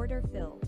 Order filled.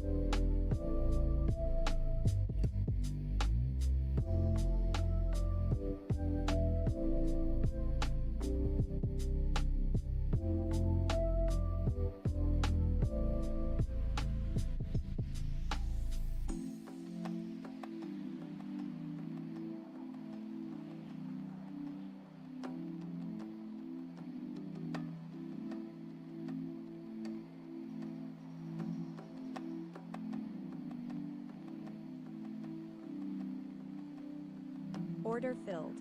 Order filled.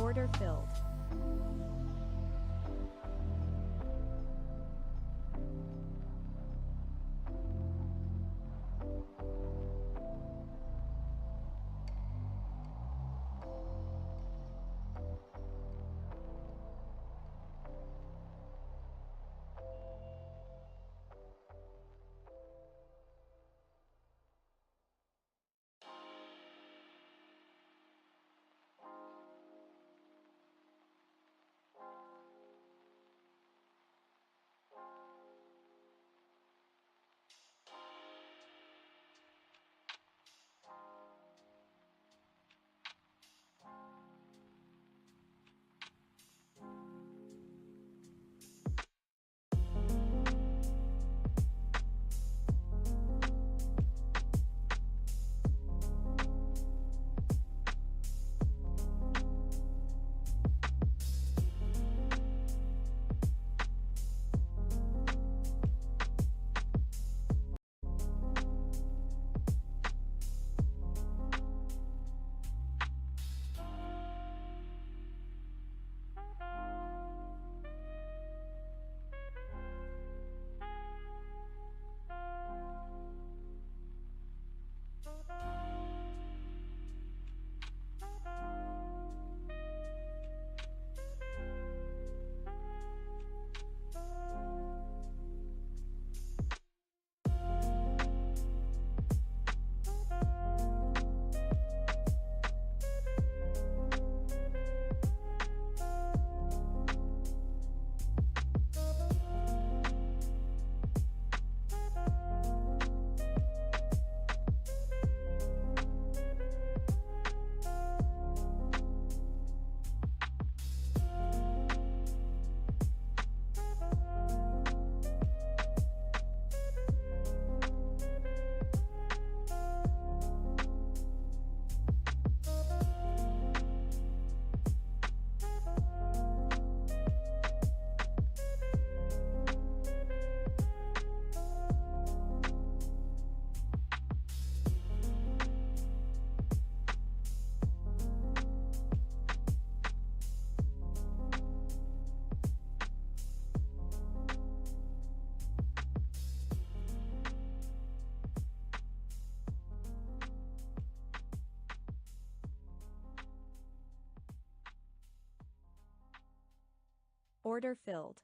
Order filled. Order filled.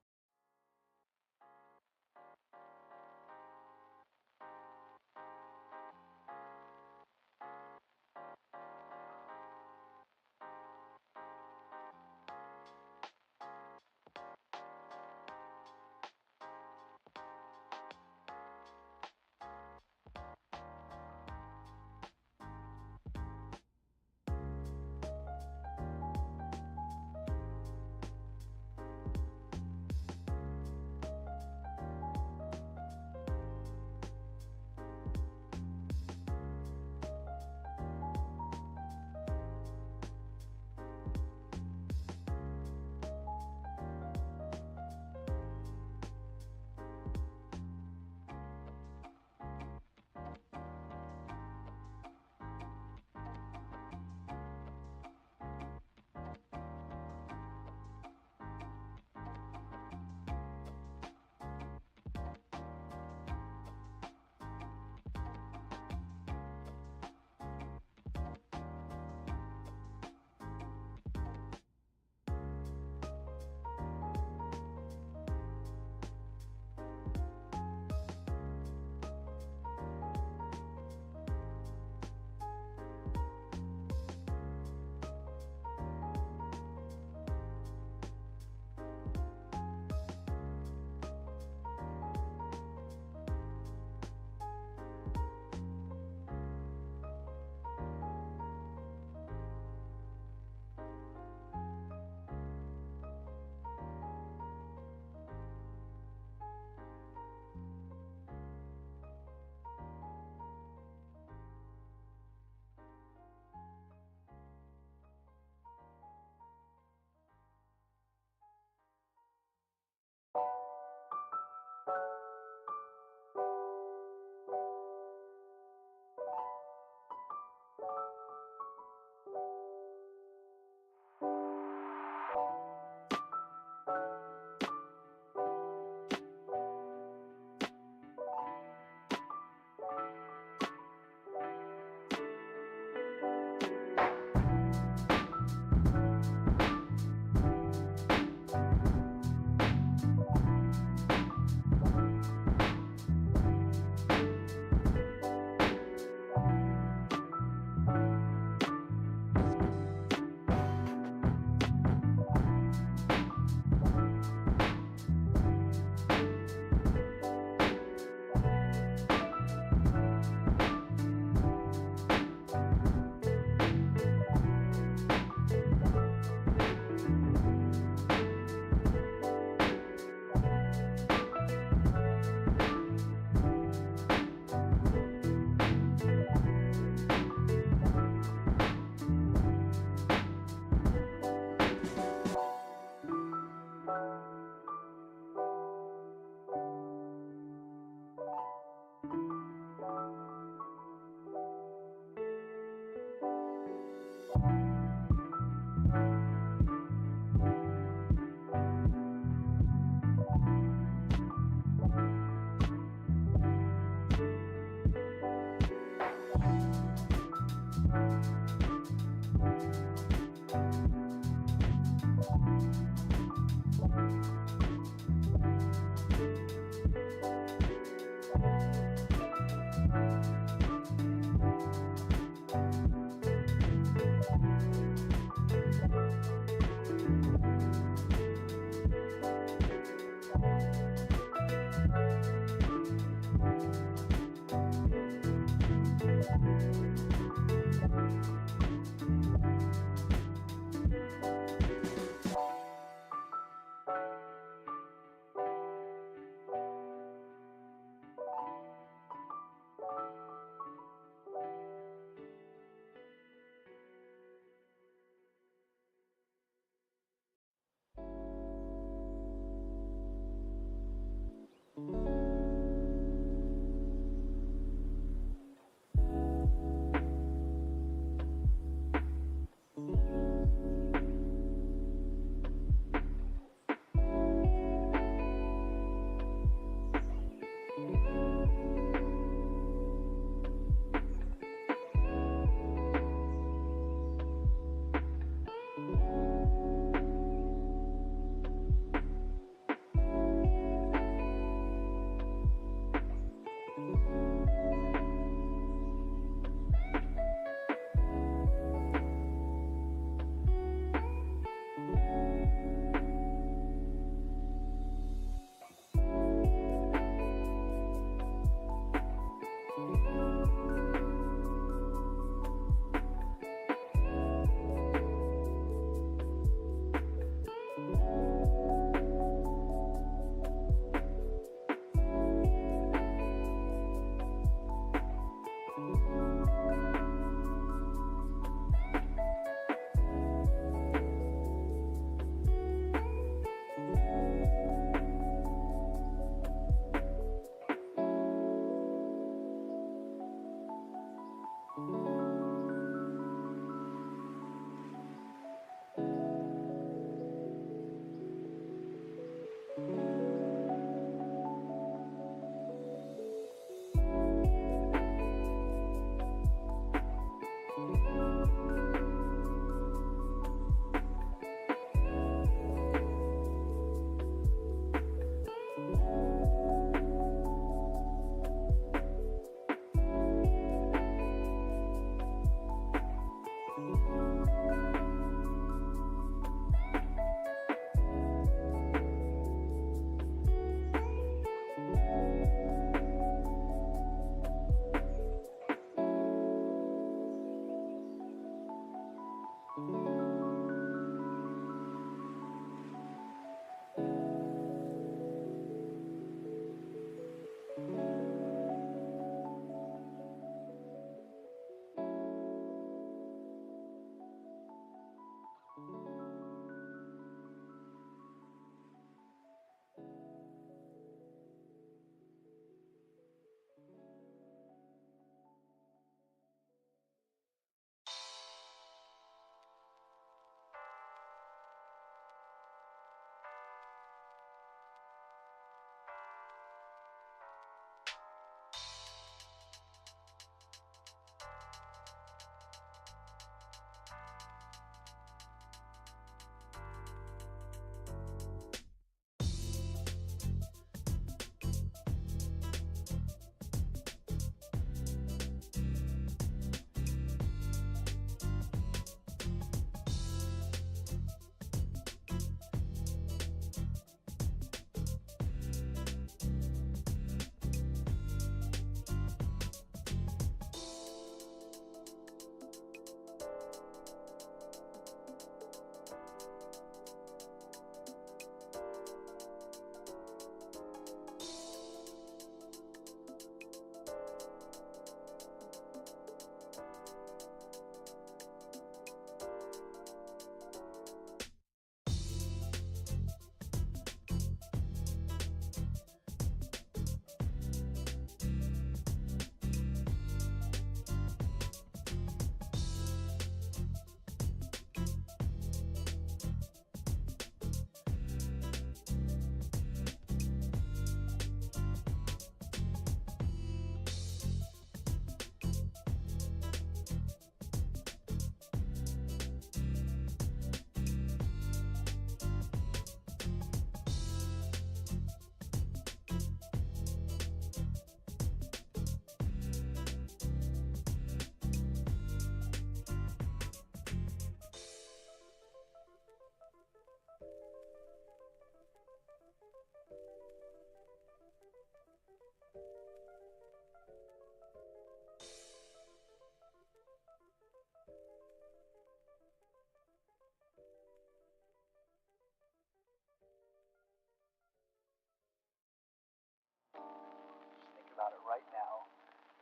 About it right now,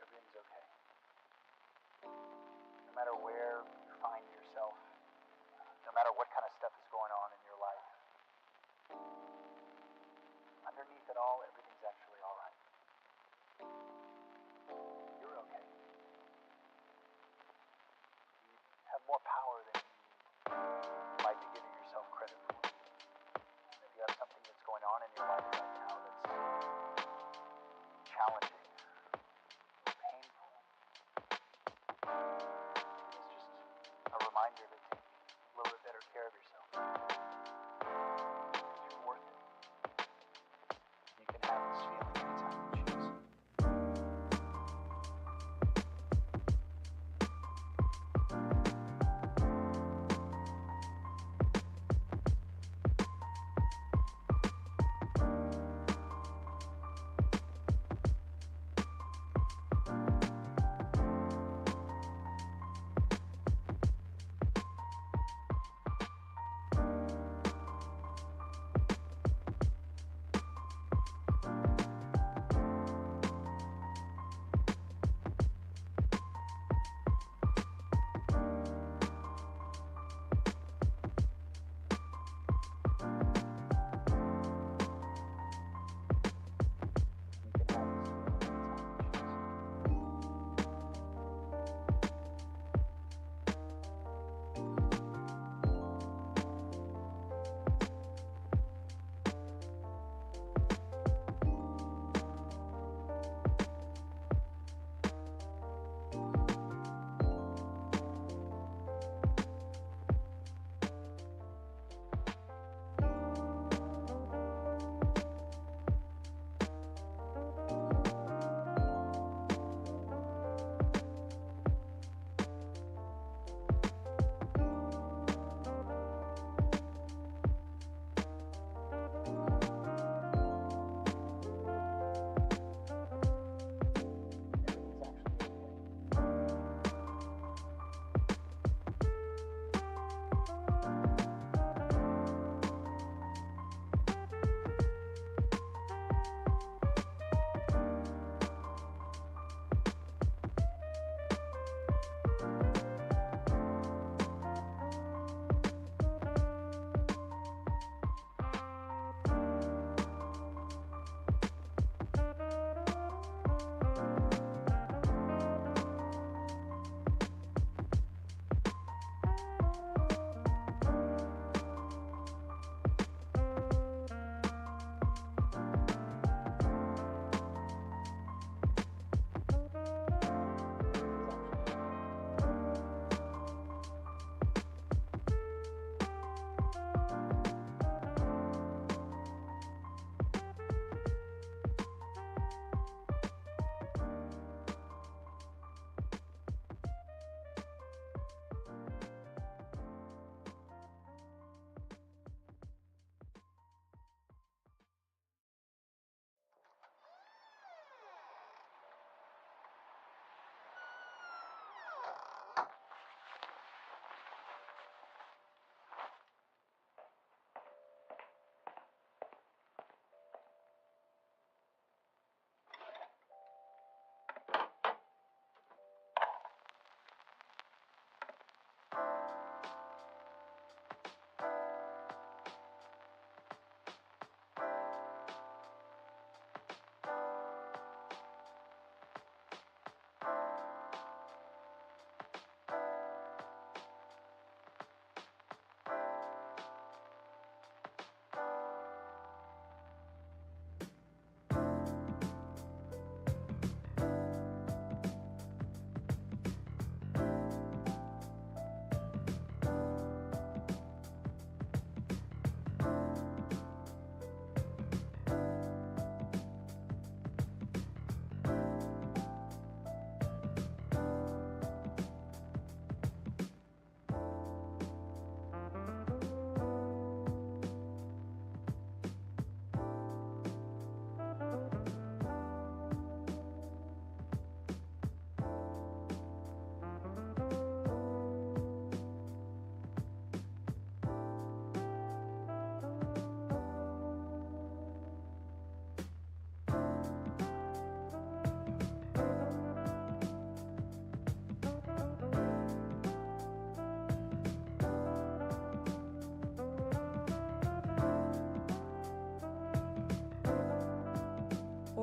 everything's okay. No matter where you find yourself, no matter what kind of stuff is going on in your life, underneath it all, everything's actually all right. You're okay. You have more power than you might be giving yourself credit for. If you have something that's going on in your life right now that's challenging, painful, it's just a reminder to take a little bit better care of yourself. Because you're worth it. You can have this feeling anytime you choose.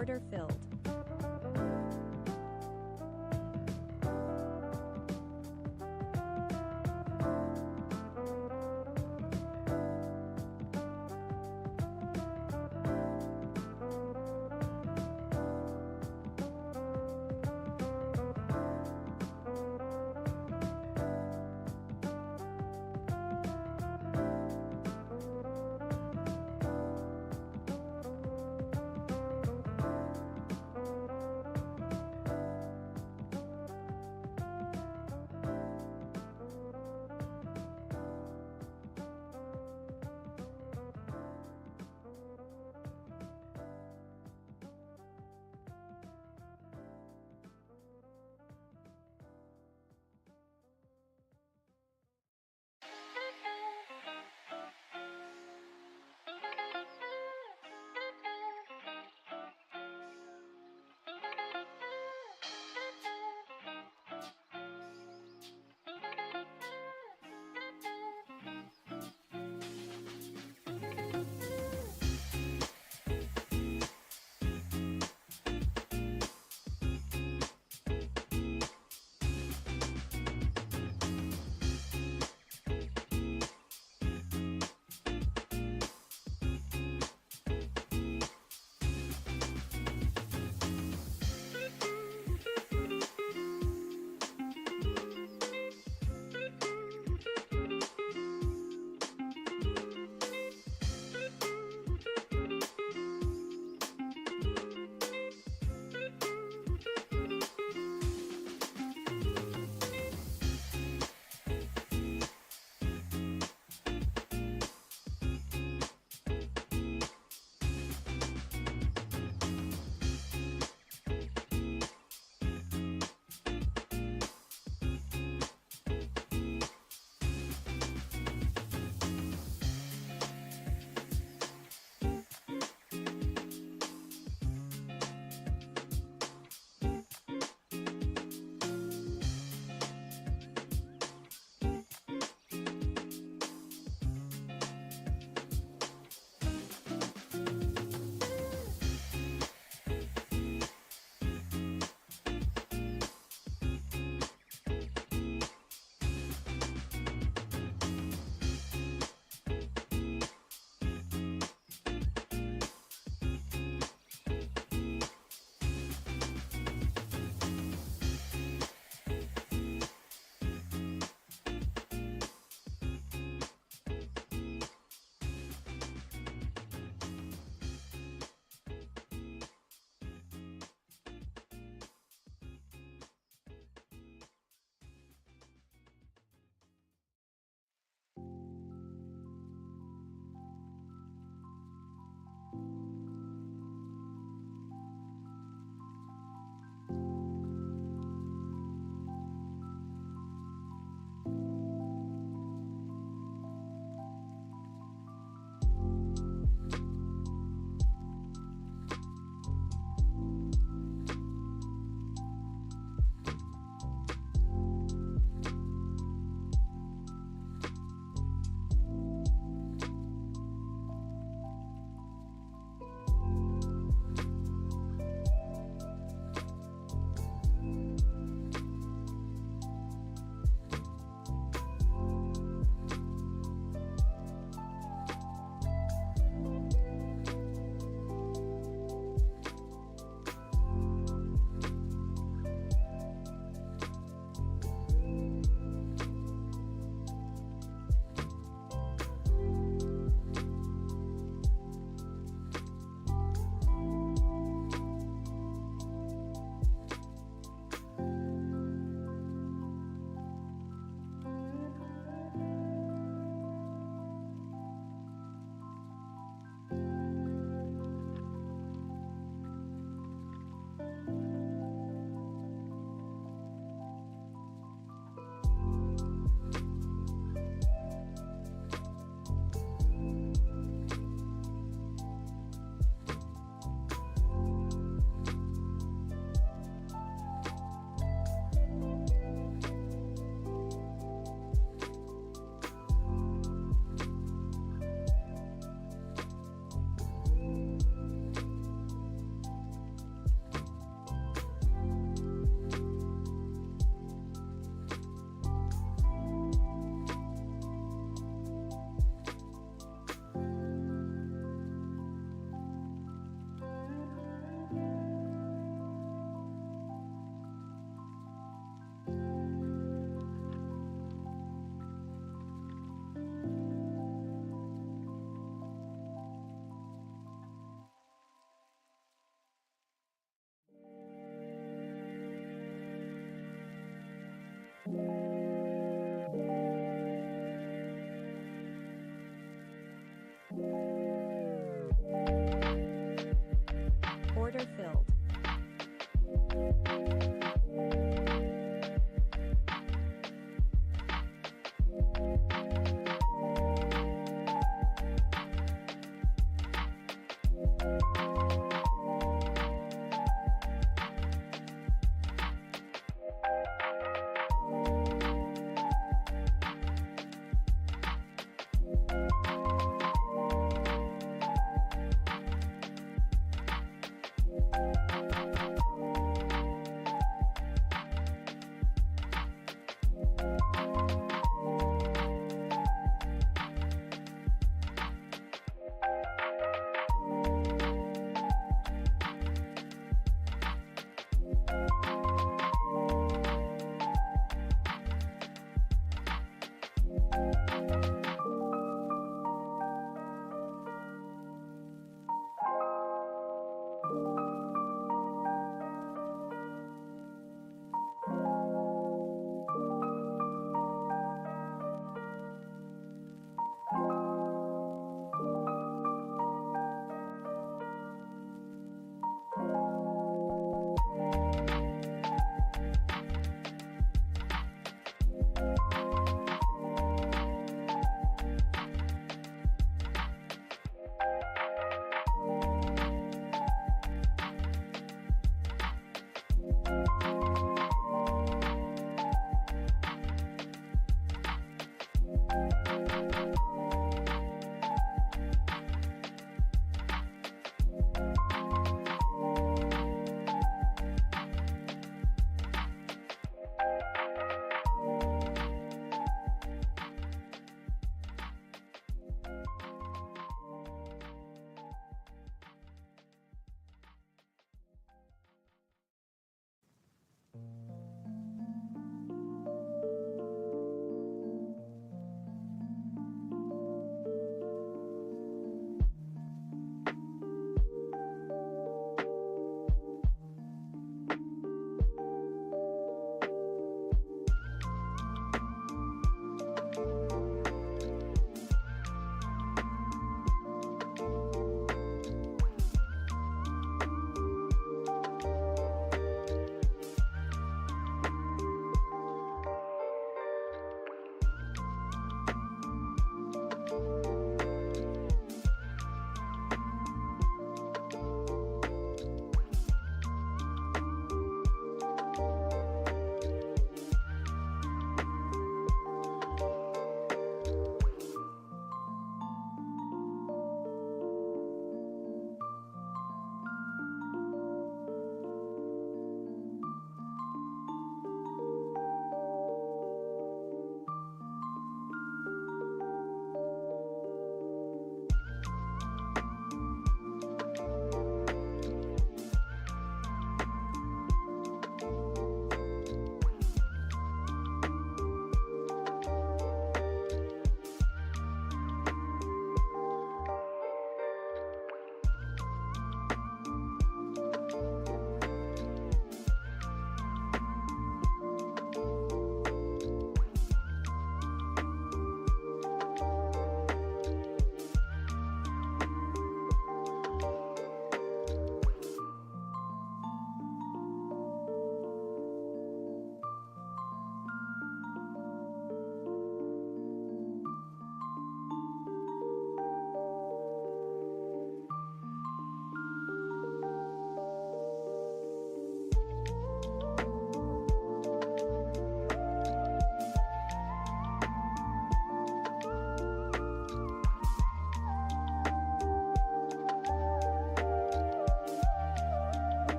Order filled.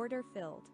Order filled.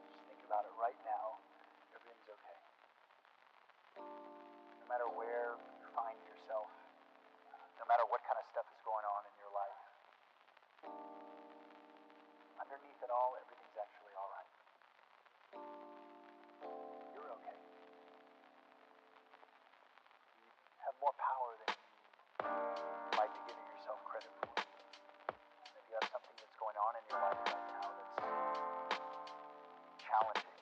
Just think about it right now. Everything's okay. No matter where you find yourself, no matter what kind of stuff is going on in your life, underneath it all, everything's actually all right. You're okay. You have more power than you might be giving yourself credit for. If you have something that's going on in your life right now that's challenging,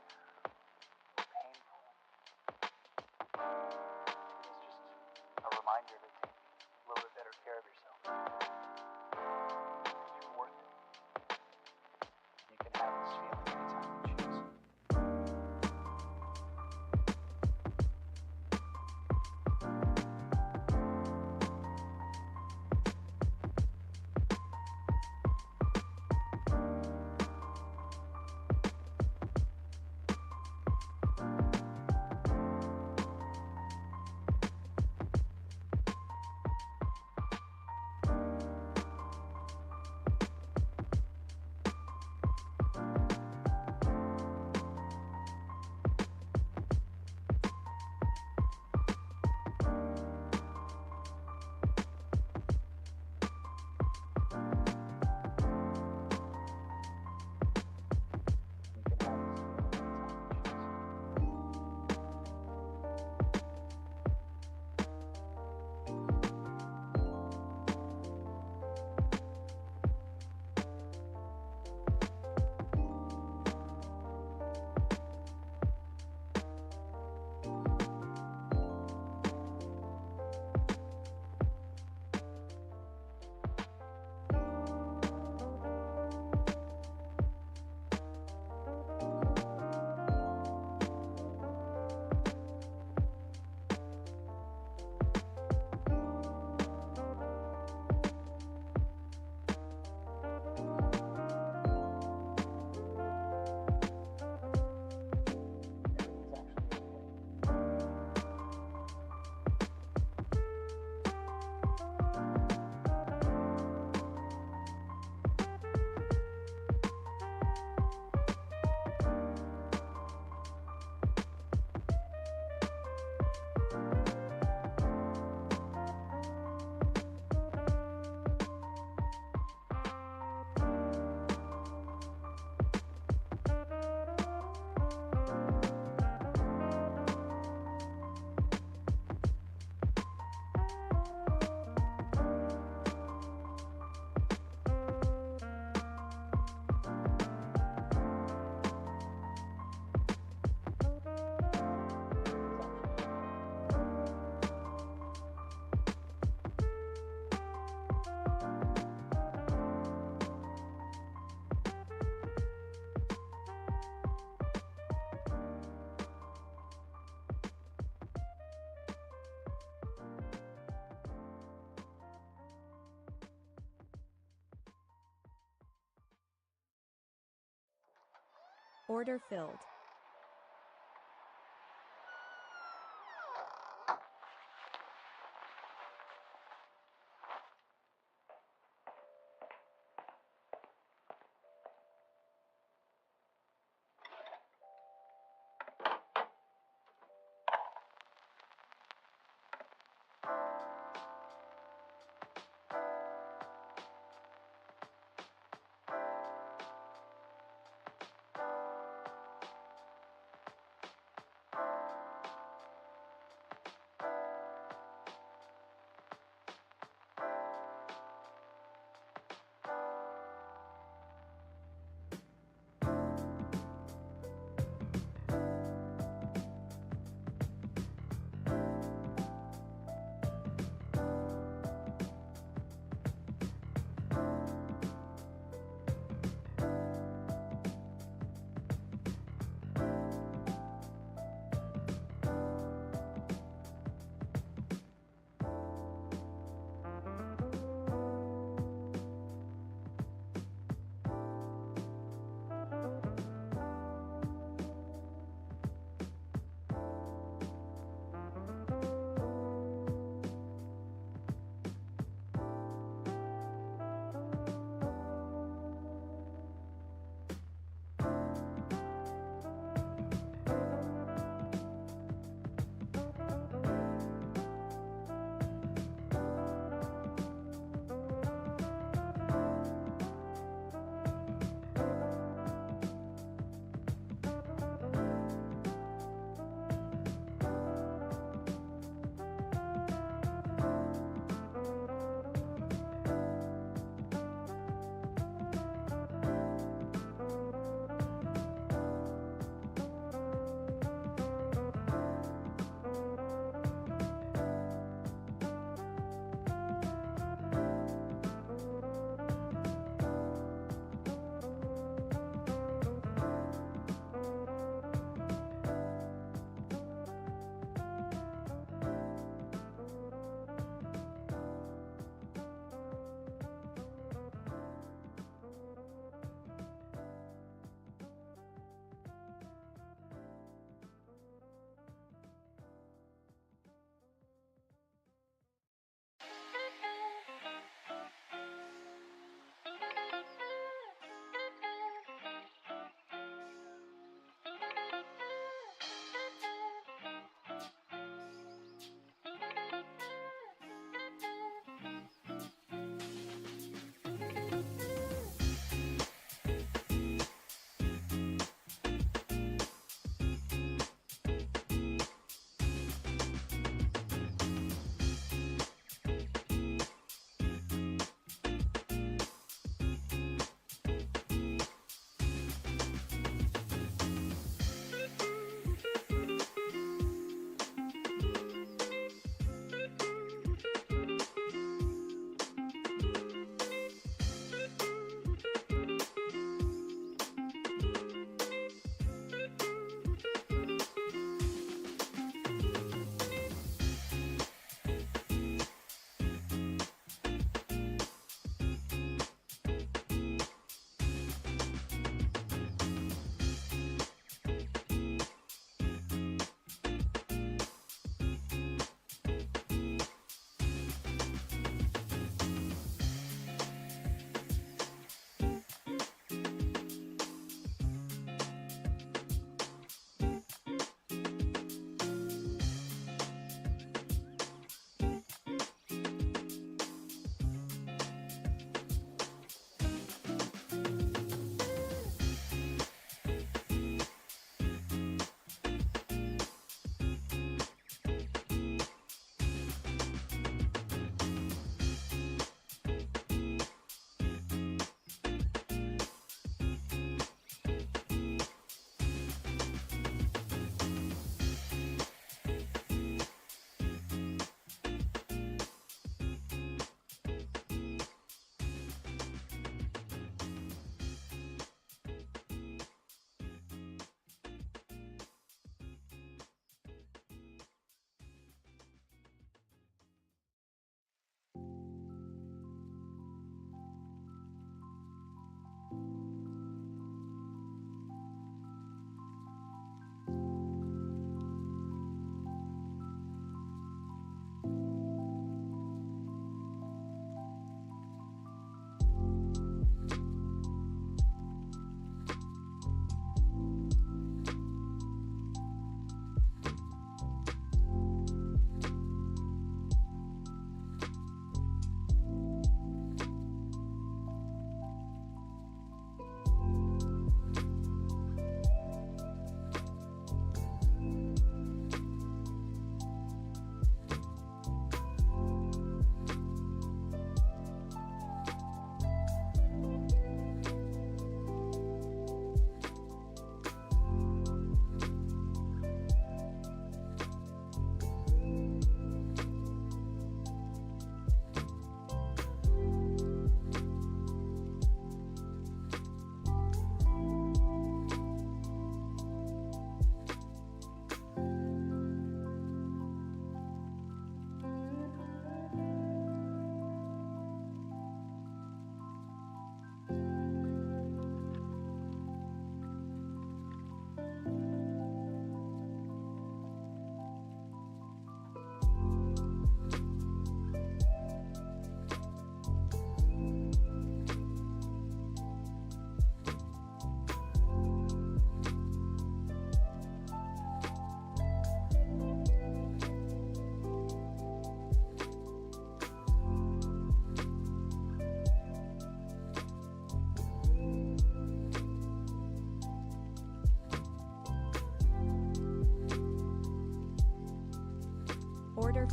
painful, it's just a reminder to take a little bit better care of yourself. Because you're worth it. You can have this feeling anytime you choose. Order filled.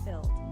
filled.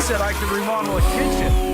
Said I could remodel a kitchen.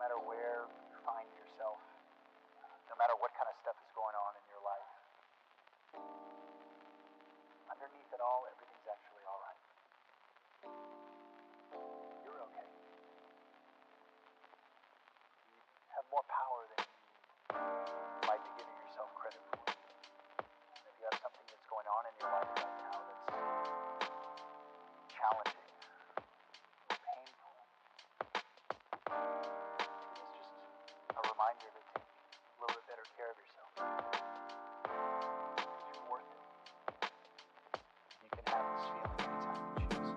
matter where you find yourself, no matter what kind of stuff is going on in your life, underneath it all, everything's actually all right. You're okay. You have more power than you might be giving yourself credit for. And if you have something that's going on in your life right now that's challenging, painful, it's just a reminder to take a little bit better care of yourself. You're worth it. You can have this feeling anytime you choose.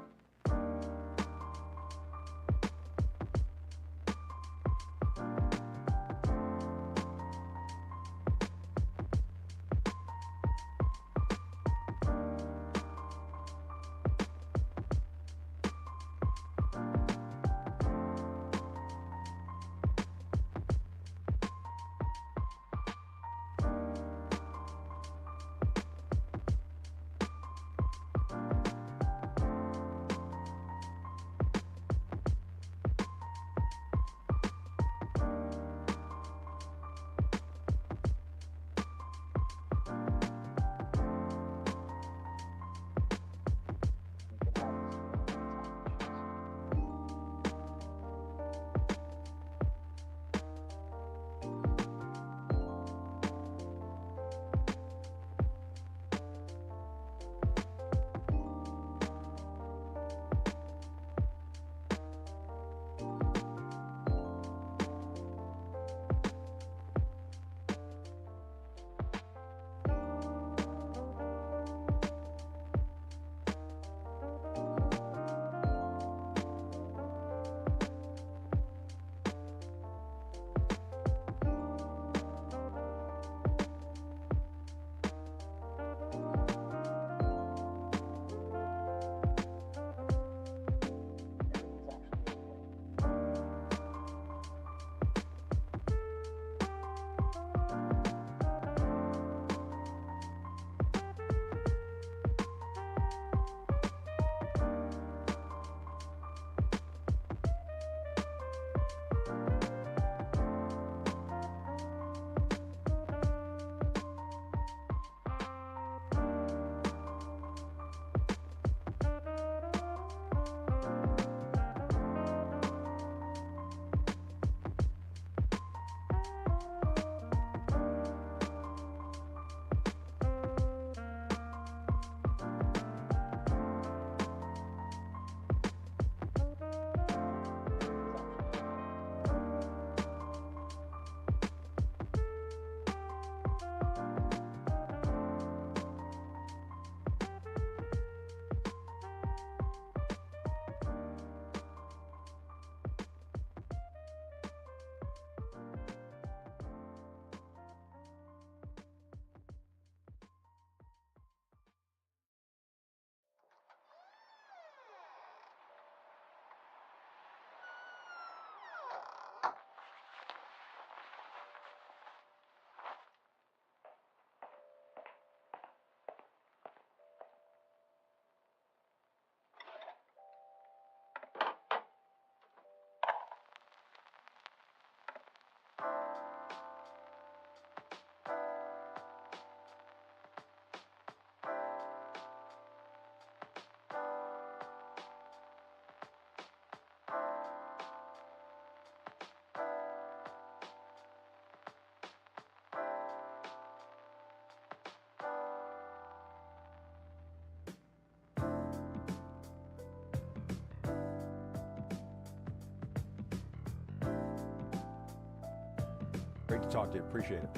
Great to talk to you. Appreciate it.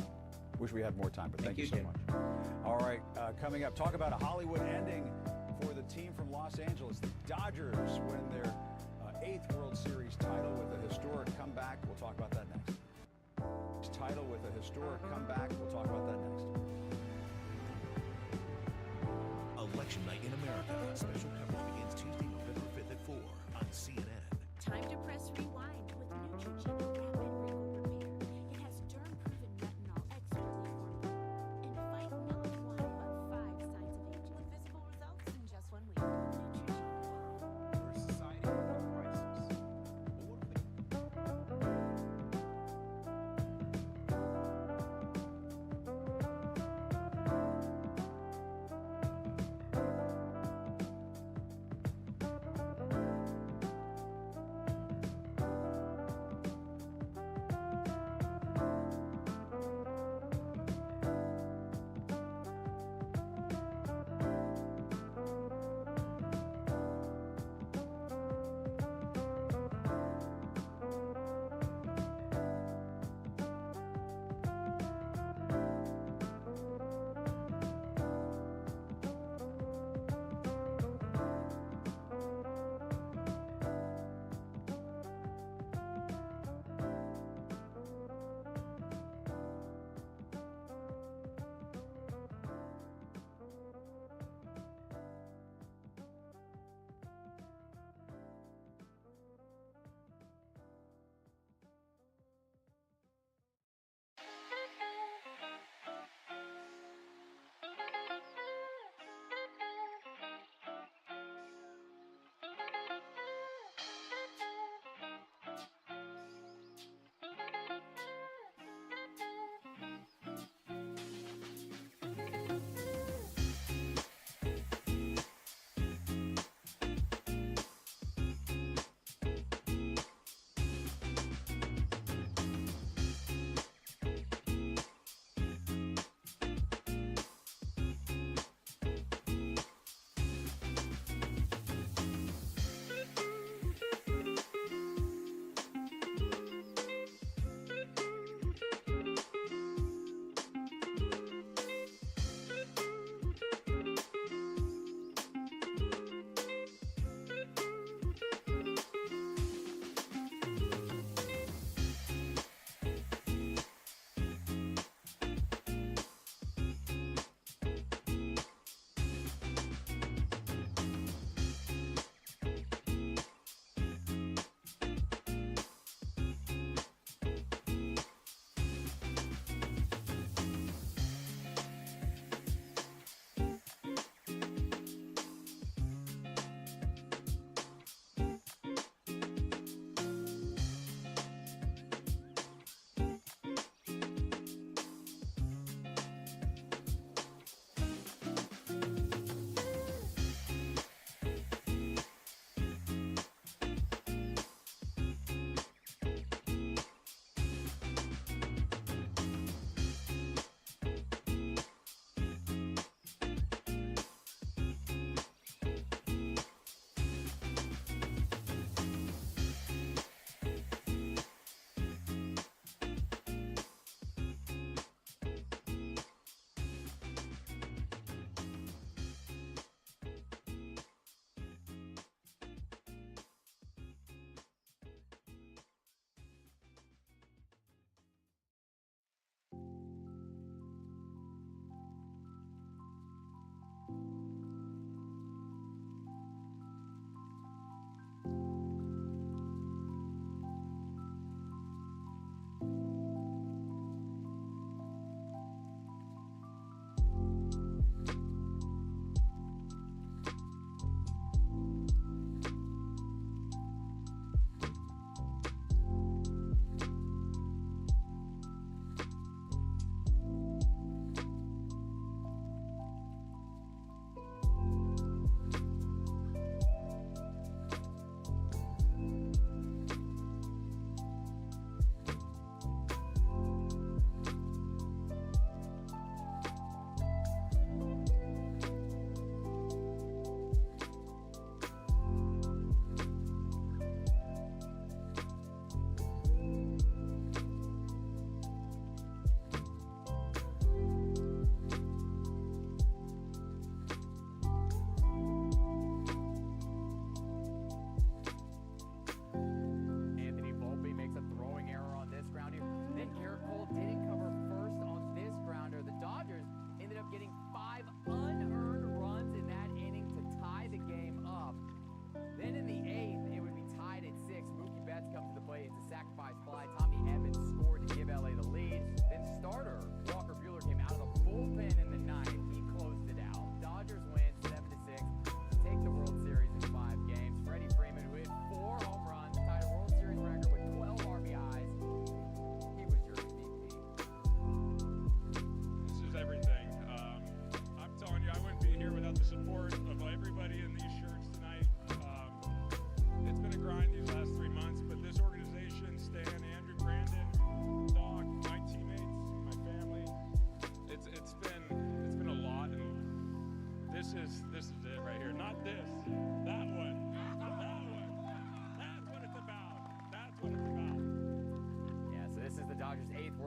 Wish we had more time, but thank you so Jim. much. All right, coming up, talk about a Hollywood ending for the team from Los Angeles. The Dodgers win their 8th World Series title with a historic comeback. We'll talk about that next. Title with a historic comeback. We'll talk about that next. Election Night in America. Special coverage begins Tuesday, November 5th at 4 on CNN. Time to press rewind with Neutrogena Rapid Wrinkle Repair. It has derm-proven retinol expertly formulated and fight not one but 5 signs of aging with visible results in just 1 week. Neutrogena. For society in crisis. But what if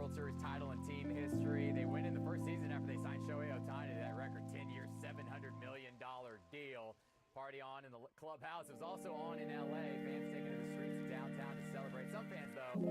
World Series title in team history. They win in the first season after they signed Shohei Ohtani to that record 10-year, $700 million deal. Party on in the clubhouse. It was also on in L.A. Fans taking to the streets of downtown to celebrate. Some fans, though,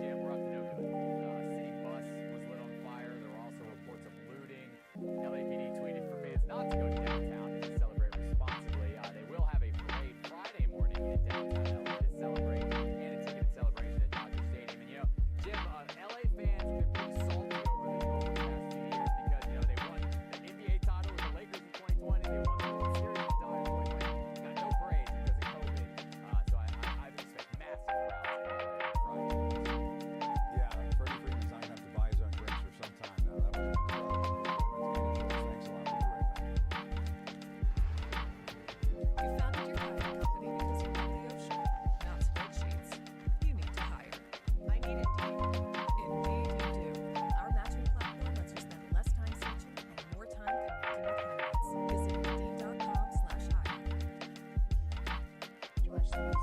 Jim, were up to no good. A city bus was lit on fire. There were also reports of looting. LAPD tweeted for fans not to go to downtown and to celebrate responsibly. They will have a parade Friday morning in downtown LA to celebrate, and a ticketed celebration at Dodger Stadium. And, Jim, LA fans have been pretty salty over the past few years because, they won the NBA title with the Lakers in 2020. They won the World Series with the Dodgers in 2020. Got no parades because of COVID. So I expect massive crowds in LA on Friday. Yeah, Freddie Freeman's not going to have to buy his own drinks for some time now. That was thanks a lot. We'll be right back. You founded your hiring company because you love the ocean, not spreadsheets. You need to hire. I need Indeed. Indeed you do. Our matching platform lets you spend less time searching and more time connecting with candidates. Visit Indeed.com/hire. Did you watch the news?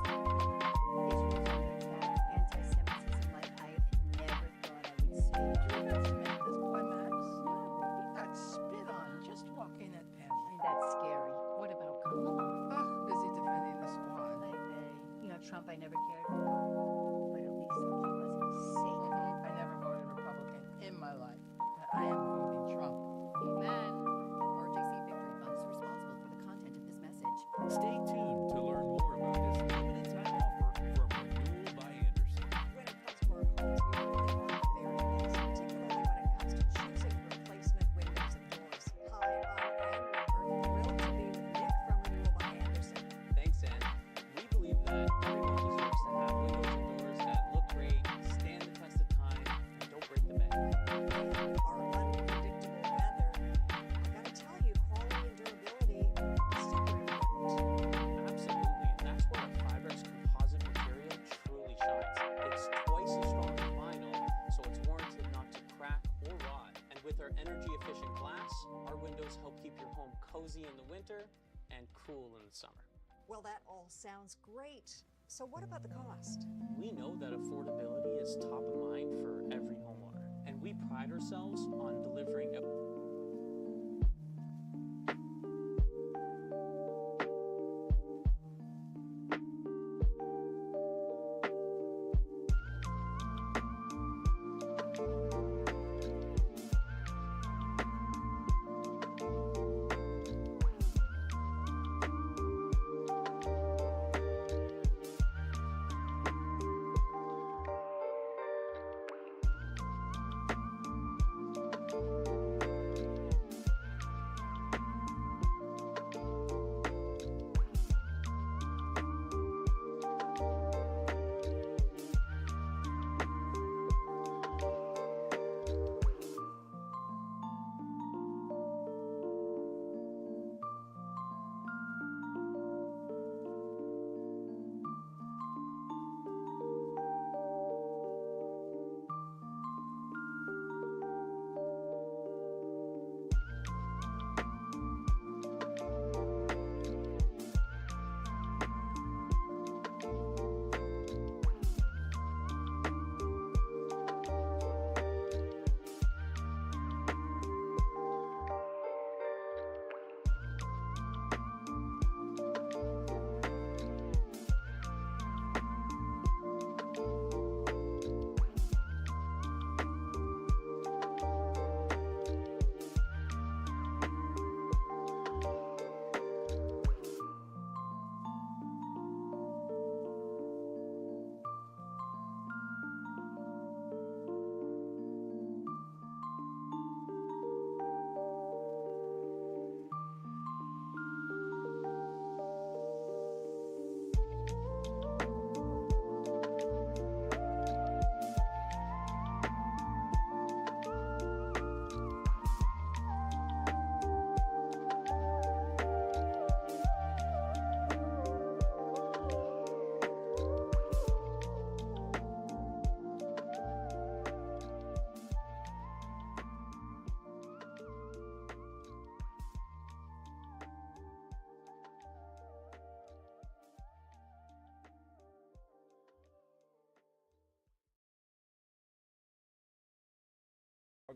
Israel's under attack. Anti-Semitism like I never thought I would see. Did you guys make this climax? He got spit on just walking that path. That's scary. What about Kamala? Busy defending the squad. Trump I never cared for, but at least he wasn't safe. I never voted Republican in my life, but I am voting Trump. Amen. RJC Victory Fund is responsible for the content of this message. Stay tuned to learn more about this limited time offer from Renewal by Anderson. When it comes to our homes, we really are very busy, particularly when it comes to choosing replacement windows and doors. Hi, I'm Ann Weaver, thrilled to be with Nick from Renewal by Anderson. Thanks, Ann. We believe that everyone deserves to have windows and doors that look great, stand the test of time, and don't break the bank. Our unpredictable weather, I gotta tell you, quality and durability is super important. Absolutely, and that's where a Fibrex composite material truly shines. It's twice as strong as vinyl, so it's warranted not to crack or rot. And with our energy-efficient glass, our windows help keep your home cozy in the winter and cool in the summer. Well, that all sounds great. So what about the cost? We know that affordability is top of mind for every homeowner, and we pride ourselves on delivering a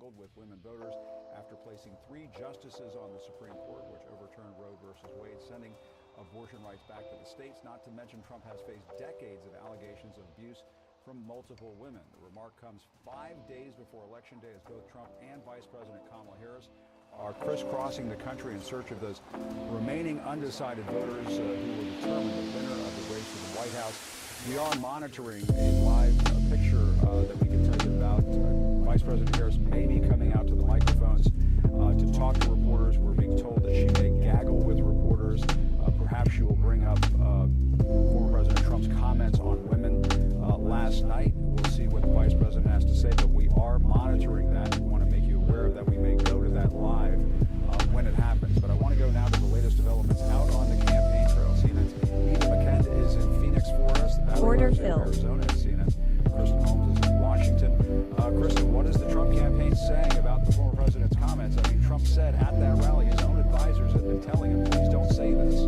filled with women voters after placing 3 justices on the Supreme Court, which overturned Roe versus Wade, sending abortion rights back to the states. Not to mention, Trump has faced decades of allegations of abuse from multiple women. The remark comes 5 days before Election Day, as both Trump and Vice President Kamala Harris are crisscrossing the country in search of those remaining undecided voters who will determine the winner of the race for the White House. We are monitoring a live picture that we can tell you about. Vice President Harris may be coming out to the microphones to talk to reporters. We're being told that she may gaggle with reporters. Perhaps she will bring up former President Trump's comments on women last night. We'll see what the Vice President has to say, but we are monitoring that. We want to make you aware of that. We may go to that live when it happens. But I want to go now to the latest developments out on the campaign trail. CNN's Eva McKenna is in Phoenix for us. Order filled. Arizona. CNN. Kristen Holmes is in Washington. Kristen, what is the Trump campaign saying about the former president's comments? I mean, Trump said at that rally his own advisors had been telling him, please don't say this.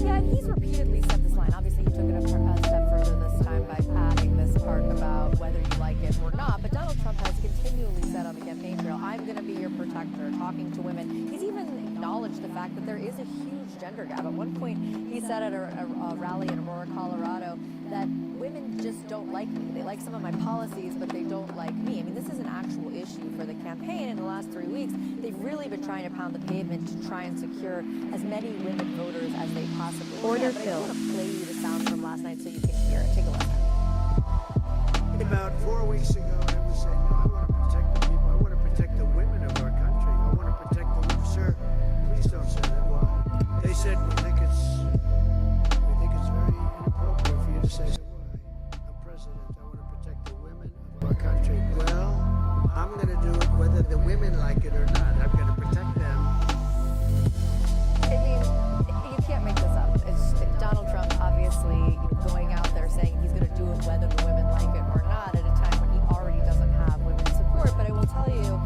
Yeah, and he's repeatedly said this line. Obviously, he took it a step further this time by adding this part about whether you like it or not. But Donald Trump has continually said on the campaign trail, I'm going to be your protector, talking to women. He's even acknowledged the fact that there is a huge gender gap. At one point, he said at a rally in Aurora, Colorado, that women just don't like me. They like some of my policies, but they don't like me. I mean, this is an actual issue for the campaign. In the last 3 weeks, they've really been trying to pound the pavement to try and secure as many women voters as they possibly can. Order But I filled. want to play you the sound from last night so you can hear it. Take a listen. About 4 weeks ago, I was saying, no, I want to protect the people. I want to protect the women of our country. I want to protect the women. Sir, please don't say that. Why? They said we think it's very inappropriate for you to say that. Why? I'm president. I want to protect the women of our country. Well, I'm going to do it whether the women like it or not. I'm going to protect them. I mean, you can't make this up. It's Donald Trump obviously going out there saying he's going to do it whether the women like it or not at a time when he already doesn't have women's support. But I will tell you,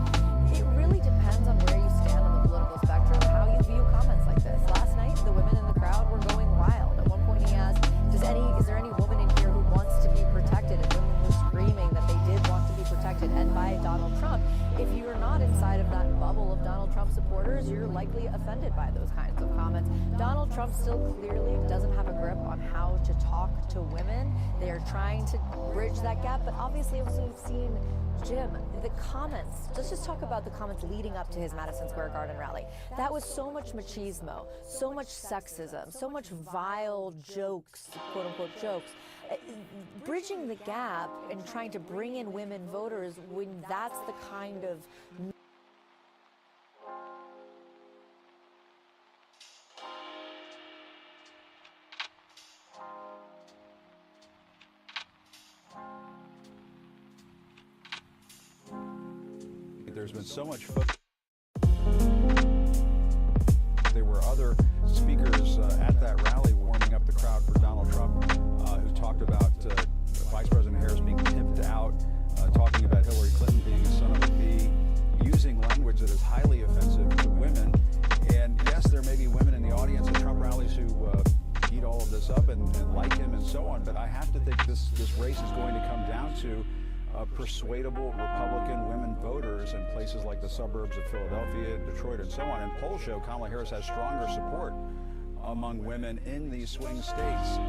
it really depends on where you stand on the political spectrum, how you view comments like this. Last night, the women in the crowd were going wild. At one point he asked, is there any woman in here who wants to be protected? And women were screaming that they did want to be protected, and by Donald Trump. If you are not inside of that bubble of Donald Trump supporters, you're likely offended by those kinds of comments. Donald Trump still clearly doesn't have a grip on how to talk to women. They are trying to bridge that gap, but obviously, as we've seen, Jim, the comments, let's just talk about the comments leading up to his Madison Square Garden rally. That was so much machismo, so much sexism, so much vile jokes, quote unquote jokes. Bridging the gap and trying to bring in women voters when that's the kind of There's been so much focus. There were other speakers at that rally warming up the crowd for Donald Trump who talked about Vice President Harris being pimped out, talking about Hillary Clinton being a son of a bee, using language that is highly offensive to women. And yes, there may be women in the audience at Trump rallies who eat all of this up and like him and so on, but I have to think this race is going to come down to persuadable Republican women voters in places like the suburbs of Philadelphia, Detroit, and so on. And polls show Kamala Harris has stronger support among women in these swing states.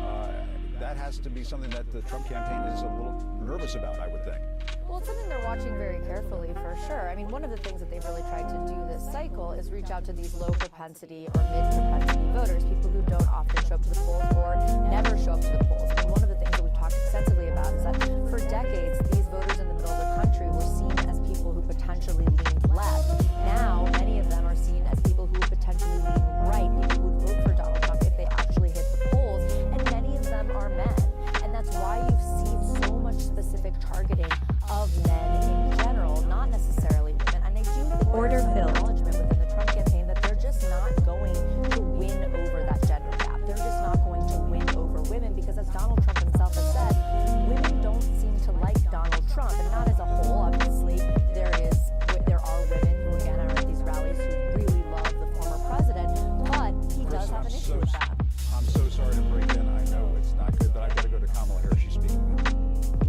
That has to be something that the Trump campaign is a little nervous about, I would think. Well, it's something they're watching very carefully, for sure. I mean, one of the things that they've really tried to do this cycle is reach out to these low propensity or mid propensity voters, people who don't often show up to the polls or never show up to the polls. I mean, one of the things that we've talked extensively about is that for decades, these voters in the middle of the country were seen as people who potentially leaned left. Now, many of them are seen as people who would potentially lean right, people who would vote for Donald Trump if they actually hit the polls, and many of them are men. And that's why you've seen so much specific targeting of men in general, not necessarily women. And I do think Order there's an filled. acknowledgement within the Trump campaign that they're just not going to win over that gender gap. They're just not going to win over women because, as Donald Trump himself has said, women don't seem to like Donald Trump, and not as a whole. Obviously, there are women who, again, are at these rallies who really love the former president, but he does have an issue with that. I'm so sorry to break in. I know it's not good, but I've got to go to Kamala Harris. She's speaking.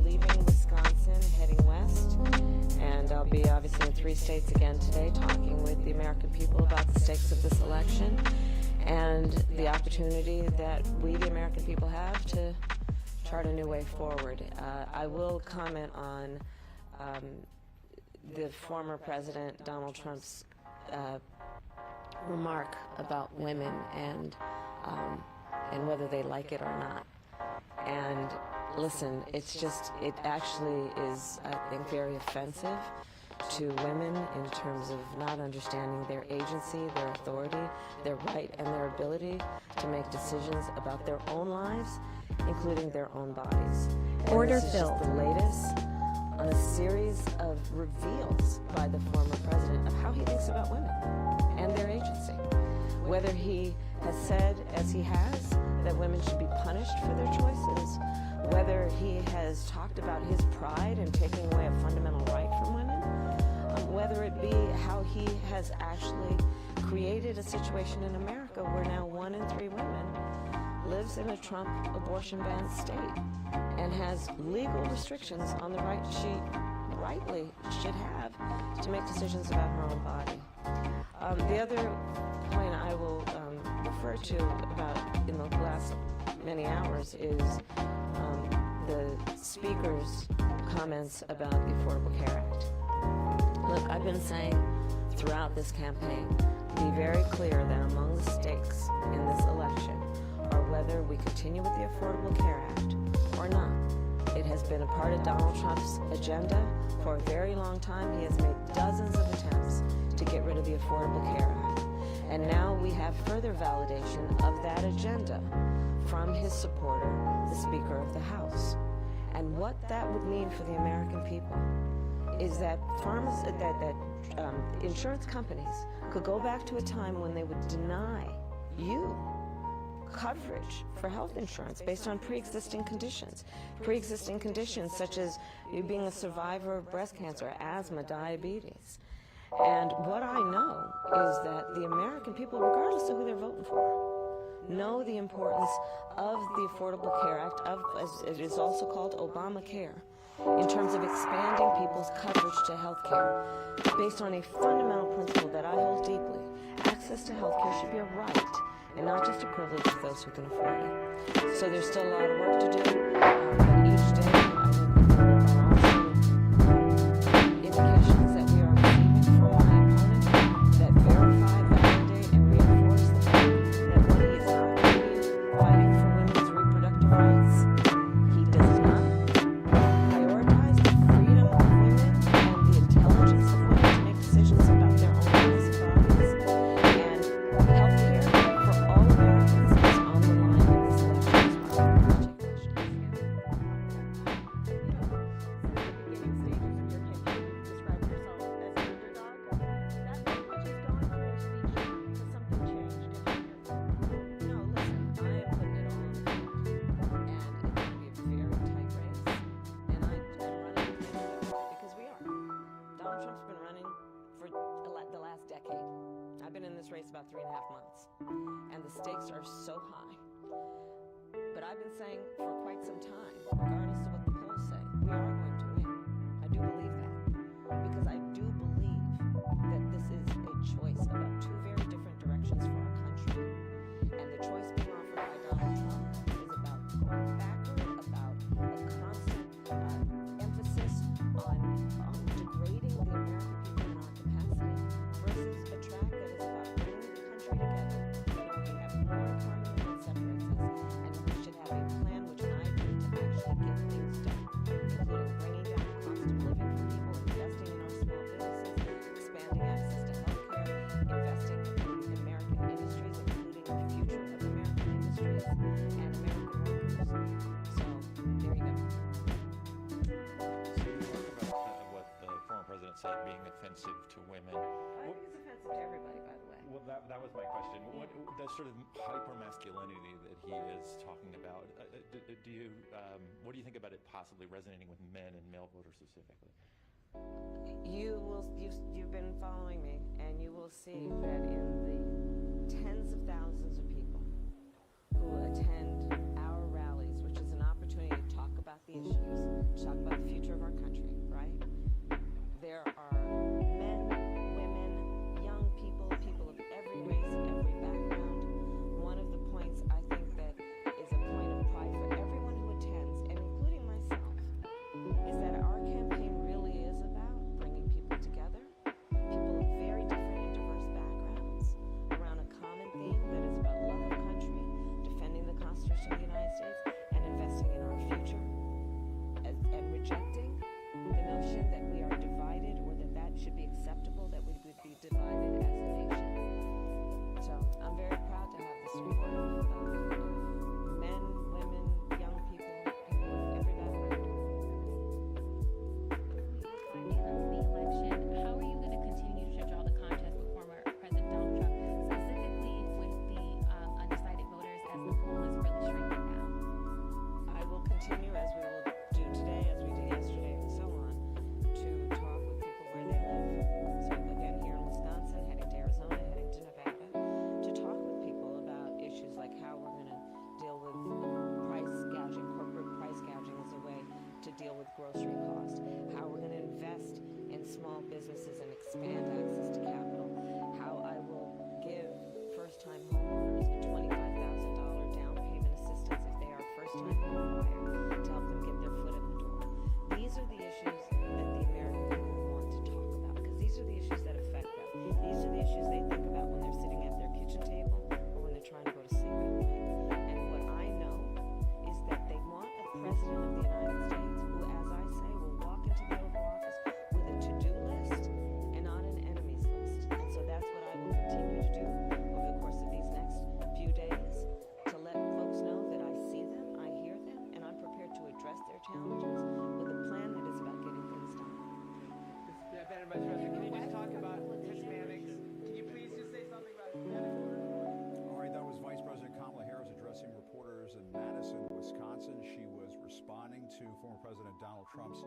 Leaving Wisconsin, heading west, and I'll be obviously in States again today, talking with the American people about the stakes of this election and the opportunity that we, the American people, have to chart a new way forward. I will comment on the former President Donald Trump's remark about women and whether they like it or not. And listen, it actually is, I think, very offensive to women in terms of not understanding their agency, their authority, their right, and their ability to make decisions about their own lives, including their own bodies. Order this is filled. Just the latest on a series of reveals by the former president of how he thinks about women and their agency. Whether he has said, as he has, that women should be punished for their choices, whether he has talked about his pride in taking away a fundamental right from women, whether it be how he has actually created a situation in America where now 1 in 3 women lives in a Trump abortion ban state and has legal restrictions on the right she rightly should have to make decisions about her own body. The other point I will refer to about in the last many hours is the Speaker's comments about the Affordable Care Act. Look, I've been saying throughout this campaign, be very clear that among the stakes in this election are whether we continue with the Affordable Care Act or not. It has been a part of Donald Trump's agenda for a very long time. He has made dozens of attempts to get rid of the Affordable Care Act. And now we have further validation of that agenda from his supporter, the Speaker of the House. And what that would mean for the American people is that insurance companies could go back to a time when they would deny you coverage for health insurance based on pre-existing conditions such as you being a survivor of breast cancer, asthma, diabetes. And what I know is that the American people, regardless of who they're voting for, know the importance of the Affordable Care Act, as it is also called Obamacare, in terms of expanding people's coverage to health care based on a fundamental principle that I hold deeply. Access to health care should be a right and not just a privilege of those who can afford it. So there's still a lot of work to do, but each day I think there are also indications that we are receiving from my opponent that verify, validate, and reinforce the fact that when he is not fighting for women's reproductive rights, he does not prioritize the freedom of women and the intelligence of women to make decisions about their own lives and bodies. And health care for all Americans is on the line in this election as well. I'll take questions. Race about 3.5 months, and the stakes are so high. But I've been saying for quite some time, regardless of what the polls say, we are going to win. I do believe that, because I do believe that this is a choice about 2 very different directions for our country, and the choice being offered by Donald Trump is about going backward, about a constant emphasis on degrading the American people in our capacity, versus a track that is about bringing the country together, knowing we have more in common than what separates us, and we should have a plan which I believe to actually get things done, including bringing down the cost of living for people, investing in our small businesses, expanding access to health care, investing in American industries, including the future of American industries and American workers. So, there you go. So you talk about what the former president said being offensive to women. I think it's offensive to everybody, by the way. Well, that was my question. What that sort of hyper-masculinity that he is talking about, what do you think about it possibly resonating with men and male voters specifically? You've been following me, and you will see that in the tens of thousands of people who attend our rallies, which is an opportunity to talk about the issues, to talk about the future of our country, right? There are men with grocery costs, how we're going to invest in small businesses and expand access to capital, how I will give first-time homeowners a $25,000 down payment assistance if they are first-time home buyer to help them get their foot in the door. These are the issues that the American people want to talk about because these are the issues that affect them. These are the issues they think about when they're sitting at their kitchen table or when they're trying to go to sleep at night. And what I know is that they want a president of the United States who, as I say, will walk into the Oval Office with a to-do list and not an enemies list. And so that's what I will continue to do over the course of these next few days to let folks know that I see them, I hear them, and I'm prepared to address their challenges with a plan that is about getting things done. Madam Vice President, can you just talk about Hispanics? Can you please just say something about Hispanics? All right, that was Vice President Kamala Harris addressing reporters in Madison, Wisconsin. She was responding to former President Donald Trump's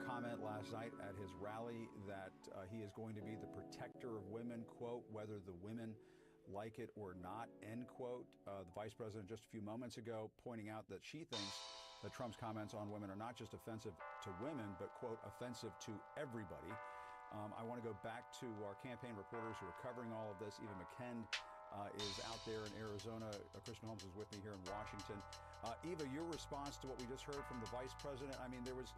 comment last night at his rally that he is going to be the protector of women, quote, whether the women like it or not, end quote. The Vice President just a few moments ago pointing out that she thinks that Trump's comments on women are not just offensive to women, but, quote, offensive to everybody. I want to go back to our campaign reporters who are covering all of this. Eva McKend is out there in Arizona. Kristen Holmes is with me here in Washington. Eva, your response to what we just heard from the Vice President, I mean, there was,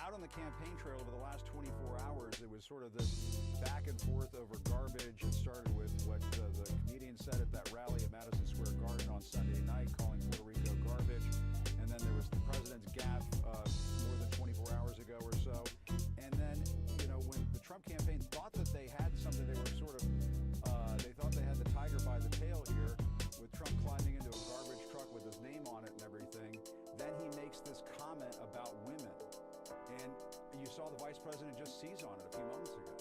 out on the campaign trail over the last 24 hours, it was sort of this back and forth over garbage. It started with what the comedian said at that rally at Madison Square Garden on Sunday night, calling Puerto Rico garbage. And then there was the president's gaffe more than 24 hours ago or so. And then, when the Trump campaign thought that they had something, they were sort of, they thought they had the tiger by the tail here with Trump climbing into a garbage truck with his name on it and everything. Then he makes this comment about women. And you saw the Vice President just seize on it a few moments ago.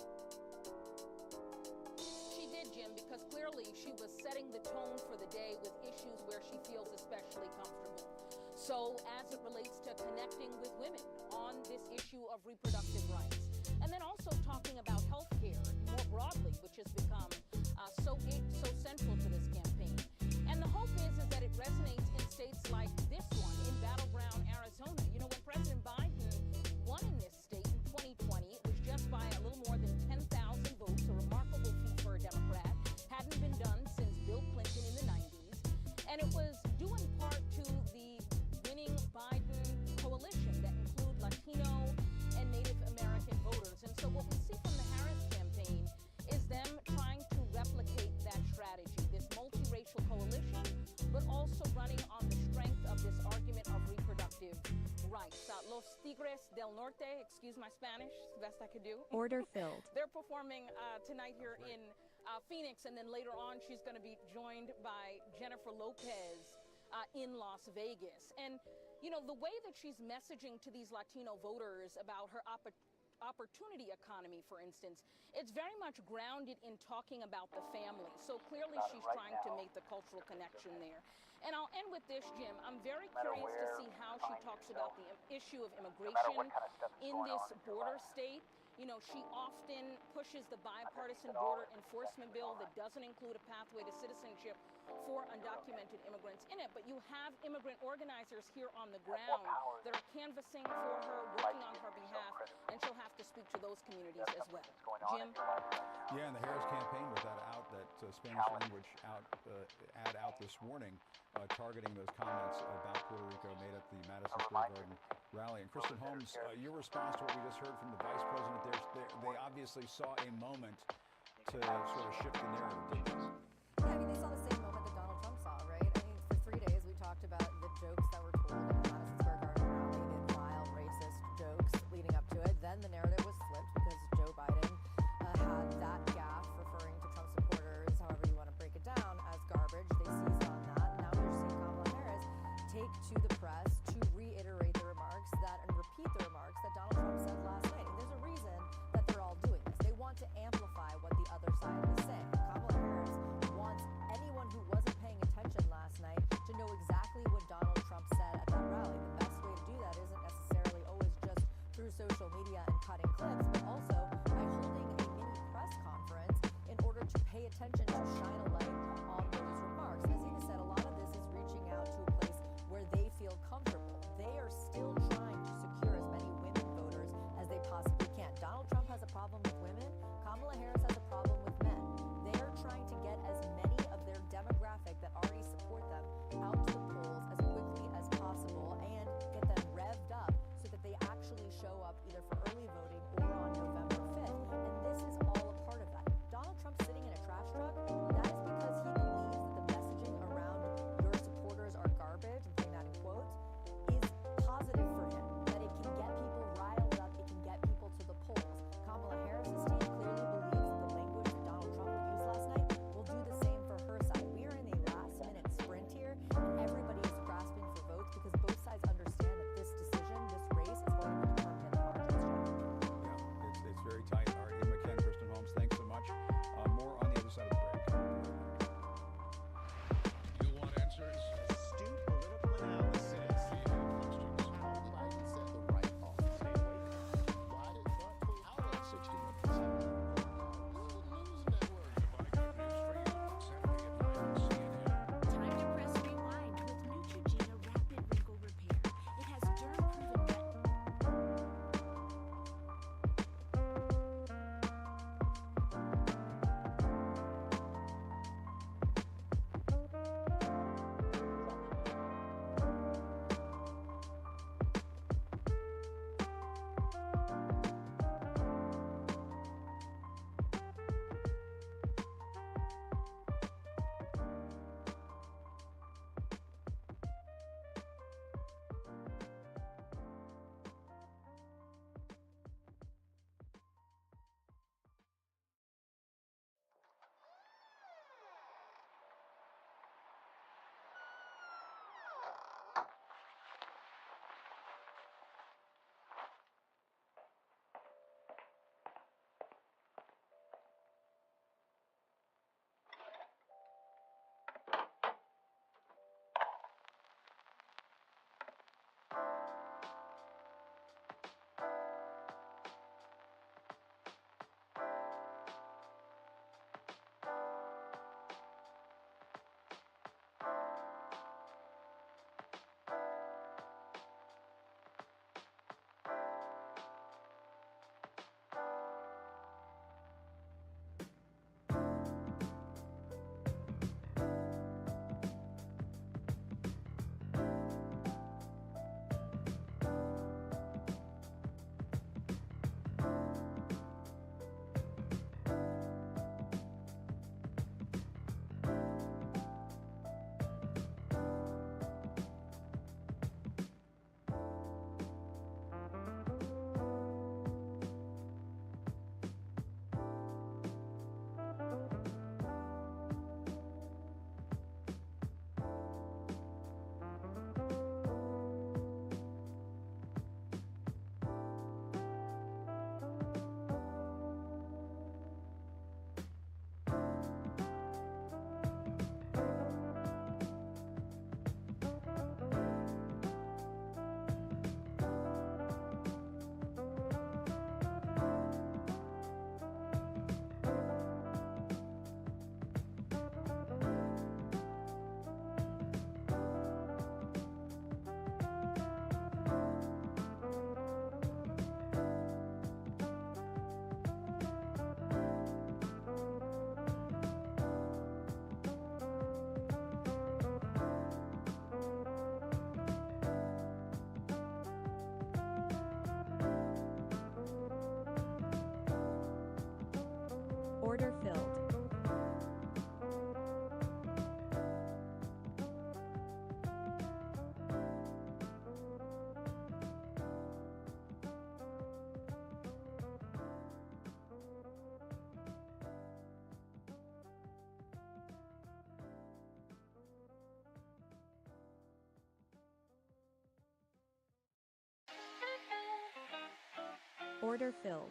She did, Jim, because clearly she was setting the tone for the day with issues where she feels especially comfortable. So as it relates to connecting with women on this issue of reproductive rights, and then also talking about health care more broadly, which has become so central to this campaign. And the hope is that it resonates in states like this one, in battleground Arizona. When President Biden won in this state in 2020, it was just by a little more than 10,000 votes, a remarkable feat for a Democrat. Hadn't been done since Bill Clinton in the 90s. And it was due in part to the winning Biden coalition that include Latino and Native American voters. And so what we see from the Harris campaign is them trying to replicate that strategy, this multiracial coalition, but also running on the strength of this argument of reproductive rights. Los Tigres del Norte, excuse my Spanish, it's the best I could do. Order filled. They're performing tonight here in Phoenix, and then later on she's going to be joined by Jennifer Lopez in Las Vegas. And, the way that she's messaging to these Latino voters about her opportunity economy, for instance, it's very much grounded in talking about the family. So clearly she's trying to make the cultural connection there. And I'll end with this, Jim. I'm very curious to see how she talks about the issue of immigration in this border state. She often pushes the bipartisan border enforcement bill that doesn't include a pathway to citizenship for undocumented immigrants in it. But you have immigrant organizers here on the ground that are canvassing for her, working on her behalf, and she'll have to speak to those communities as well. Jim? Yeah, and the Harris campaign with that out, that Spanish language ad out this morning, targeting those comments about Puerto Rico made at the Madison Square Garden rally. And Kristen Holmes, your response to what we just heard from the Vice President, they obviously saw a moment to sort of shift the narrative, didn't they? Yeah, they saw the same moment that Donald Trump saw, right? For 3 days we talked about the jokes that were told at the Madison Square Garden rally, the vile, racist jokes leading up to it. Then the narrative was flipped because Joe Biden had that gaffe referring to Trump supporters, however you want to break it down, as garbage. They seized on that. Now they're seeing Kamala Harris take to the press to reiterate the remarks and repeat the remarks that Donald Trump said last night. And there's a reason that they're all doing this. They want to amplify what the other side is saying. Kamala Harris wants anyone who wasn't paying attention last night to know exactly what Donald Trump said at that rally. The best way to do that isn't necessarily always just through social media and cutting clips, but also by holding a mini press conference in order to pay attention, to shine a light on those remarks. As Eva said, a lot of this is reaching out to a place where they feel comfortable. They are still trying to secure as many Order filled.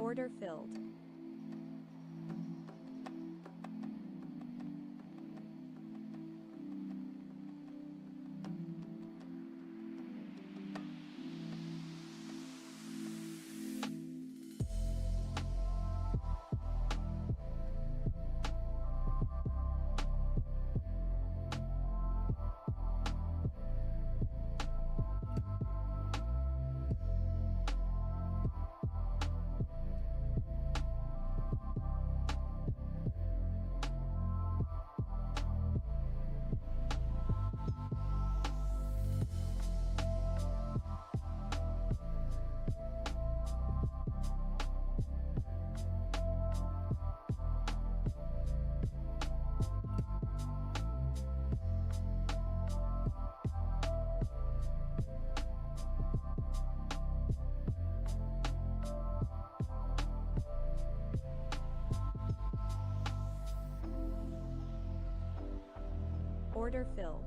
Order filled. Order filled.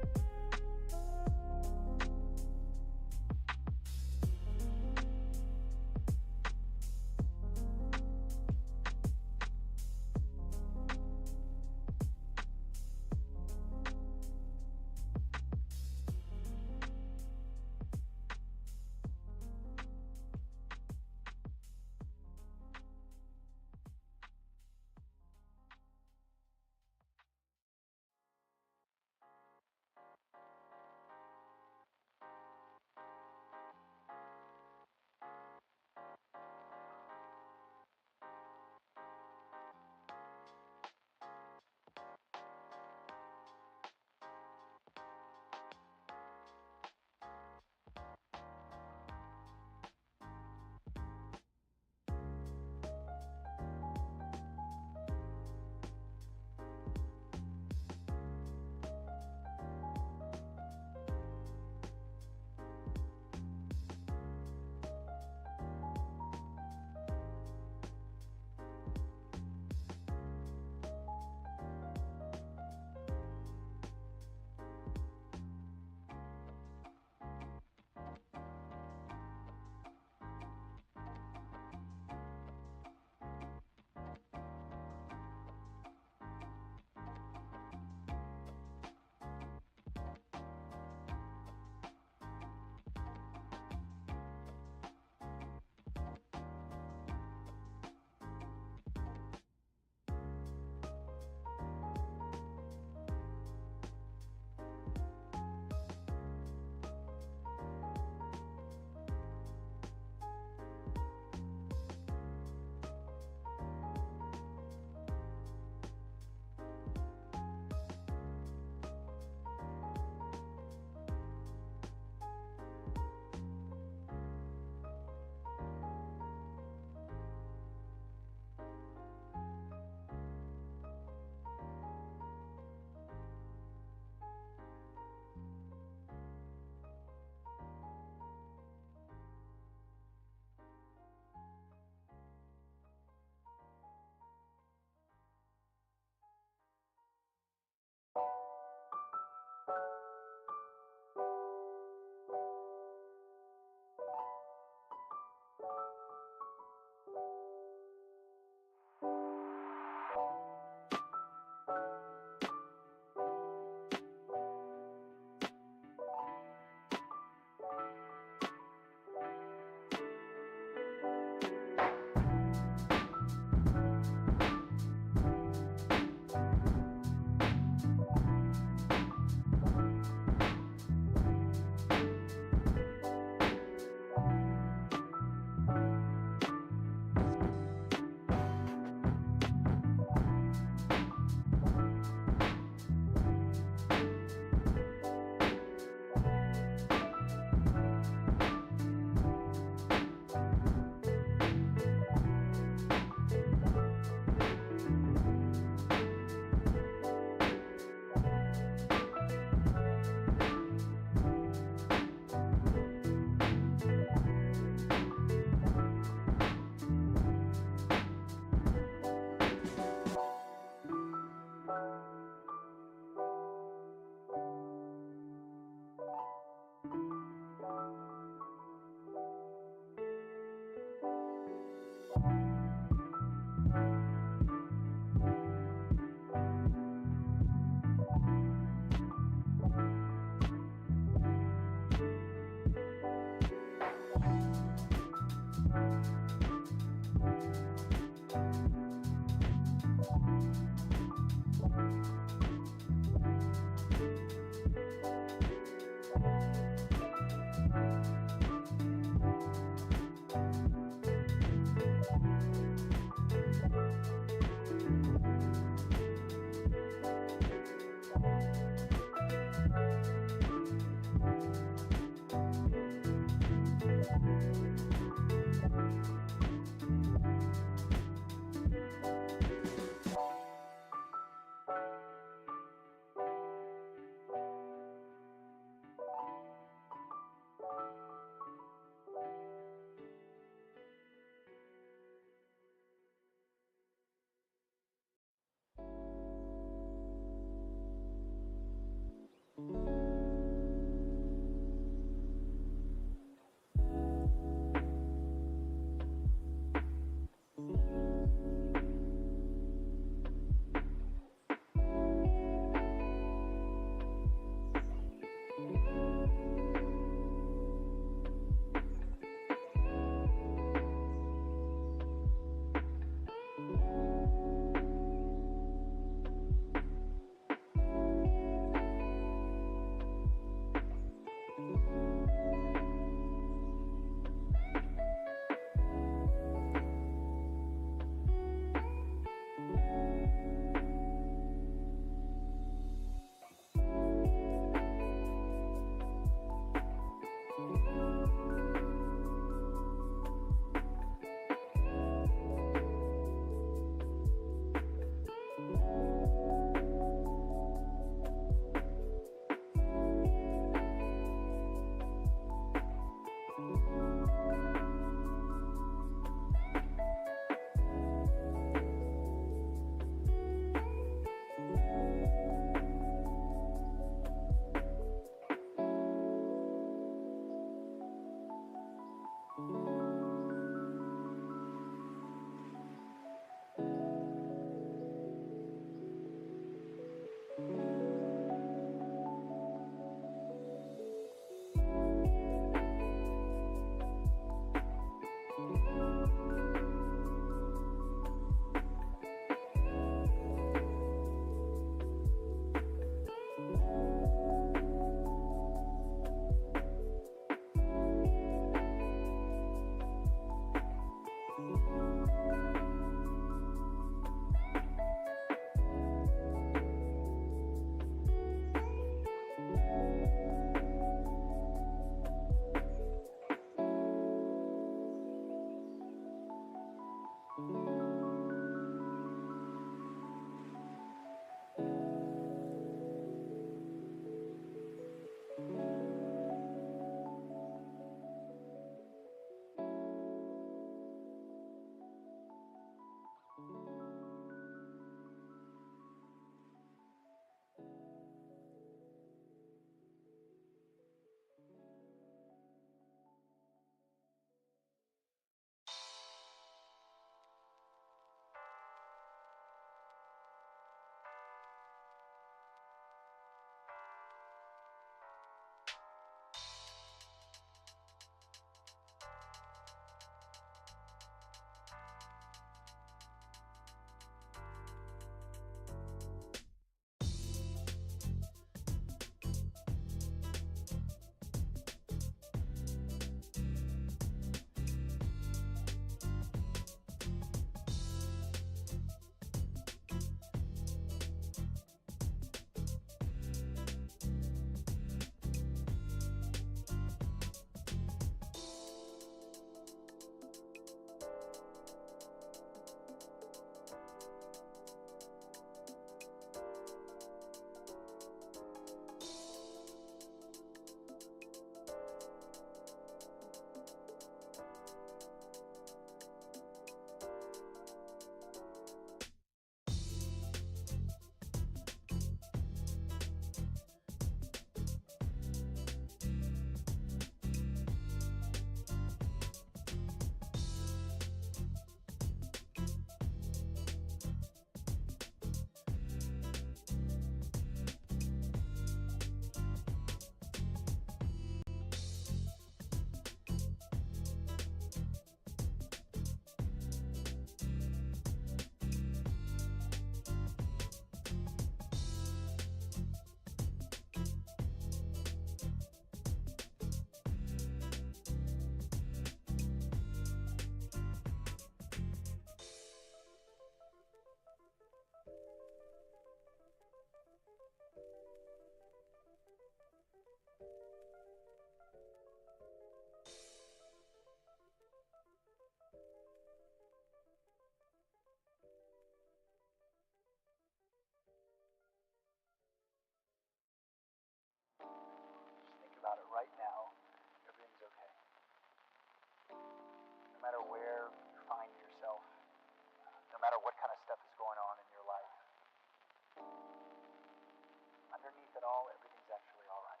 at all, everything's actually all right.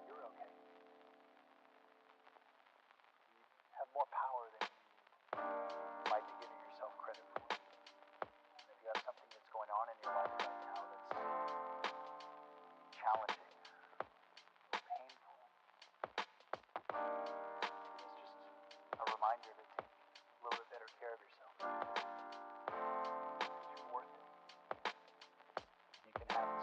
You're okay. You have more power than you might be giving yourself credit for. And if you have something that's going on in your life right now that's challenging, painful, it's just a reminder to take a little bit better care of yourself. You're worth it. You can have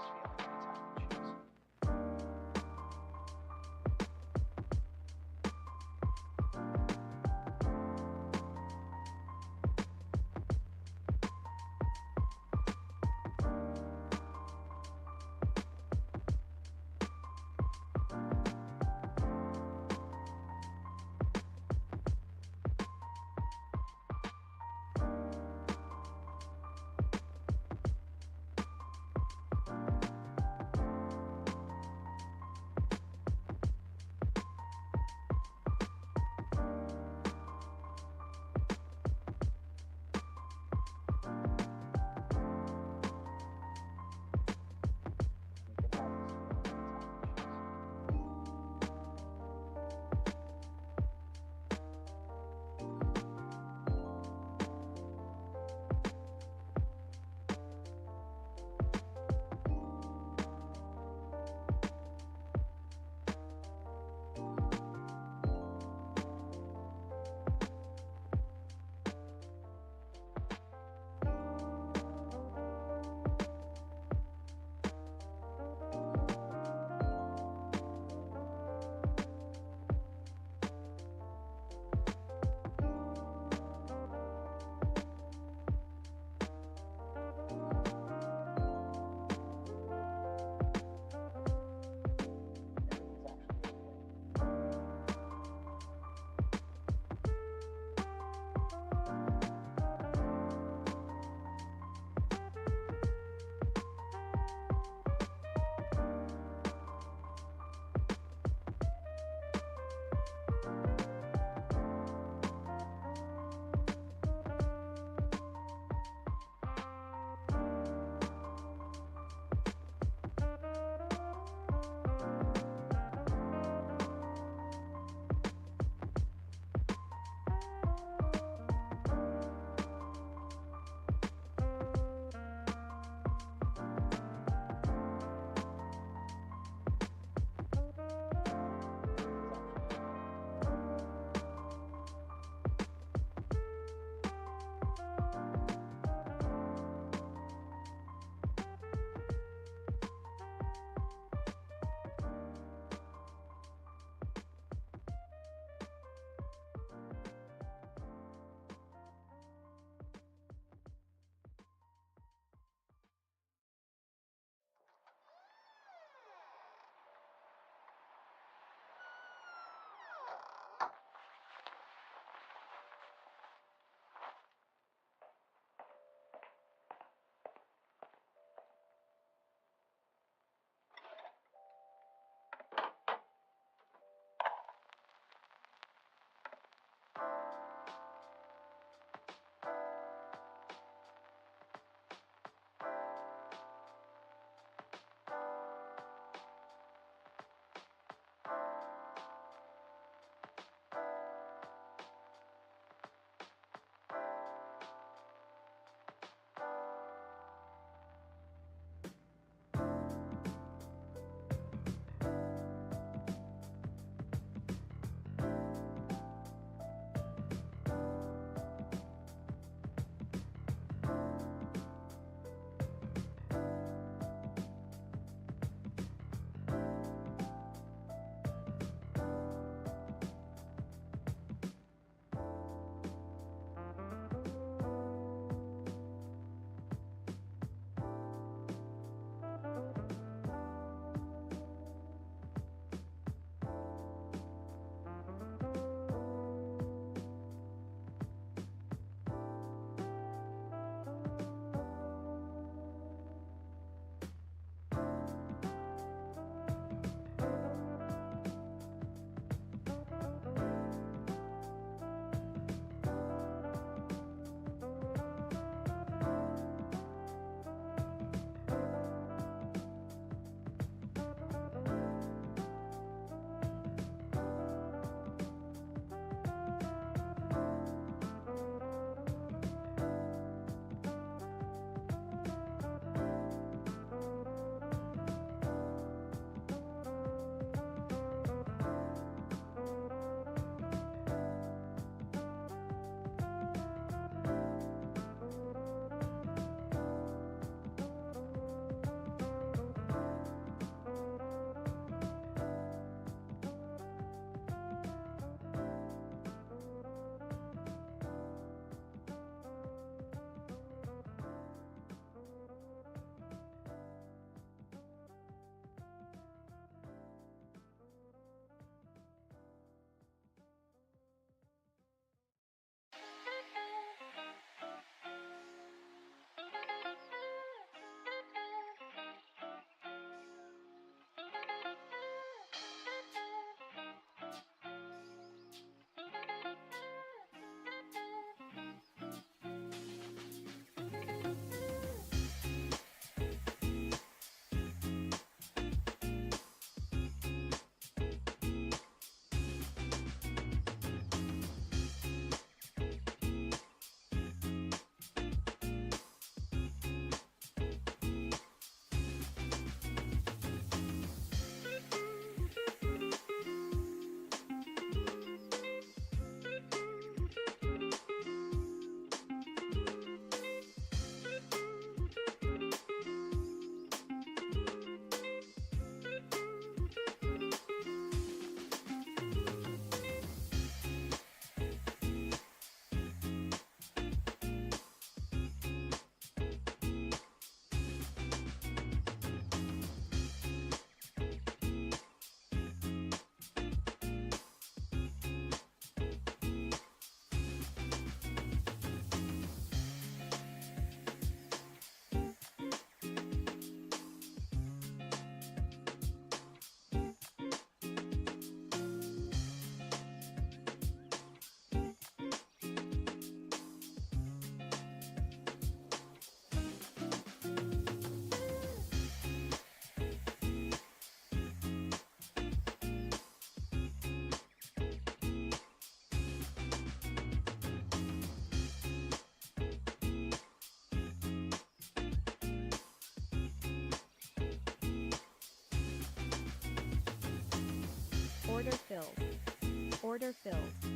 Order filled.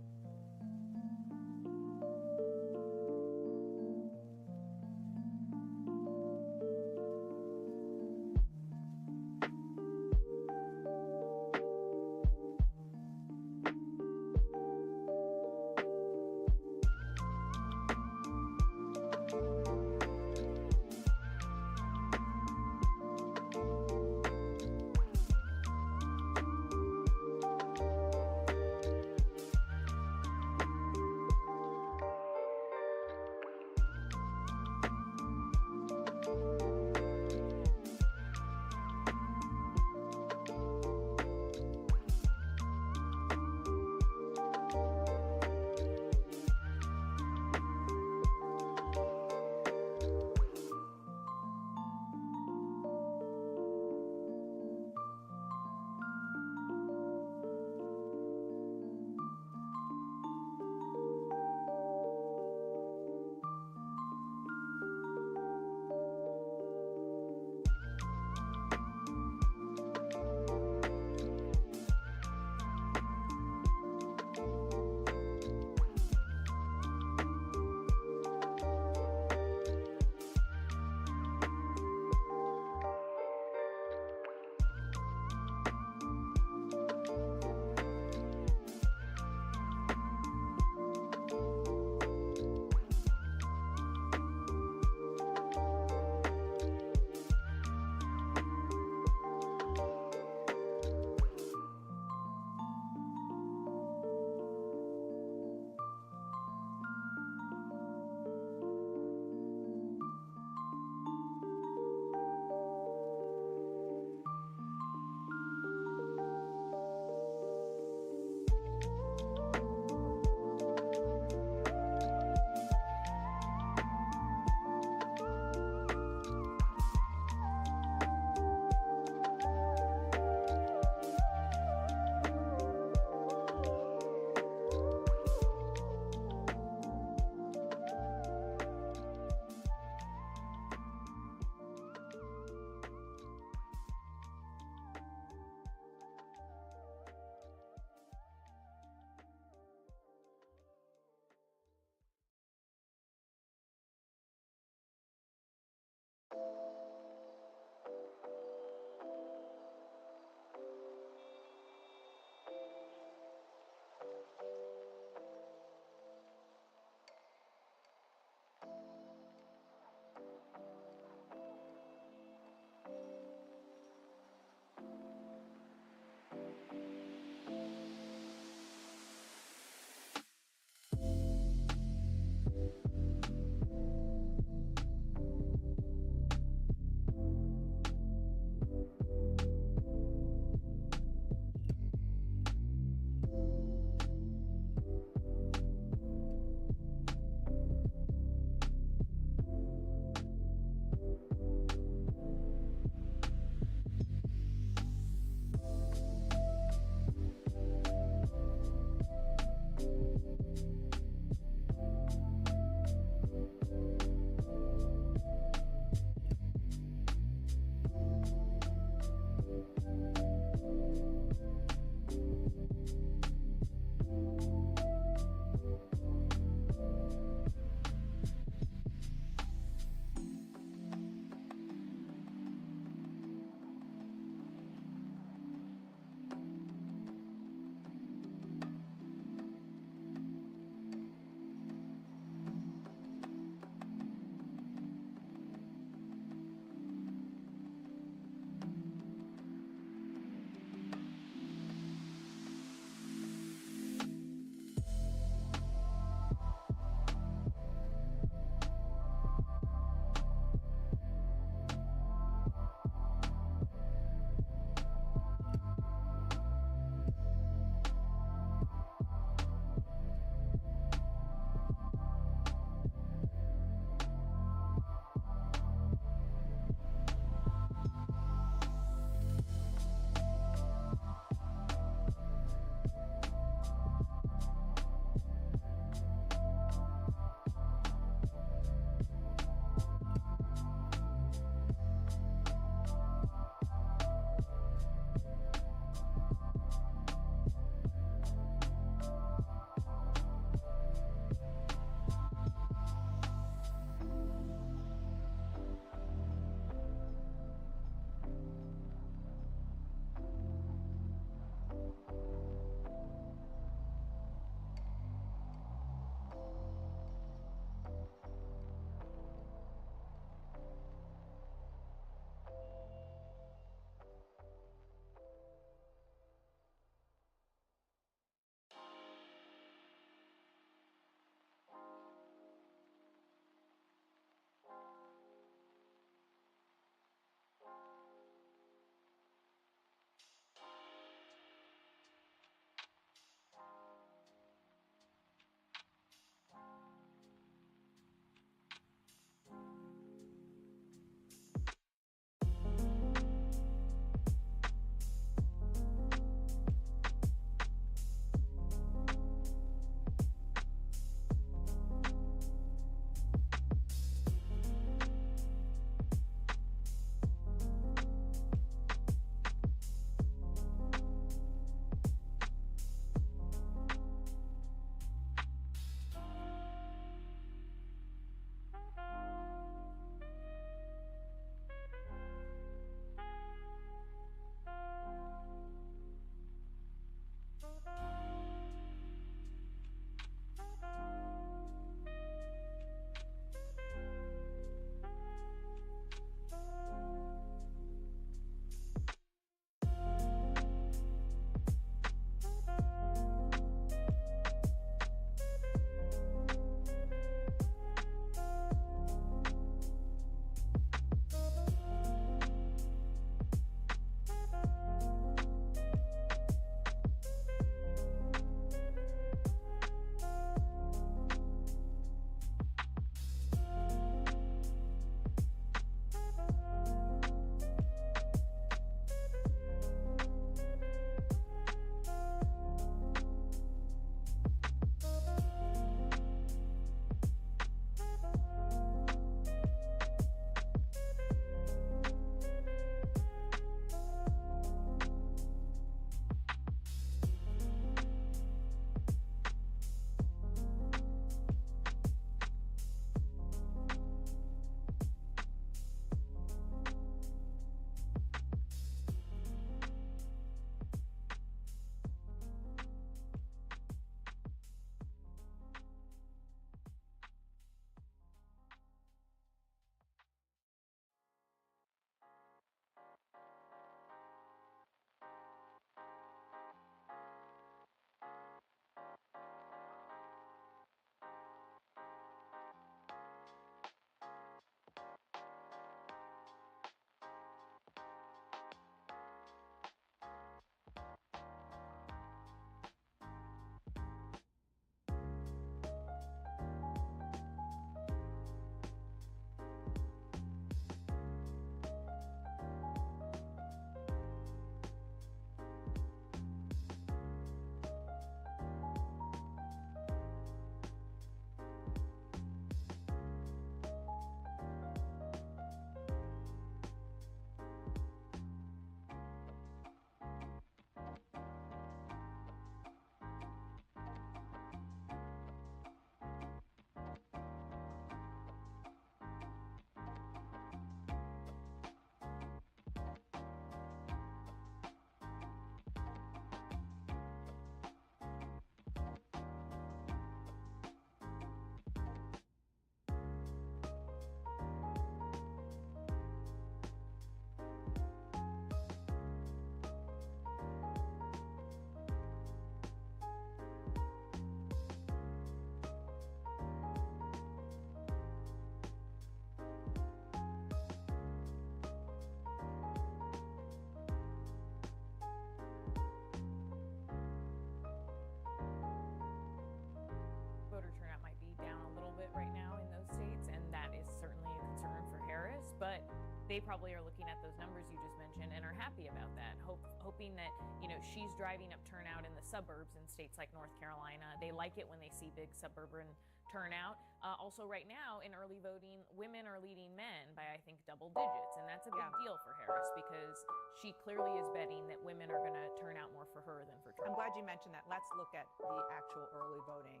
they probably are looking at those numbers you just mentioned and are happy about that, hoping that, you know, she's driving up turnout in the suburbs in states like North Carolina. They like it when they see big suburban turnout. Also right now in early voting, women are leading men by, I think, double digits, and that's a big deal for Harris because she clearly is betting that women are going to turn out more for her than for Trump. I'm glad you mentioned that. Let's look at the actual early voting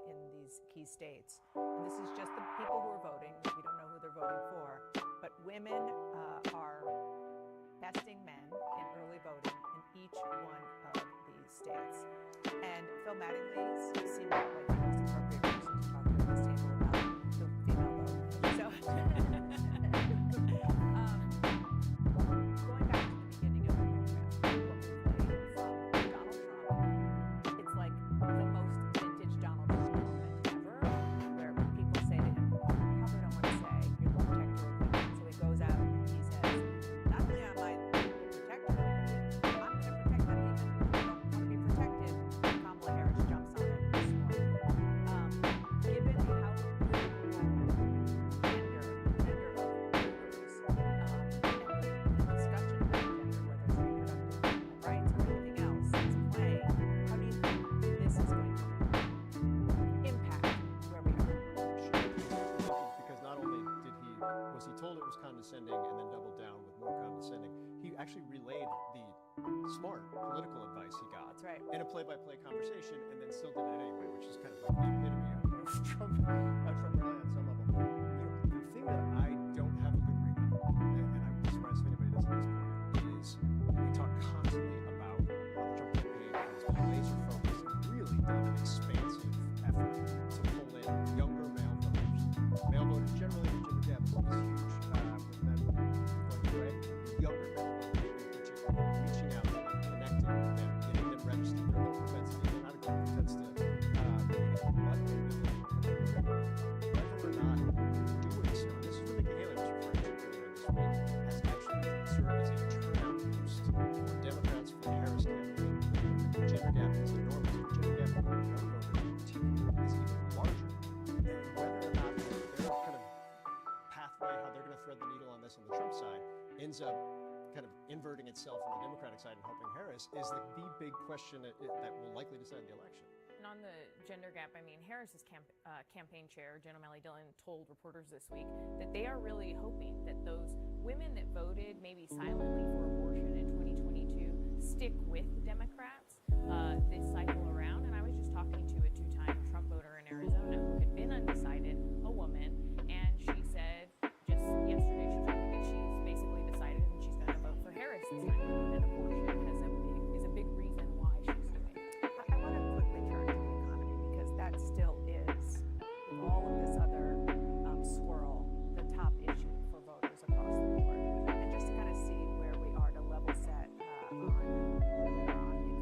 in these key states. And this is just the people who are voting. We don't know who they're voting for, but women are besting men in early voting in each one of these states. And Phil Mattingly seemed like the most appropriate person to talk to at this table about the female vote. So, going back to the beginning of the program, what we played from Donald Trump, it's like the most vintage Donald Trump moment ever, where people say to him, you probably don't want to say you're the protector of women. So he goes out and he says, not only am I the protector of women, I'm going to protect them even if they don't want to be protected. Kamala Harris jumps on it this morning. Given how gender of voters, and the discussion about gender, whether it's reproductive rights or anything else, is playing, how do you think this is going to impact where we are? Because not only was he told it was condescending and then doubled down with more condescending, he actually relayed the smart political advice he got in a play-by-play conversation and then still did it anyway, which is kind of like the epitome of Trump rally on some level. You know, the thing that I don't have a good read on, and I would be surprised if anybody does at this point, is we talk constantly about how the Trump campaign has been laser focused and really done an expansive effort to pull in younger male voters. Male voters generally, the gender gap is huge with men going away. Younger male voters in particular, reaching out and connecting with them, getting them registered. Their low propensity, they're not a group that tends to whether or not doing so, and this is what Nikki Haley was referring to earlier this week, has actually served as a turnout boost for Democrats for the Harris campaign. The gender gap is enormous. The gender gap among young voters in particular is even larger. And whether or not their kind of pathway, how they're going to thread the needle on this on the Trump side, ends up kind of inverting itself on the Democratic side and helping Harris is the big question that will likely decide the election. And on the gender gap, I mean, Harris's campaign chair, Jen O'Malley Dillon, told reporters this week that they are really hoping that those women that voted maybe silently for abortion in 2022 stick with Democrats this cycle around. And I was just talking to a two-time Trump voter in Arizona who had been undecided, a woman, and she said just yesterday she told me that she's basically decided and she's going to vote for Harris this time, and that abortion is a big reason why she's doing it. I want to quickly turn to the economy because that still is, with all of this other swirl, the top issue for voters across the board. And just to kind of see where we are to level set on where we are on the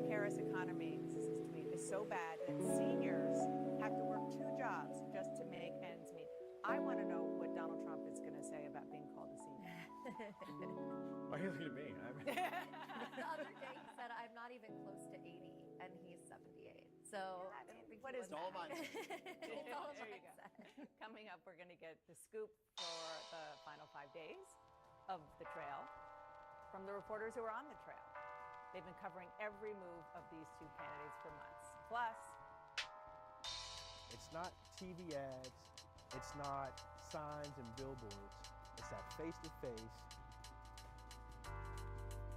Harris economy, this is his tweet, is so bad that seniors have to work 2 jobs just to make ends meet. I want to know what Donald Trump is going to say about being called a senior. Why are you looking at me? The other day he said, I'm not even close to 80, and he's 78. So I don't think What he is was all mad. It's all There you go. mindset. Coming up, we're going to get the scoop for the final 5 days of the trail from the reporters who are on the trail. They've been covering every move of these 2 candidates for months. Plus, it's not TV ads, it's not signs and billboards, it's that face-to-face.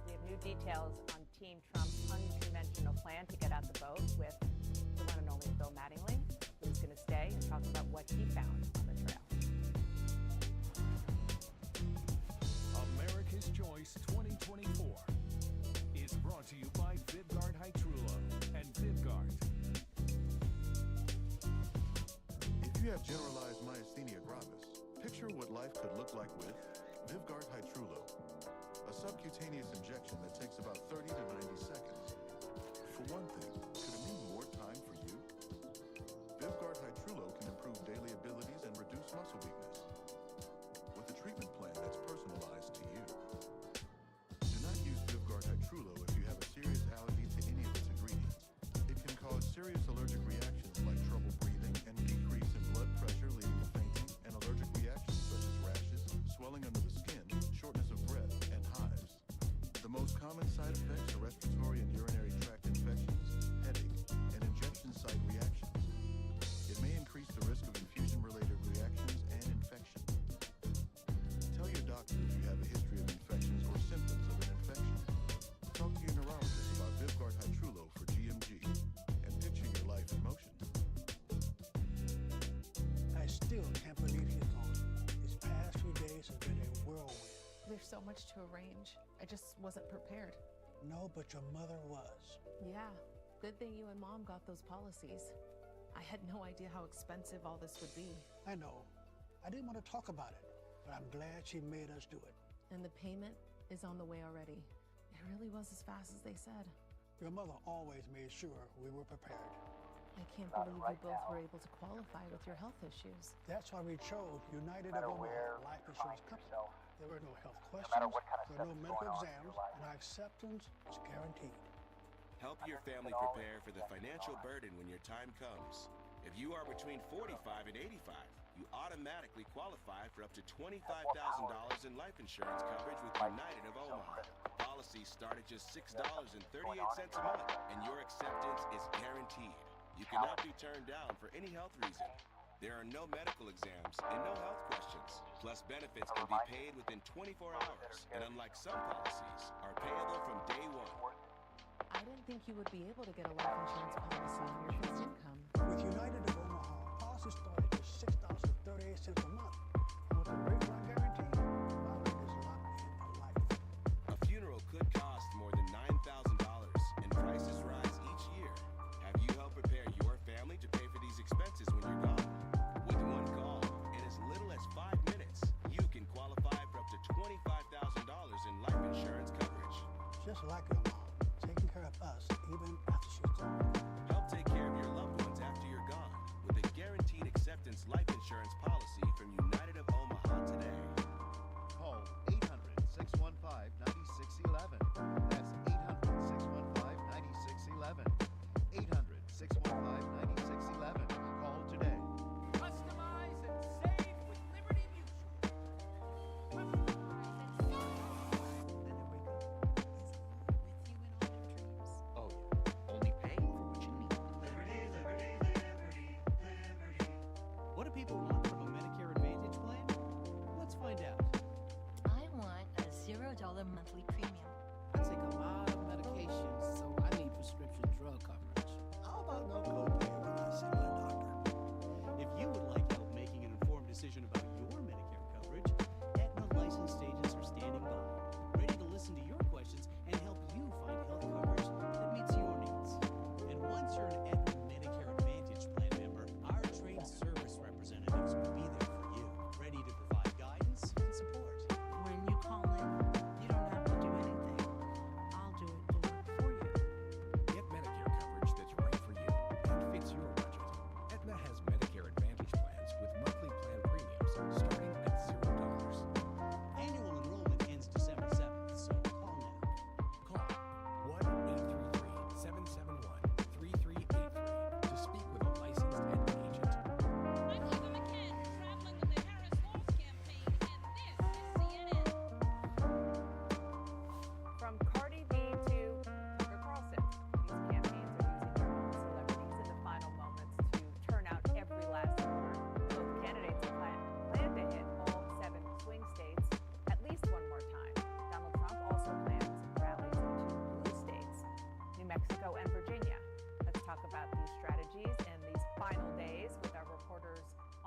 we have new details on Team Trump's unconventional plan to get out the vote with the one and only Bill Mattingly, who's going to stay and talk about what he found on the trail. America's Choice 2024 is brought to you by Vivgard Hytrulo and Vivgard. If you have generalized myasthenia gravis, picture what life could look like with Vivgard Hytrulo, a subcutaneous injection that takes about 30 to 90 seconds. For one thing, could it mean more time for you? Vivgard Hytrulo can improve daily abilities and reduce muscle weakness with a treatment plan that's personalized to you. Do not use Vivgard Hytrulo if you have a serious allergy to any of its ingredients. It can cause serious allergic reactions like trouble breathing and decrease in blood pressure leading to fainting, and allergic reactions such as rashes, swelling under the skin, shortness of breath, and hives. The most common side effects are respiratory and urinary tract infections, headache, and injection site reactions. It may increase the risk of infusion-related reactions and infection. Tell your doctor if you have a history of infections or symptoms of an infection. Talk to your neurologist about Vivgard Hytrulo for GMG and picture your life in motion. I still can't believe he's gone. These past few days have been a whirlwind. There's so much to arrange. I just wasn't prepared. No, but your mother was. Yeah, good thing you and Mom got those policies. I had no idea how expensive all this would be. I know. I didn't want to talk about it, but I'm glad she made us do it. And the payment is on the way already. It really was as fast as they said. Your mother always made sure we were prepared. I can't believe you both were able to qualify with your health issues. That's why we chose United No matter of Omaha where Life you Insurance find Company. yourself, There were no health no questions, matter what kind of there were no stuff is medical going on in exams, your life. and our acceptance is guaranteed. Help your family prepare for the financial burden when your time comes. If you are between 45 and 85, you automatically qualify for up to $25,000 in life insurance coverage with United of Omaha. Policies start at just $6.38 a month, and your acceptance is guaranteed. You cannot be turned down for any health reason. There are no medical exams and no health questions. Plus, benefits can be paid within 24 hours, and unlike some policies, are payable from day one. I didn't think you would be able to get a life insurance policy on your fixed income. With United of Omaha, policies start at just $6.38 a month. And with the rate not guaranteed, my rate is locked in for life. A funeral could cost more than $9,000, and prices rise each year. Have you helped prepare your family to pay for these expenses when you're gone? With one call, in as little as 5 minutes, you can qualify for up to $25,000 in life insurance coverage. Just like your mom, taking care of us even after she's gone. Help take care of your loved ones after you're gone with a guaranteed acceptance life insurance policy from United of Omaha today.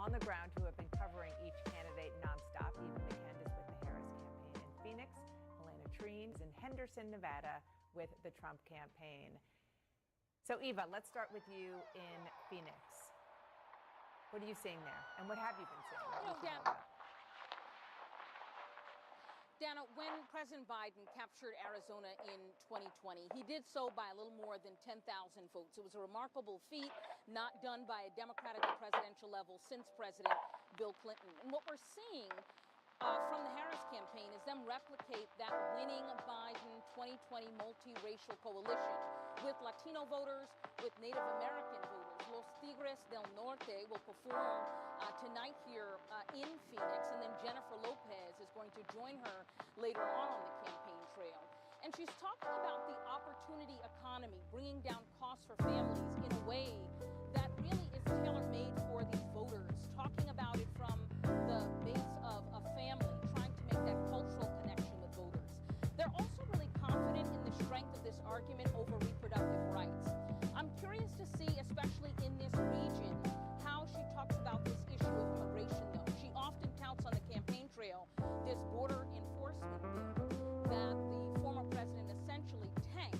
on the ground who have been covering each candidate nonstop. Eva McKend is with the Harris campaign in Phoenix. Elena Treen is in Henderson, Nevada with the Trump campaign. So Eva, let's start with you in Phoenix. What are you seeing there? And what have you been seeing? What do you know about? Dana, when President Biden captured Arizona in 2020, he did so by a little more than 10,000 votes. It was a remarkable feat, not done by a Democrat at the presidential level since President Bill Clinton. And what we're seeing from the Harris campaign is them replicate that winning Biden 2020 multiracial coalition with Latino voters, with Native American voters. Los Tigres del Norte will perform tonight here in Phoenix, and then Jennifer Lopez is going to join her later on the campaign trail. And she's talking about the opportunity economy, bringing down costs for families in a way that really is tailor-made for these voters, talking about it from the base of a family, trying to make that cultural connection with voters. They're also really confident in the strength of this argument over reproductive rights. I'm curious to see, especially in this region, how she talks about this issue of immigration, though. She often touts on the campaign trail this border enforcement bill that the former president essentially tanked,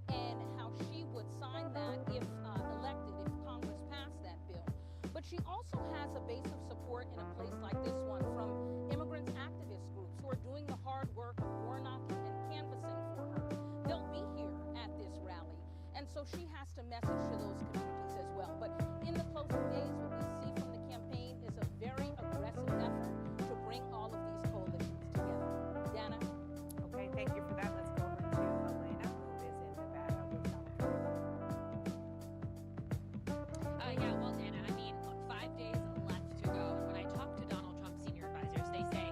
and how she would sign that if elected, if Congress passed that bill. But she also has a base of support in a place like this one from immigrants activist groups who are doing the hard work of door knocking and canvassing for her. They'll be here at this rally. And so she has to message to those communities as well. But in the closing days, what we see from the campaign is a very aggressive effort to bring all of these coalitions together. Dana? Okay, thank you for that. Let's go over to Elena, who is in Nevada with Donald Trump. Yeah, well, Dana, I mean, 5 days left to go. And when I talk to Donald Trump's senior advisors, they say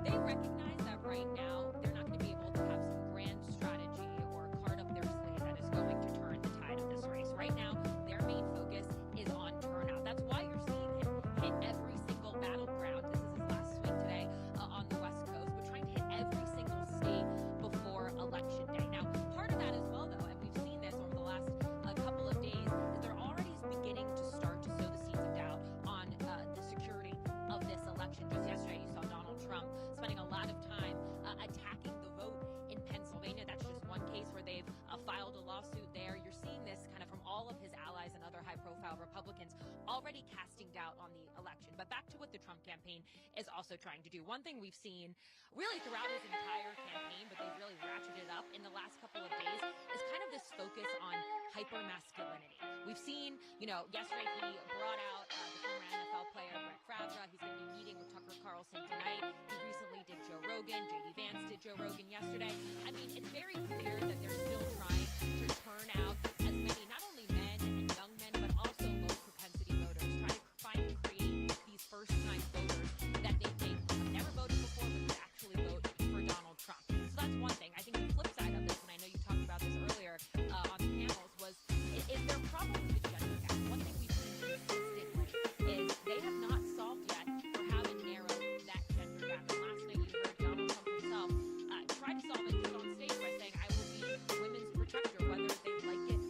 they recognize that right now they're not going to be able to have some grand strategy or card up their sleeve that is going to turn the tide of this race. Right now, their main focus is on turnout. That's why you're seeing him hit every single battleground. This is his last swing today on the West Coast, but trying to hit every single state before Election Day. Now, part of that as well, though, and we've seen this over the last couple of days, is they're already beginning to start to sow the seeds of doubt on the security of this election. Just yesterday, you saw Donald Trump spending a lot of time attacking the vote in Pennsylvania. That's just one case where they've filed a lawsuit there. You're seeing this kind of from all of his allies and other high-profile Republicans already casting doubt on the election. But back to what the Trump campaign is also trying to do. One thing we've seen really throughout his entire campaign, but they've really ratcheted up in the last couple of days, is kind of this focus on hyper-masculinity. We've seen, yesterday he brought out the former NFL player Brett Favre. He's going to be meeting with Tucker Carlson tonight. He recently did Joe Rogan. J.D. Vance did Joe Rogan yesterday. I mean, it's very clear that they're still trying to turn out as many, not only men and young men, but also low propensity voters, trying to create these first-time voters that they think have never voted before but could actually vote for Donald Trump. So that's one thing. I think the flip side of this, and I know you talked about this earlier on the panels, was is there a problem with the gender gap? One thing we've seen consistently is they have not solved yet for how to narrow that gender gap. And last night you heard Donald Trump himself try to solve it just on stage by saying, I will be women's protector, whether they like it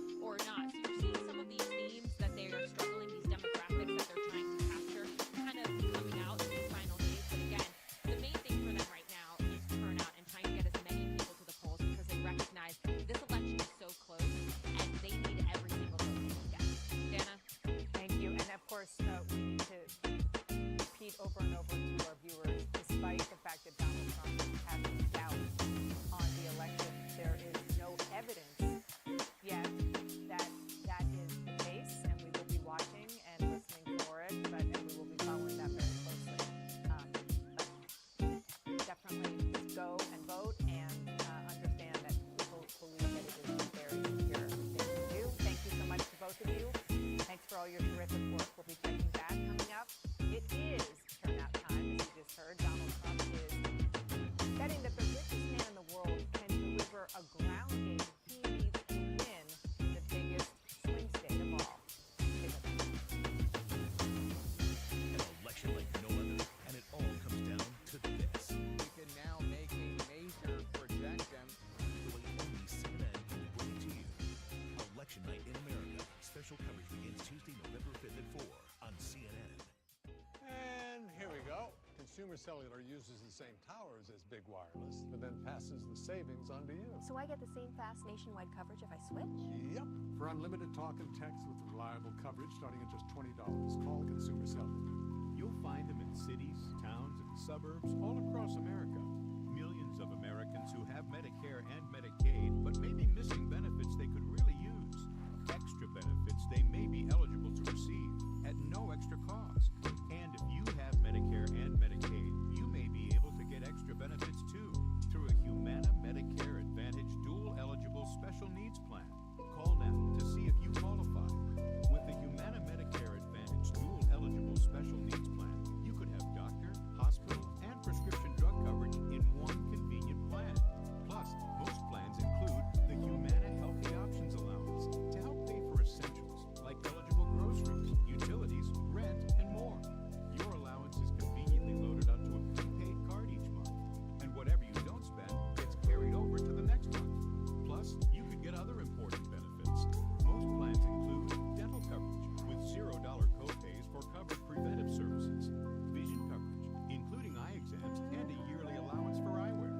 consumer cellular uses the same towers as big wireless, but then passes the savings on to you. So I get the same fast nationwide coverage if I switch? Yep. For unlimited talk and text with reliable coverage starting at just $20, call Consumer Cellular. You'll find them in cities, towns, and suburbs all across America. Millions of Americans who have Medicare and Medicaid, but may be missing benefits they could really use. Extra benefits they may be eligible to receive at no extra cost. And if you have Medicare and Medicaid, you may be able to get extra benefits too through a Humana Medicare Advantage dual eligible special needs plan. Call now to see if you qualify. With the Humana Medicare Advantage dual eligible special needs plan, you could have doctor, hospital, and prescription drug coverage in one convenient plan. Plus, most plans include the Humana Healthy Options Allowance to help pay for essentials like eligible groceries, utilities, rent, and more. Your allowance is conveniently loaded onto a prepaid card each month, and whatever you don't spend gets carried over to the next month. Plus, you could get other important benefits. Most plans include dental coverage with $0 copays for covered preventive services, vision coverage, including eye exams and a yearly allowance for eyewear,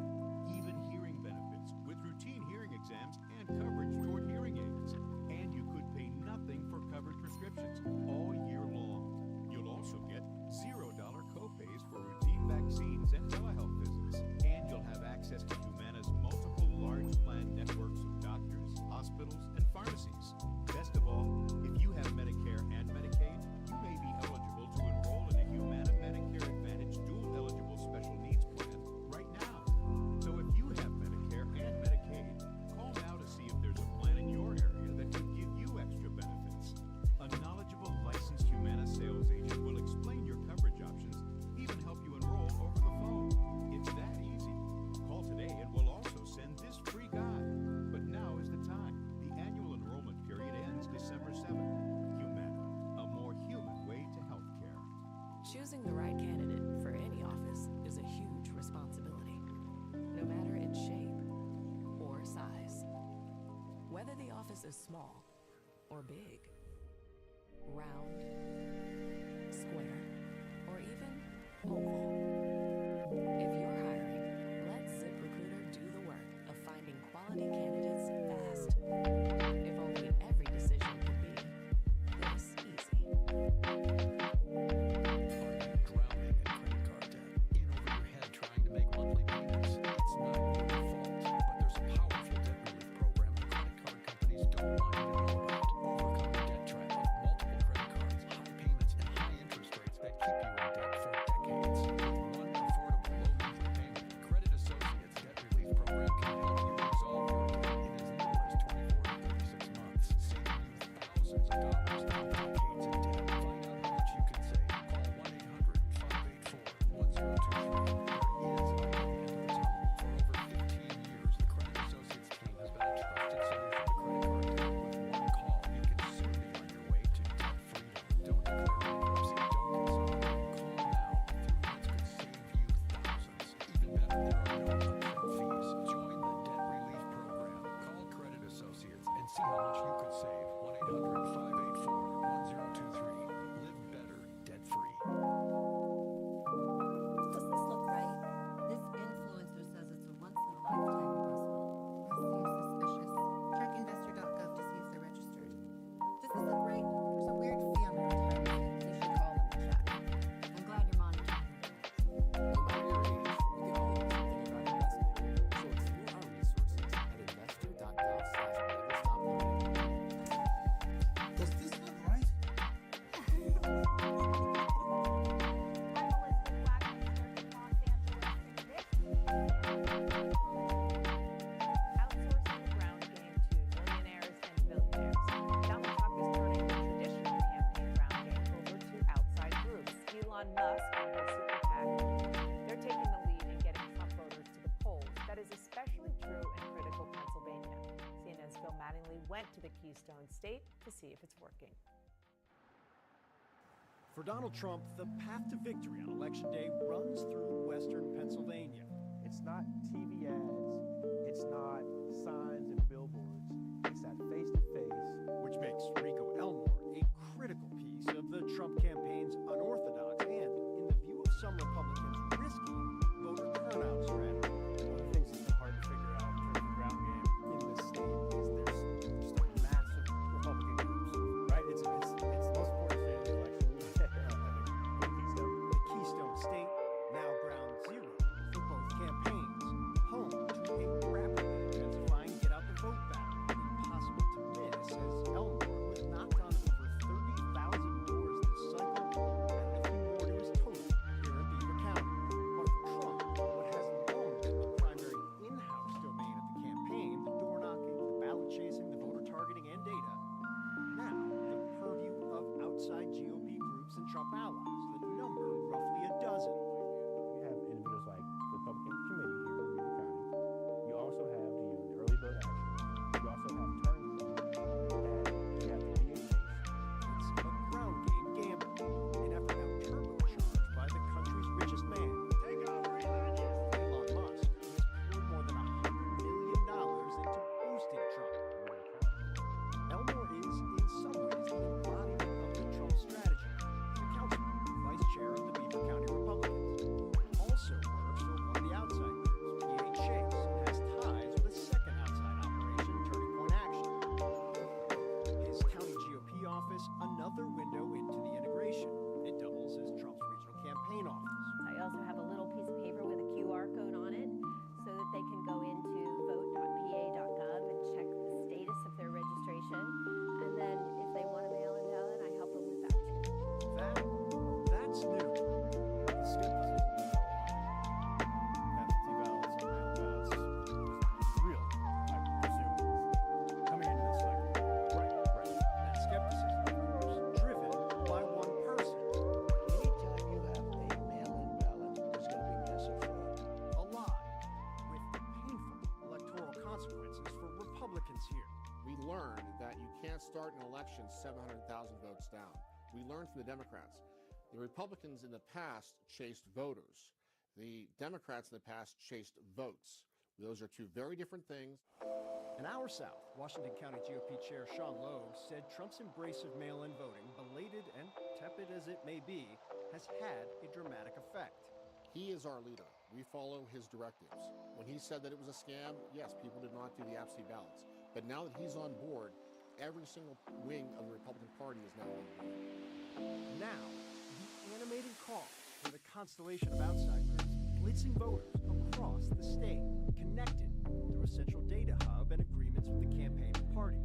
even hearing benefits with routine hearing exams and coverage toward hearing aids. And you could pay nothing for covered prescriptions all year long. You'll also get $0 copays for routine vaccines and telehealth visits. And you'll have access to Humana's multiple large plan networks of doctors, hospitals, and pharmacies. Best of all, if you have Medicare and Medicaid, you may be eligible to enroll in a Humana Medicare Advantage dual eligible special needs plan right now. So if you have Medicare and Medicaid, call now to see if there's a plan in your area that could give you extra benefits. A knowledgeable licensed Humana sales agent will explain your coverage options, even help you enroll over the phone. It's that easy. Call today and we'll also send this free guide. But now is the time. The annual enrollment period ends December 7th. Humana, a more human way to health care. Choosing the right candidate for any office is a huge responsibility, no matter its shape or size. Whether the office is small or big, round, square, or even oval. If you're hiring, let ZipRecruiter do the work of finding quality candidates fast. If only every decision could be this easy. Drowning in credit card debt, in over your head trying to make monthly payments. It's not your fault, but there's a powerful debt relief program the credit card companies don't want you to know about. Overcome the debt trap of multiple credit cards, high payments, and high interest rates that keep you in debt for decades. With one affordable low monthly payment, Credit Associates Debt Relief Program can help you resolve your debt in as little as 24 to 36 months, saving you thousands of dollars down decades in debt. Find out how much you can save. Call 1-800-584-1023. There is light at the end of the tunnel. For over 15 years, the Credit Associates team has been a trusted solution to credit card debt. With one call, you can soon be on your way to debt freedom. Don't declare bankruptcy. Don't consolidate. Call now. A few minutes could save you thousands. Even better, there are no upfront fees. Join the debt relief program. Call Credit Associates and see how much you could save. 1-800-584-1023. Live better, debt free. Does this look right? This influencer says it's a once-in-a-lifetime investment. This seems suspicious. Check investor.gov to see if they're registered. Does this look right? There's a weird fee on the retirement. You should call them and check. I'm glad you're monitoring. No matter your age, we can all learn something about investing. So explore our resources at investor.gov/never-stop-learning. Does this look right? Outsourcing the ground game to millionaires and billionaires. Donald Trump is turning the traditional campaign ground game over to outside groups. Elon Musk and his super PAC, they're taking the lead in getting Trump voters to the polls. That is especially true in critical Pennsylvania. CNN's Phil Mattingly went to the Keystone State to see if it's working. For Donald Trump, the path to victory on Election Day runs through western Pennsylvania. It's not TV ads, it's not signs and billboards, it's that face-to-face, which makes Rico Elmore a critical piece of the Trump campaign's unorthodox and, in the view of some Republicans, outside GOP groups and Trump allies that number roughly a dozen. You have individuals like the Republican Committee here in Weaver County. You also have the Early Vote Action. You also have Turn Zone. And you have the VA case. It's a ground game gamble, an effort now turbocharged by the country's richest man. Take over, Elon Musk, who has poured more than $100 million into boosting Trump. Elmore is, in some ways, the embodiment of the Trump strategy. The councilman, vice chair of the Weaver County Republicans, also works for one of the outside groups, PA Chase, and has ties with a second outside operation, Turning Point Action. His county GOP office, another window into the integration. It doubles as Trump's regional campaign office. I also have a little piece of paper with a QR code on it so that they can go into vote.pa.gov and check the status of their registration. And then if they want to mail in ballot, I help them with that too. That's new. The skepticism, absentee ballots and mail ballots is real, I presume, coming into this cycle. Right. That skepticism, of course, driven by one person. Anytime you have a mail-in ballot, there's going to be massive fraud. A lie, with painful electoral consequences for Republicans here. We learned that you can't start an election 700,000 votes down. We learned from the Democrats. The Republicans in the past chased voters. The Democrats in the past chased votes. Those are two very different things. An hour south, Washington County GOP Chair Sean Logue said Trump's embrace of mail-in voting, belated and tepid as it may be, has had a dramatic effect. He is our leader. We follow his directives. When he said that it was a scam, yes, people did not do the absentee ballots. But now that he's on board, every single wing of the Republican Party is now on board. Now, the animated call for the constellation of outside groups blitzing voters across the state, connected through a central data hub and agreements with the campaign and party,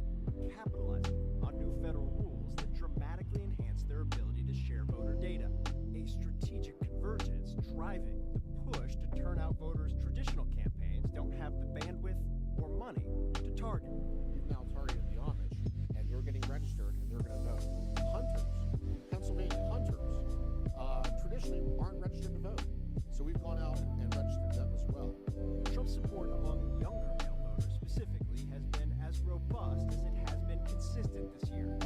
capitalizing on new federal rules that dramatically enhance their ability to share voter data. A strategic convergence driving the push to turn out voters' traditional campaigns don't have the bandwidth or money to target. We've now targeted the Amish, and they're getting registered, and they're going to vote. Hunters, Pennsylvania hunters, traditionally aren't registered to vote. So we've gone out and registered them as well. Trump's support among younger male voters specifically has been as robust as it has been consistent this year.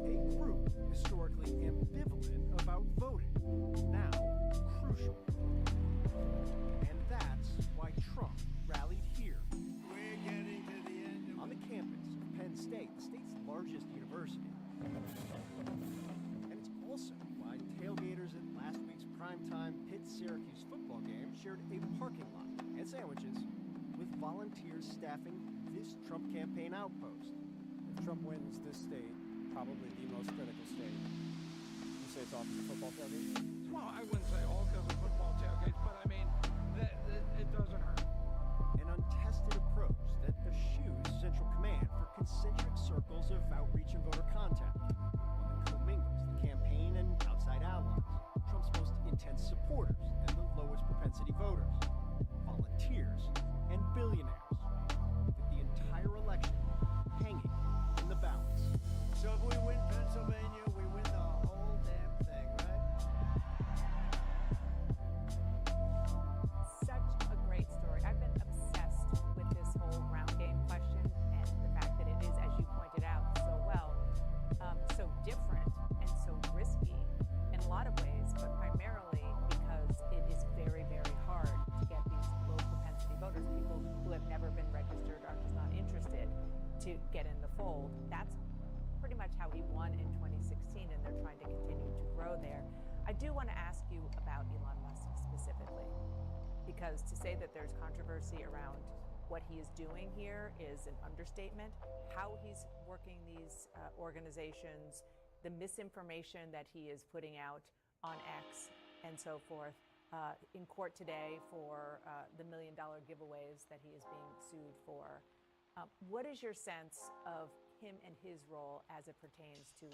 A group historically ambivalent about voting, now crucial. And that's why Trump rallied here. We're getting to the end of on the campus of Penn State, the state's largest university. And it's also why tailgaters at last week's primetime Pitt-Syracuse football game shared a parking lot and sandwiches with volunteers staffing this Trump campaign outpost. If Trump wins this state, probably the most critical state, you say it's off the football tailgate? Well, I wouldn't say all because of football tailgates, but I mean, it doesn't hurt. An untested approach that eschews central command for concentric circles of outreach and voter contact, one that commingles the campaign and outside allies, Trump's most intense supporters and the lowest propensity voters, volunteers and billionaires, with the entire election hanging in the balance. So if we win Pennsylvania, we win the whole damn thing, right? Such a great story. I've been obsessed with this whole ground game question and the fact that it is, as you pointed out so well, so different and so risky in a lot of ways, but primarily because it is very, very hard to get these low propensity voters, people who have never been registered, are just not interested, to get in the fold. That's pretty much how he won in 2016, and they're trying to continue to grow there. I do want to ask you about Elon Musk specifically, because to say that there's controversy around what he is doing here is an understatement. How he's working these organizations, the misinformation that he is putting out on X and so forth, in court today for the $1 million giveaways that he is being sued for. What is your sense of him and his role as it pertains to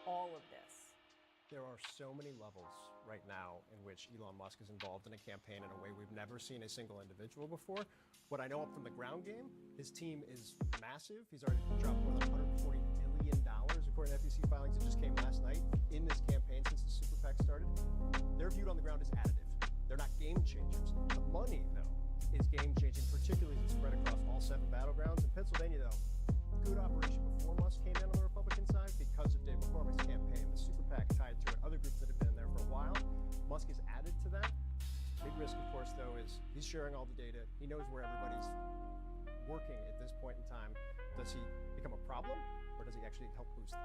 all of this? There are so many levels right now in which Elon Musk is involved in a campaign in a way we've never seen a single individual before. What I know up from the ground game, his team is massive. He's already dropped more than $140 million, according to FEC filings that just came last night, in this game changers. The money, though, is game changing, particularly as it's spread across all 7 battlegrounds. In Pennsylvania, though, good operation before Musk came in on the Republican side because of Dave McCormick's campaign, the super PAC tied to it, other groups that have been there for a while. Musk is added to that. Big risk, of course, though, is he's sharing all the data. He knows where everybody's working at this point in time. Does he become a problem, or does he actually help boost them?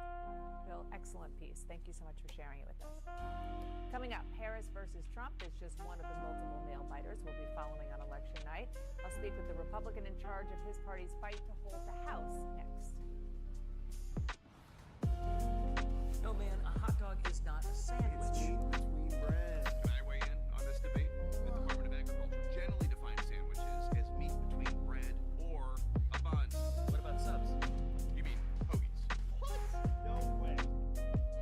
Bill, excellent piece. Thank you so much for sharing it with us. Coming up, Harris versus Trump is just one of the multiple nail-biters we'll be following on election night. I'll speak with the Republican in charge of his party's fight to hold the House next. No, man, a hot dog is not a sandwich. It's meat between bread. Can I weigh in on this debate? The Department of Agriculture generally defines sandwiches as meat between bread or a bun. What about subs? You mean hoagies? What? No way.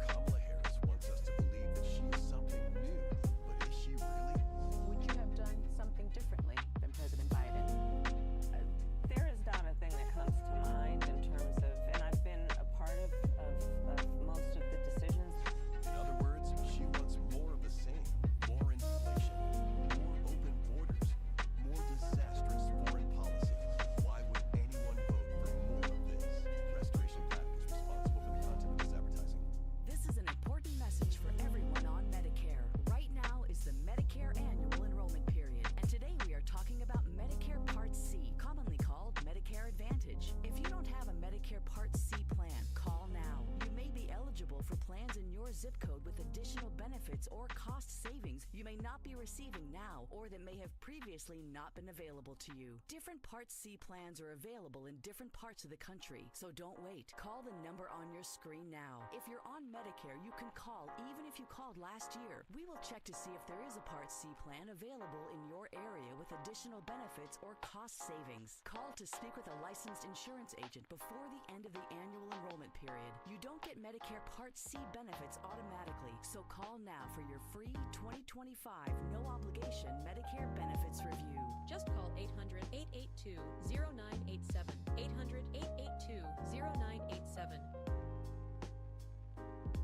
Kamala Harris wants us to believe that she is something new, but is she really? Would you have done something differently than President Biden? There is not a thing that comes to mind in terms of, and I've been a part of most of the decisions. In other words, she wants more of the same. More inflation, more open borders, more disastrous foreign policy. Why would anyone vote for more of this? Restoration PAC is responsible for the content of this advertising. This is an important message for everyone on Medicare. Right now is the Medicare annual enrollment period, and today we are talking about Medicare Part C, commonly called Medicare Advantage. If you don't have a Medicare Part C plan, call now. You may be eligible for plans in your zip code with additional benefits or cost savings you may not be receiving now or that may have previously not been available to you. Different Part C plans are available in different parts of the country, so don't wait. Call the number on your screen now. If you're on Medicare, you can call even if you called last year. We will check to see if there is a Part C plan available in your area with additional benefits or cost savings. Call to speak with a licensed insurance agent before the end of the annual enrollment period. You don't get Medicare Part C benefits automatically, so call now for your free 2025 no-obligation Medicare benefits review. Just call 800-882-0987. 800-882-0987.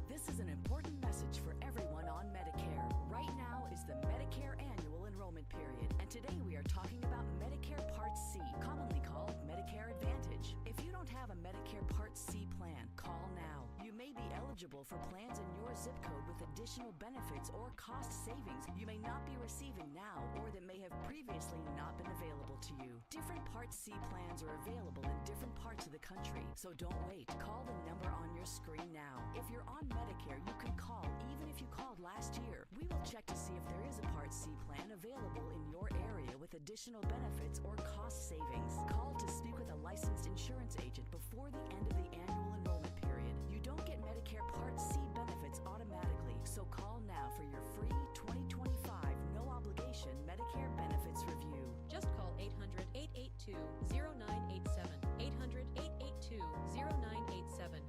This is an important message for everyone on Medicare. Right now is the Medicare annual enrollment period, and today we are talking about Medicare Part C, commonly called Medicare Advantage. If you don't have a Medicare Part C plan, call now. You may be eligible for plans in your zip code with additional benefits or cost savings you may not be receiving now or that may have previously not been available to you. Different Part C plans are available in different parts of the country, so don't wait. Call the number on your screen now. If you're on Medicare, you can call even if you called last year. We will check to see if there is a Part C plan available in your area with additional benefits or cost savings. Call to speak with a licensed insurance agent before the end of the annual enrollment period. You don't get Medicare Part C benefits automatically, so call now for your free 2025 no-obligation Medicare benefits review. Just call 800-882-0987. 800-882-0987.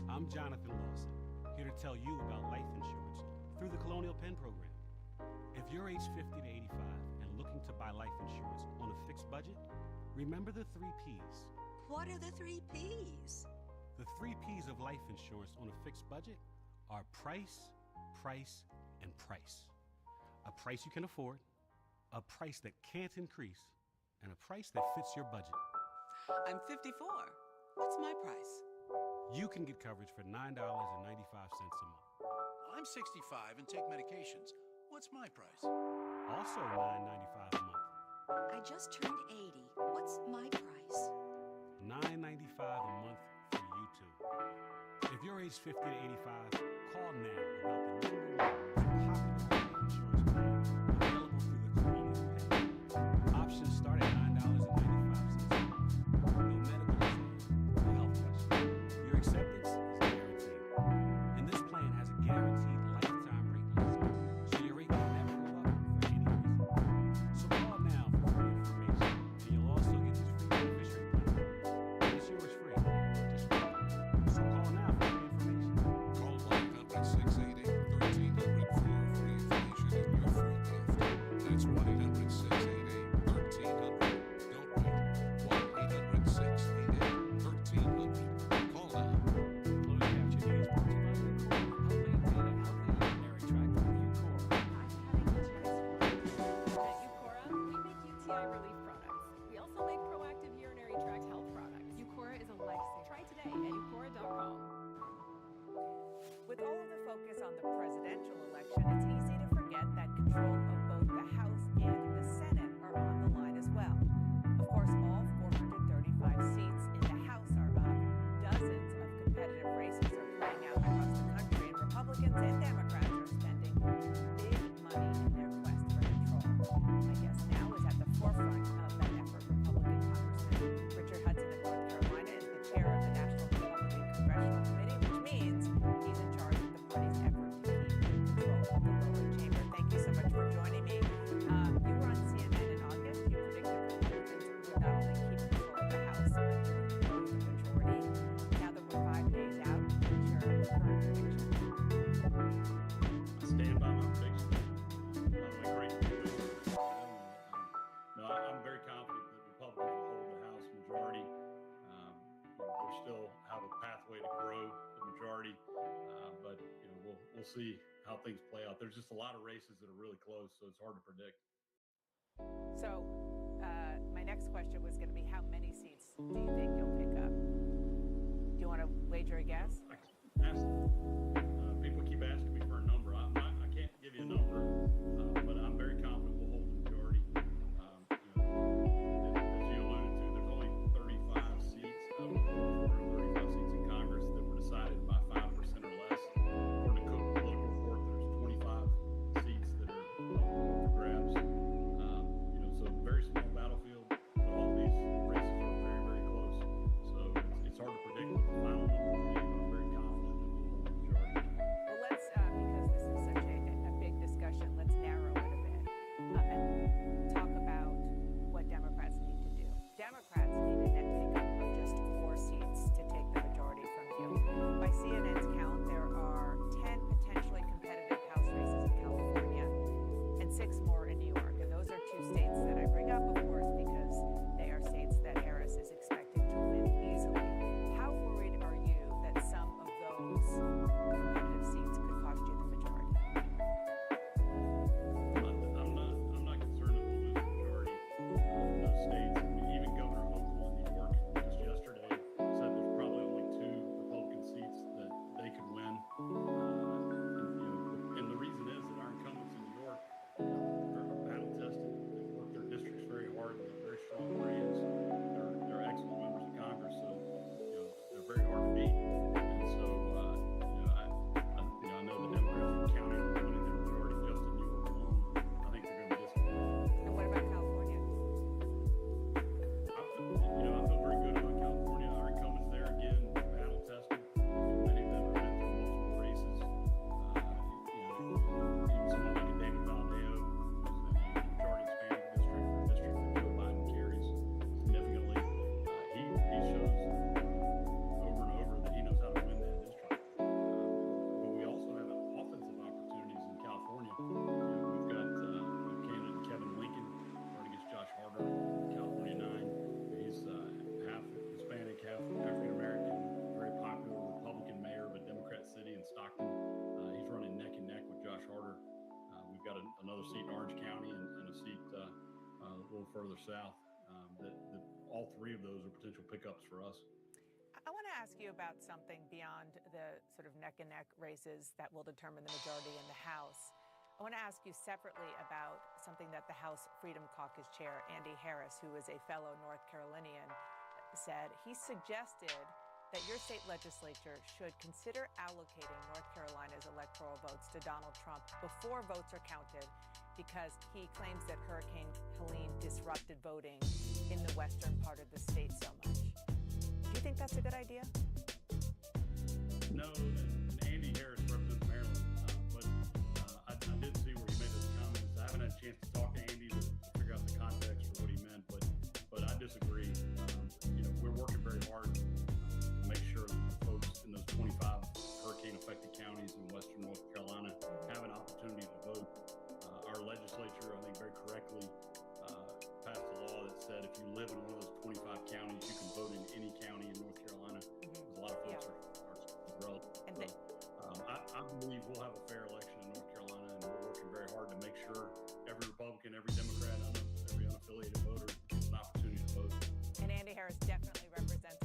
I'm Jonathan Lawson, here to tell you about life insurance through the Colonial Penn program. If you're age 50 to 85 and looking to buy life insurance on a fixed budget, remember the 3 Ps. What are the 3 Ps? The 3 Ps of life insurance on a fixed budget are price, price, and price. A price you can afford, a price that can't increase, and a price that fits your budget. I'm 54. What's my price? You can get coverage for $9.95 a month. I'm 65 and take medications. What's my price? Also $9.95 a month. I just turned 80. What's my price? $9.95 a month for you too. If you're age 50 to 85, call now about the number one most popular life insurance plan available through the Colonial Penn. Options start at $9.95 a month. No medical exam, no health question. Your acceptance is guaranteed. And this plan has a guaranteed lifetime rate limit, so your rate will never go up for any reason. So call now for free information, and you'll also get this free beneficiary plan. It's yours free. Just call. So call now for free information. Call 1-800-688-1300 for your free With all of the focus on the presidential election, it's easy to forget that control of both the House and the Senate are on the line as well. Of course, all 435 seats in the House are up. Dozens of competitive races are playing out across the country, and Republicans and Democrats are spending big money in their quest for control. My guest now is at the forefront of that effort. Republican Congressman Richard Hudson of North Carolina is the chair of the National Republican Congressional Committee, which means he's in charge of the party's effort to keep control of the lower chamber. Thank you so much for joining me. You were on CNN in August. You predicted Republicans would not only keep control of the House, but would lose the majority. Now that we're 5 days out, what's your current prediction? I stand by my prediction. I'm great. No, I'm very confident that Republicans will hold the House majority. We still have a pathway to grow the majority, but we'll see how things play out. There's just a lot of races that are really close, so it's hard to predict. So, my next question was going to be, how many seats do you think you'll pick up? Do you want to wager a guess? People keep asking me for a number. I can't give you a number, but I'm very confident we'll hold the majority. As you alluded to, there's only 35 seats out of 435 seats in Congress that were decided by 5% or less. According to Cook Political Report, there's 25 seats that are up for grabs. So very small battlefield, but all these races are very, very close. So it's hard to predict what the final number will be, but I'm very confident that we'll hold the majority. Well, let's, because this is such a big discussion, let's narrow it a bit and talk about what Democrats need to do. Democrats need a net pickup of just 4 seats to take the majority from you. By CNN's count, there are 10 potentially competitive House races in California and 6 more in New York. And those are 2 states that I bring up, of course, because they are states that Harris is expected to win easily. How worried are you that some of those competitive seats could cost you the majority? I'm not concerned that we'll lose the majority in those states. I mean, even Governor Hochul in New York just yesterday said there's probably only 2 Republican seats that they could win. And the reason is that our incumbents in New York are battle tested. They work their districts very hard. They're very strong brands. They're excellent members of Congress. So they're very hard to beat. And so I know the Democrats are counting on winning their majority just in New York alone. I think they're going to be disappointed. And what about California? I feel very good about California. Our incumbents there, again, battle tested. Many of them have been through multiple races. Even someone like David Valdeo, who's in the majority Hispanic district, the district that Joe Biden carries significantly. He shows over and over that he knows how to win that district. But we also have offensive opportunities in California. We've got candidate Kevin Lincoln running against Josh Harder, California 9. He's half Hispanic, half African American, very popular Republican mayor of a Democrat city in Stockton. He's running neck and neck with Josh Harder. We've got another seat in Orange County and a seat a little further south. That all 3 of those are potential pickups for us. I want to ask you about something beyond the sort of neck-and-neck races that will determine the majority in the House. I want to ask you separately about something that the House Freedom Caucus chair, Andy Harris, who is a fellow North Carolinian, said. He suggested that your state legislature should consider allocating North Carolina's electoral votes to Donald Trump before votes are counted, because he claims that Hurricane Helene disrupted voting in the western part of the state so much. Do you think that's a good idea? No, and Andy Harris represents Maryland, but I did see where he made those comments. I haven't had a chance to talk to Andy to figure out the context for what he meant, but I disagree. We're working very hard to make sure that the folks in those 25 hurricane-affected counties in western North Carolina have an opportunity to vote. Our legislature, I think very correctly, passed a law that said if you live in one of those 25 counties, you can vote in any county in North Carolina. Because a lot of folks are relevant. I believe we'll have a fair election in North Carolina, and we're working very hard to make sure every Republican, every Democrat, every unaffiliated voter gets an opportunity to vote. And Andy Harris definitely represents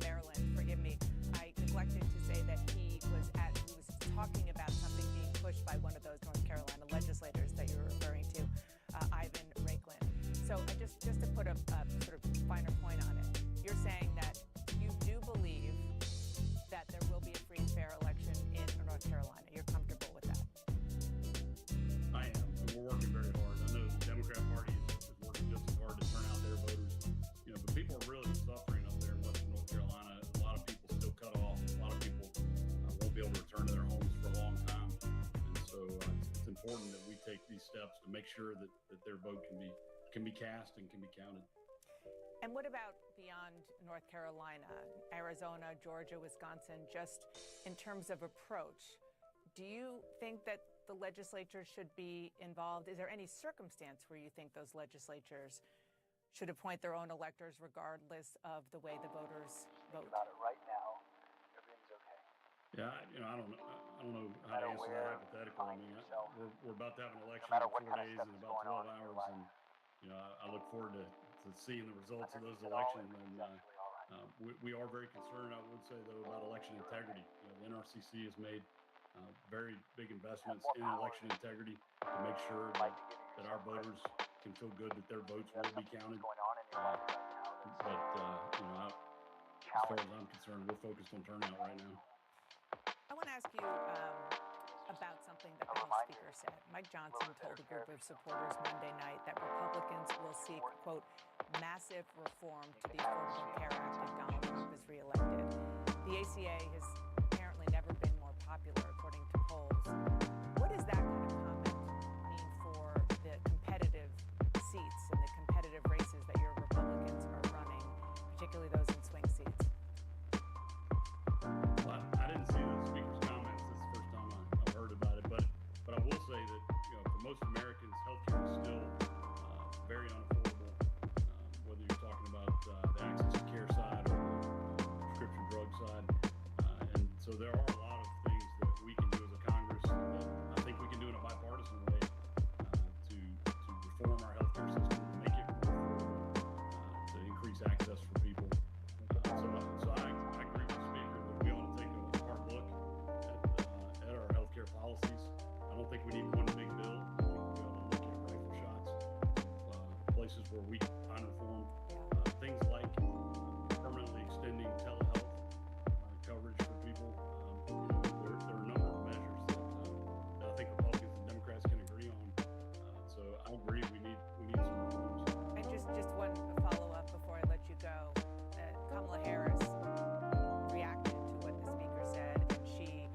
Maryland. Forgive me. I neglected to say that he was important that we take these steps to make sure that their vote can be cast and can be counted. And what about beyond North Carolina, Arizona, Georgia, Wisconsin, just in terms of approach? Do you think that the legislatures should be involved? Is there any circumstance where you think those legislatures should appoint their own electors regardless of the way the voters vote? About it right now, everything's okay. Yeah, I don't know how to answer that hypothetical. I mean, we're about to have an election in 4 days and about 12 hours, and I look forward to seeing the results of those elections. And we are very concerned, I would say, though, about election integrity. The NRCC has made very big investments in election integrity to make sure that our voters can feel good that their votes will be counted. But as far as I'm concerned, we're focused on turnout right now. I want to ask you about something that the House Speaker said. Mike Johnson told a group of supporters Monday night that Republicans will seek, quote, massive reform to the Affordable Care Act if Donald Trump is reelected. The ACA has apparently never been more popular, according to polls. What does that kind of comment mean for the competitive seats and the competitive races that your Republicans are running, particularly those in swing seats? Well, I didn't see the Speaker's comments. This is the first time I've heard about it. But I will say that for most Americans, healthcare is still very unaffordable. Whether you're talking about the access to care side or the prescription drug side, and so there are a lot of things that we can do as a Congress that I think we can do in a bipartisan way to reform our healthcare system, to make it more affordable, to increase access for people. So I agree with the Speaker that we ought to take a hard look at our healthcare policies. I don't think we need one big bill. I think we ought to look at rifle shots, places where we can reform, things like permanently extending telehealth coverage for people. There are a number of measures that I think Republicans and Democrats can agree on. So I agree we need some reforms. And just one follow-up before I let you go. Kamala Harris reacted to what the Speaker said, and she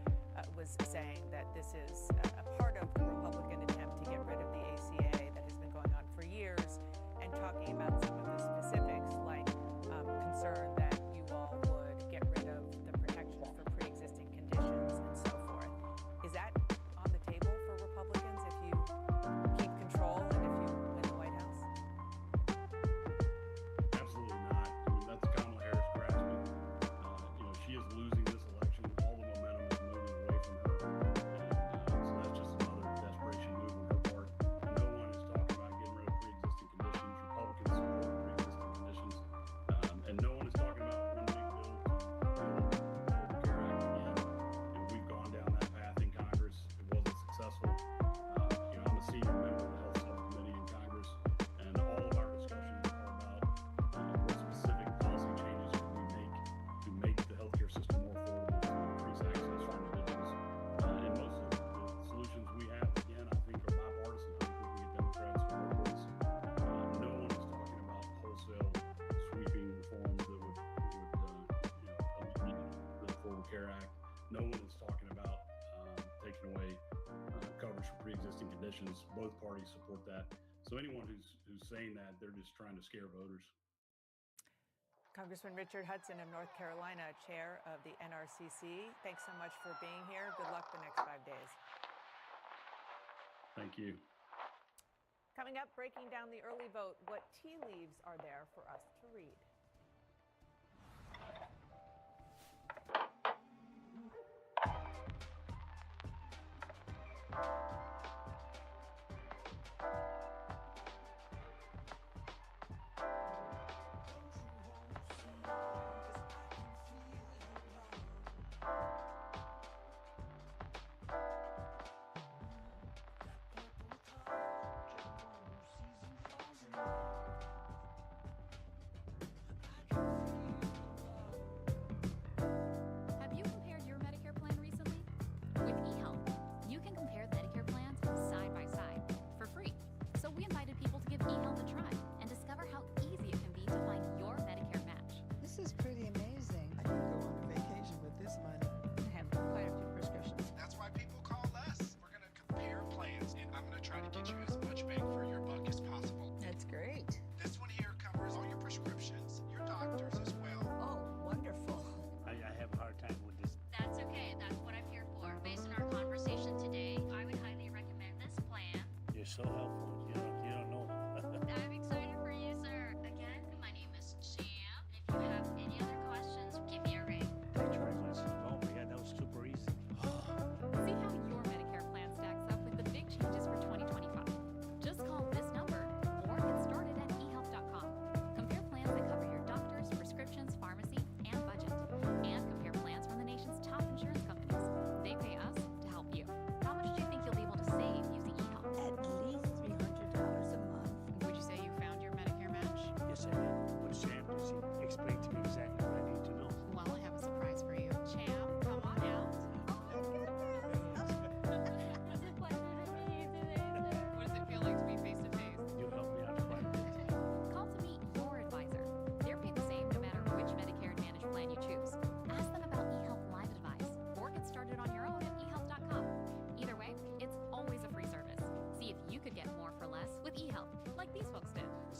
was saying that this is a part of the Republican attempt to get rid of the ACA that has been going on for years, and talking about some of the specifics like concern that you all would get rid of the protections for pre-existing conditions and so forth. Is that on the table for Republicans if you keep control and if you win the White House? Absolutely not. I mean, that's Kamala Harris grasping. She is losing this election. All the momentum is moving away from her. And so that's just another desperation move on her part. No one is talking about getting rid of pre-existing conditions. Republicans support pre-existing conditions. And no one is talking about one big bill to build the Affordable Care Act again. We've gone down that path in Congress. It wasn't successful. I'm a senior member of the Health Subcommittee in Congress, and all of our discussions are about what specific policy changes can we make to make the healthcare system more affordable, to increase access for individuals. And most of the solutions we have, again, I think are bipartisan. I think we can get Democrats to work with us. No one is talking about wholesale sweeping reforms that would eliminate the Affordable Care Act. No one is talking about taking away coverage for pre-existing conditions. Both parties support that. So anyone who's saying that, they're just trying to scare voters. Congressman Richard Hudson of North Carolina, chair of the NRCC. Thanks so much for being here. Good luck the next 5 days. Thank you. Coming up, breaking down the early vote, what tea leaves are there for us to read?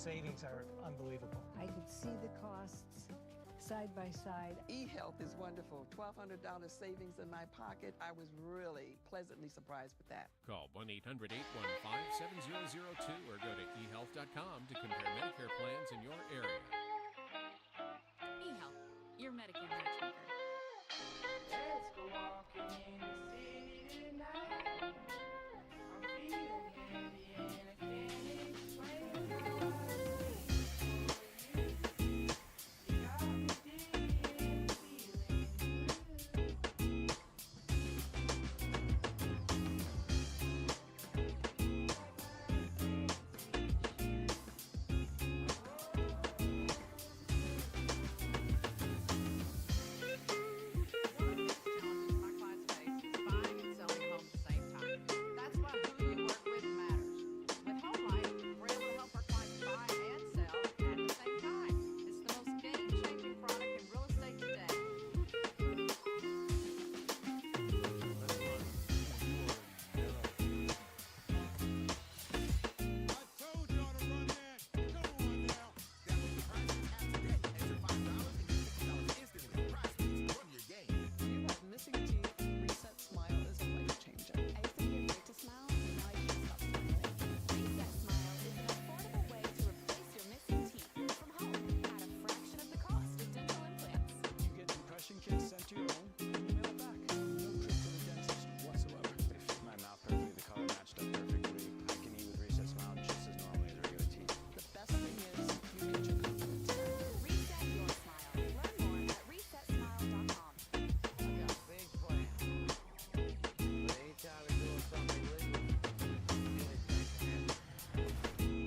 savings are unbelievable. I could see the costs side by side. eHealth is wonderful. $1,200 savings in my pocket. I was really pleasantly surprised with that. Call 1-800-815-7002 or go to eHealth.com to compare Medicare plans in your area. eHealth, your Medicare matchmaker. Let's go walking in the city tonight. I'm feeling heavy and I can't explain why. You got me digging, feeling good. My clients face is buying and selling homes at the same time. That's why who you work with matters. With Home Life, we're able to help our clients buy and sell at the same time. It's the most game-changing product in real estate today. You have missing teeth. Reset Smile is a life changer. I used to be afraid to smile, and now I can't stop smiling. Reset Smile is an affordable way to replace your missing teeth from home at a fraction of the cost of dental implants. You get impression kits sent to your home, and you mail it back. No trip to the dentist whatsoever. They fit my mouth perfectly, the color matched up perfectly. I can eat with Reset Smile just as normally as regular teeth. The best thing is you get your confidence back. Reset your smile. Learn more at resetsmile.com. I got big plans. But anytime we're doing something legal, anything can happen.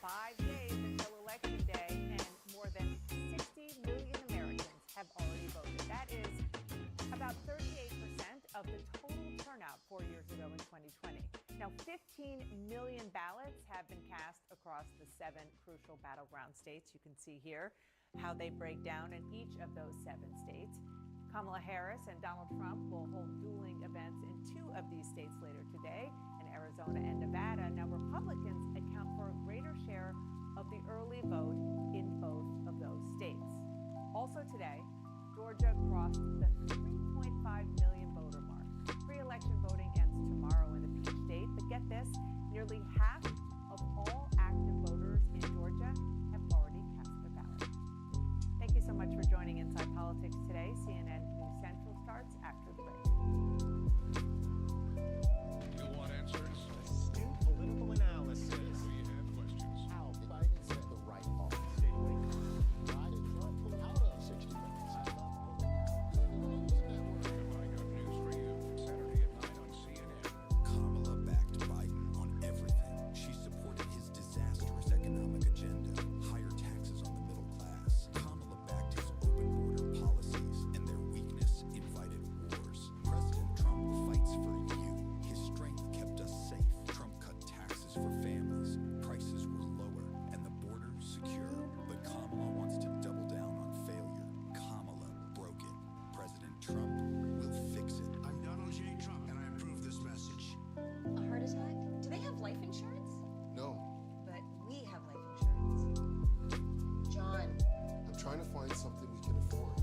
Five days until Election Day, and more than 60 million Americans have already voted. That is about 38% of the total turnout 4 years ago in 2020. Now, 15 million ballots have been cast across the 7 crucial battleground states. You can see here how they break down in each of those 7 states. Kamala Harris and Donald Trump will hold dueling events in 2 of these states later today, in Arizona and Nevada. Now, Republicans account for a greater share of the early vote in both of those states. Also today, Georgia crossed the 3.5 million voter mark. Pre-election voting ends tomorrow in the Peach State, but get this, nearly half of all active voters in Georgia have already cast their ballot. Thank you so much for joining Inside Politics today. CNN News Central starts after the break. You want answers? Astute political analysis. We have questions. How Biden set the right off. Stay awake. Biden Trump pulled out of 60 Minutes. Have I got news for you? Saturday at 9 on CNN. Kamala backed Biden on everything. She supported his disastrous economic agenda, higher taxes on the middle class. Kamala backed his open border policies, and their weakness invited wars. President Trump fights for you. His strength kept us safe. Trump cut taxes for families. Prices were lower, and the border secure. But Kamala wants to double down on failure. Kamala broke it. President Trump will fix it. I'm Donald J. Trump, and I approve this message. A heart attack? Do they have life insurance? No, But we have life insurance. John, I'm trying to find something we can afford.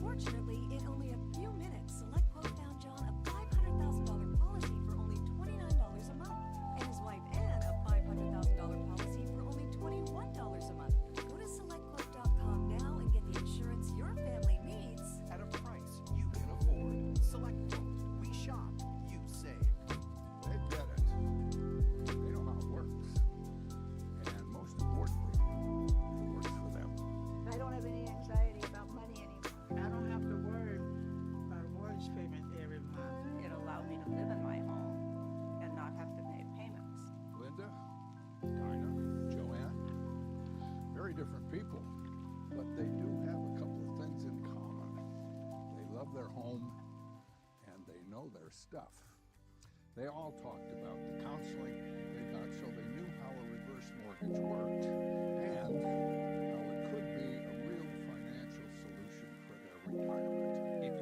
Fortunately, in only a few minutes, SelectQuote found John a $500,000 policy for only $29 a month, and his wife Ann a $500,000 policy for only $21 a month. Go to SelectQuote.com now and get the insurance your family needs. At a price you can afford. Select Quote. We shop, you save. They get it. They know how it works. And most importantly, it works for them. I don't have any anxiety about money anymore. I don't have to worry about a mortgage payment every month. It allowed me to live in my home and not have to pay payments. Linda, Dinah, Joanne, very different people, but they do have a couple of things in common. They love their home and they know their stuff. They all talked about the counseling they got so they knew how a reverse mortgage worked and how it could be a real financial solution for their retirement. If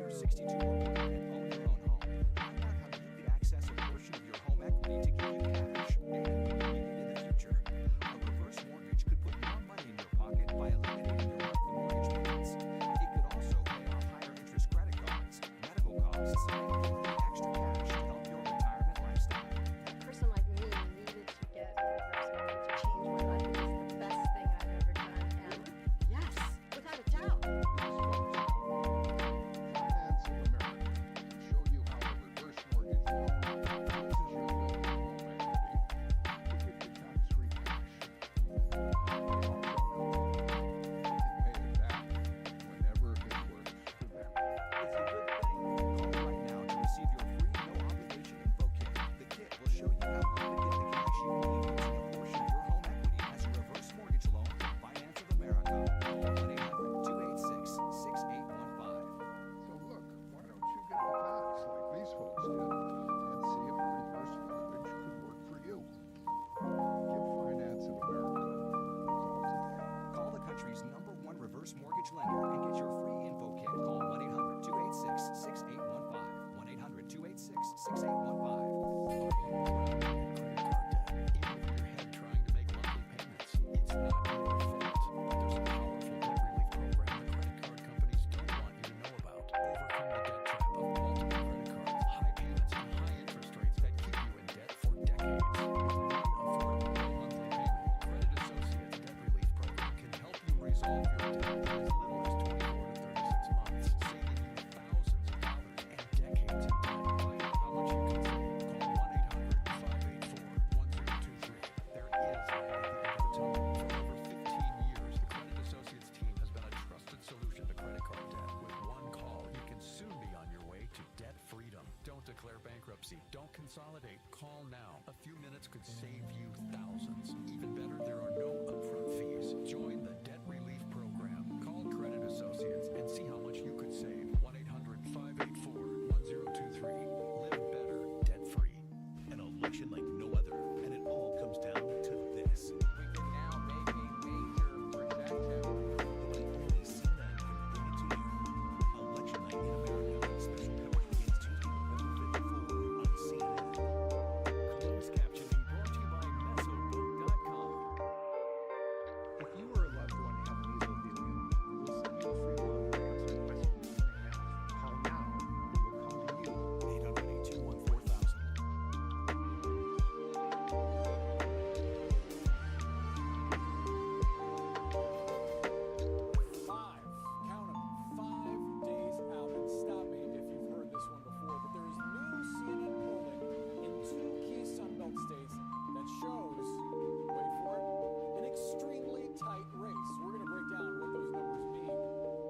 Solve your debt in as little as 24 to 36 months, saving you thousands of dollars and decades in debt. Find out how much you can save. Call 1-800-584-1023. There is no way to think of a time. For over 15 years, the Credit Associates team has been a trusted solution to credit card debt. With one call, you can soon be on your way to debt freedom. Don't declare bankruptcy. Don't consolidate. Call now. A few minutes could save you thousands. Even better, there are no upfront fees. Join the Debt Relief Program. Call Credit Associates and see how much you could save. 1-800-584-1023. Live better, debt free. An election like no other, and it all comes down to this. We can now make a major projection. The way only CNN can bring it to you. Election night in America. Special coverage begins Tuesday, November 5th on CNN. Closed captioning brought to you by Mesoboat.com. If you or a loved one have mesothelioma, we will send you a free log to answer questions you may have. Call now, we will come to you. 800-821-4000. Five, count 'em, 5 days out. And stop me if you've heard this one before, but there is new CNN polling in 2 key Sunbelt states that shows, wait for it, an extremely tight race. We're going to break down what those numbers mean.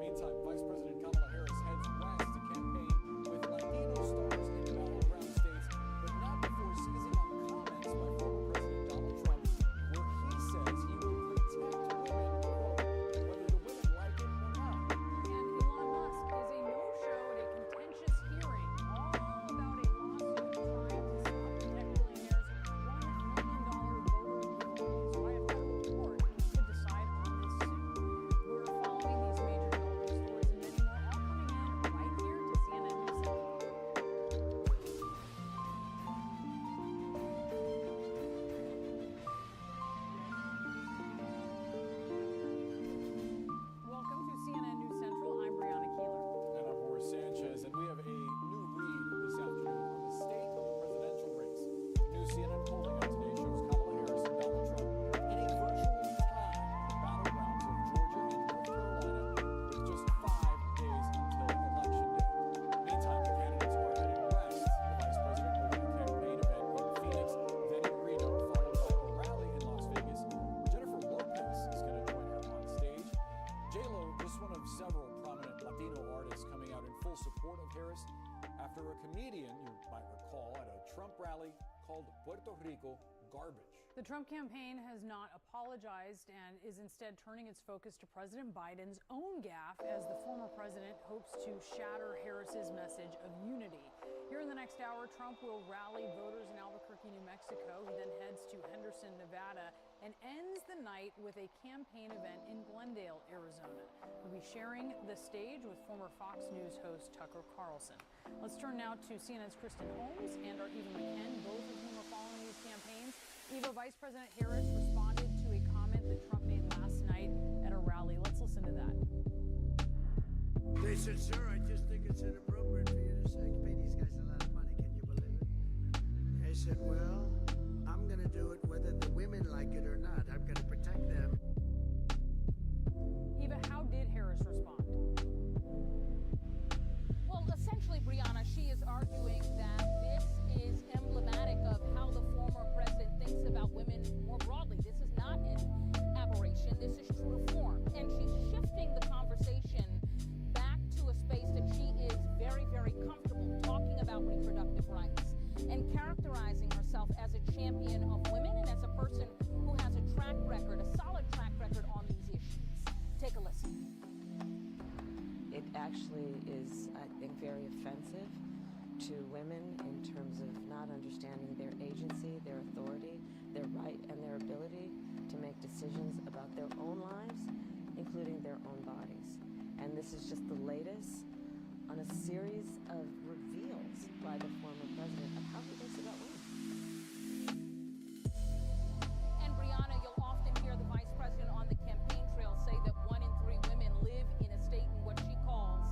Meantime, Vice President Kamala Harris heads west to campaign with Latino stars in battleground states, but not before seizing on comments by former President Donald Trump, where he says he will protect women, quote, whether the women like it or not. And Elon Musk is a no-show at a contentious hearing, all about a lawsuit trying to stop tech billionaire's $1 million voter giveaways. Why a federal court could decide on this soon. We're following these major developing stories and many more, all coming in right here to CNN News Central. Welcome to CNN News Central. I'm Brianna Keeler. And I'm Horace Sanchez, and we have a new read this afternoon on the state of the presidential race. New CNN polling out today shows Kamala Harris and Donald Trump in a virtual tie in the battlegrounds of Georgia and North Carolina with just 5 days until Election Day. Meantime, the candidates are heading west. The vice president holding a campaign event in Phoenix, then in Reno, followed by a rally in Las Vegas, where Jennifer Lopez is going to join her on stage. J-Lo, just one of several prominent Latino artists coming out in full support of Harris after a comedian, you might recall, at a Trump rally called Puerto Rico garbage. The Trump campaign has not apologized and is instead turning its focus to President Biden's own gaffe as the former president hopes to shatter Harris's message of unity. Here in the next hour, Trump will rally voters in Albuquerque, New Mexico. He then heads to Henderson, Nevada, and ends the night with a campaign event in Glendale, Arizona. We'll be sharing the stage with former Fox News host Tucker Carlson. Let's turn now to CNN's Kristen Holmes and our Eva McKen, both of whom are following these campaigns. Eva, Vice President Harris responded to a comment that Trump made last night at a rally. Let's listen to that. They said, sir, I just think it's inappropriate for you to say, pay these guys a lot of money. Can you believe it? I said, well, I'm going to do it whether the women like it or not. I'm going to protect them. Eva, how did Harris respond? Well, essentially, Brianna, she is arguing that this is emblematic of how the former president thinks about women more broadly. This is not an aberration. This is true to form. And she's shifting the conversation back to a space that she is very, very comfortable talking about reproductive rights and characterizing herself as a champion of women and as a person who has a track record, a solid track record on these issues. Take a listen. It actually is, I think, very offensive to women in terms of not understanding their agency, their authority, their right, and their ability to make decisions about their own lives, including their own bodies. And this is just the latest on a series of reveals by the former president of how he thinks about women. And Brianna, you'll often hear the vice president on the campaign trail say that 1 in 3 women live in a state in what she calls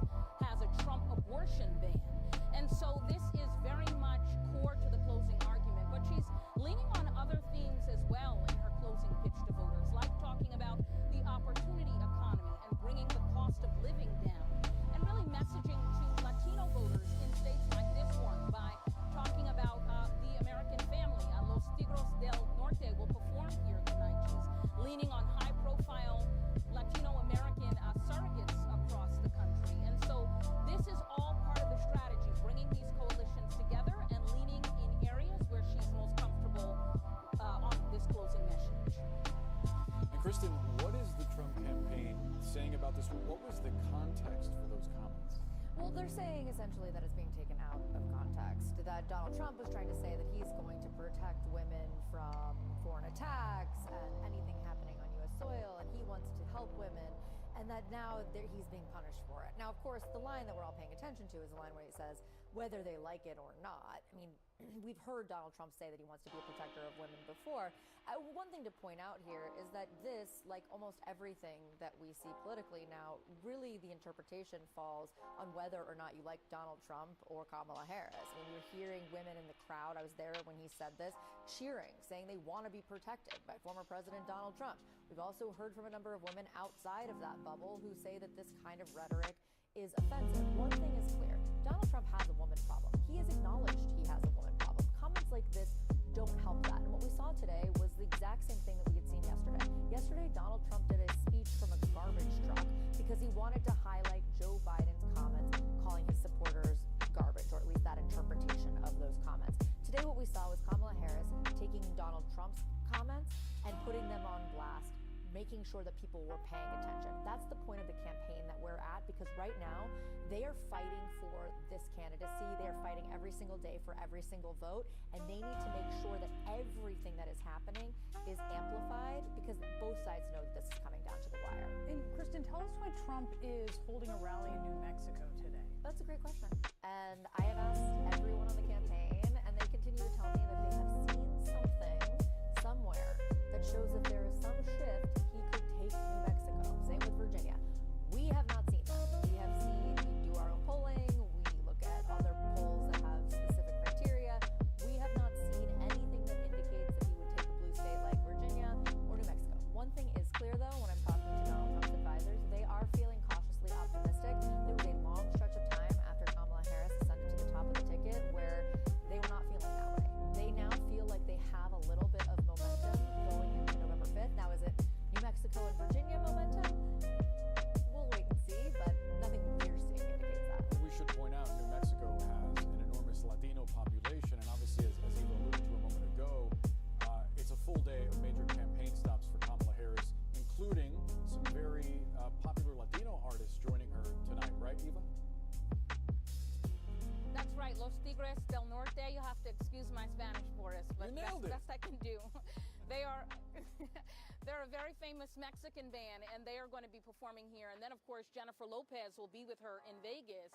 has a Trump abortion ban. And so this is very much core to the closing argument, but she's leaning on other themes as well in her closing pitch to voters, like talking about the opportunity economy Kristen, what is the Trump campaign saying about this? What was the context for those comments? Well, they're saying essentially that it's being taken out of context, that Donald Trump was trying to say that he's going to protect women from foreign attacks and anything happening on U.S. soil, and he wants to help women, and that now he's being punished for it. Now, of course, the line that we're all paying attention to is the line where he says, whether they like it or not. I mean, we've heard Donald Trump say that he wants to be a protector of women before. One thing to point out here is that this, like almost everything that we see politically now, really the interpretation falls on whether or not you like Donald Trump or Kamala Harris. I mean, you're hearing women in the crowd, I was there when he said this, cheering, saying they want to be protected by former President Donald Trump. We've also heard from a number of women outside of that bubble who say that this kind of rhetoric is offensive. One thing is clear, Donald Trump has a woman problem. He has acknowledged he has a woman problem. Comments like this don't help that. And what we saw today was the exact same thing that we had seen yesterday. Yesterday, Donald Trump did a speech from a garbage truck because he wanted to highlight Joe Biden's comments, calling his supporters garbage, or at least that interpretation of those comments. Today, what we saw was Kamala Harris taking Donald Trump's comments and putting them on blast, making sure that people were paying attention. That's the point of the campaign that we're at, because right now they are fighting for this candidacy. They are fighting every single day for every single vote, and they need to make sure that everything that is happening is amplified, because both sides know that this is coming down to the wire. And Kristen, tell us why Trump is holding a rally in New Mexico today. That's a great question. And I have asked everyone on the campaign, and they continue to tell me that they have seen something somewhere that shows that there is some shift he could take New Mexico. Same with Virginia. We have not seen that. We have seen, we do our own polling, we look at other polls that have specific criteria. We have not seen anything that indicates that he would take a blue state like Virginia or New Mexico. One thing is clear though, when I'm talking to Donald Trump's advisors, they are feeling cautiously optimistic. There was a long stretch of time after Kamala Harris ascended to the top of the ticket where they were not feeling that way. They now feel like they have a little bit of momentum going into November 5th. Now, is it New Mexico and Virginia momentum? We'll wait and see, but nothing we're seeing indicates that. We should point out New Mexico has an enormous Latino population, and obviously, as Eva alluded to a moment ago, it's a full day of major campaign stops for Kamala Harris, including some very popular Latino artists joining her tonight, right, Eva? That's right, Los Tigres del Norte. You'll have to excuse my Spanish, Boris, but that's the best I can do. They are they're a very famous Mexican band, and they are going to be performing here. And then, of course, Jennifer Lopez will be with her in Vegas.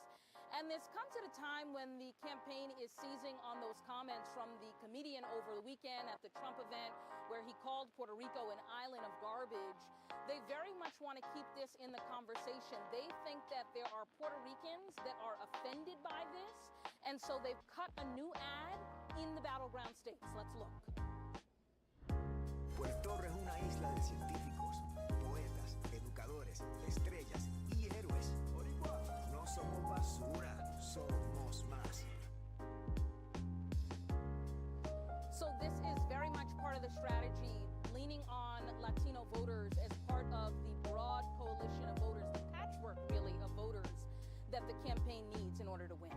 And this comes at a time when the campaign is seizing on those comments from the comedian over the weekend at the Trump event, where he called Puerto Rico an island of garbage. They very much want to keep this in the conversation. They think that there are Puerto Ricans that are offended by this, and so they've cut a new ad in the battleground states. Let's look. Puerto Rico es una isla de científicos, poetas, educadores, estrellas y héroes. No somos basura, somos más. So this is very much part of the strategy, leaning on Latino voters as part of the broad coalition of voters, the patchwork, really, of voters that the campaign needs in order to win.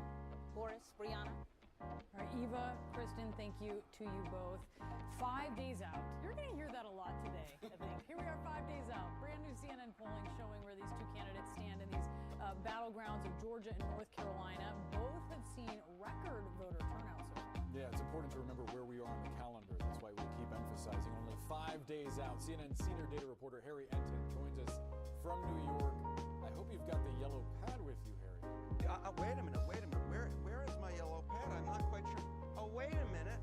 Boris, Brianna? All right, Eva, Kristen, thank you to you both. 5 days out. You're going to hear that a lot today, I think. Here we are 5 days out. Brand new CNN polling showing where these two candidates stand in these battlegrounds of Georgia and North Carolina. Both have seen record voter turnout so far. Yeah, it's important to remember where we are on the calendar. That's why we keep emphasizing only 5 days out. CNN senior data reporter Harry Enten joins us from New York. I hope you've got the yellow pad with you, Harry. Wait a minute. Where is my yellow pad? I'm not quite sure. Oh, wait a minute.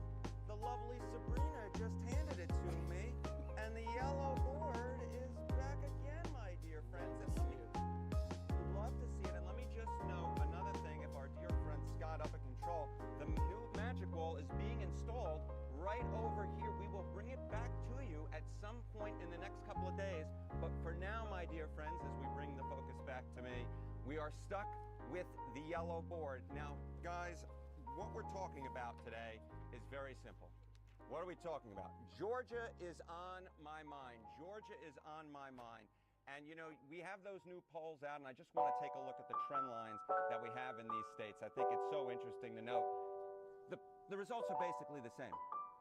The lovely Sabrina just handed it to me, and the yellow board is back again, my dear friends. And we'd love to see it. And let me just note another thing. If our dear friend Scott up at control, the new magic wall is being installed right over here. We will bring it back to you at some point in the next couple of days. But for now, my dear friends, as we bring the focus back to me, we are stuck with the yellow board. Now, guys, what we're talking about today is very simple. What are we talking about? Georgia is on my mind. Georgia is on my mind. And, you know, we have those new polls out, and I just want to take a look at the trend lines that we have in these states. I think it's so interesting to note. The results are basically the same.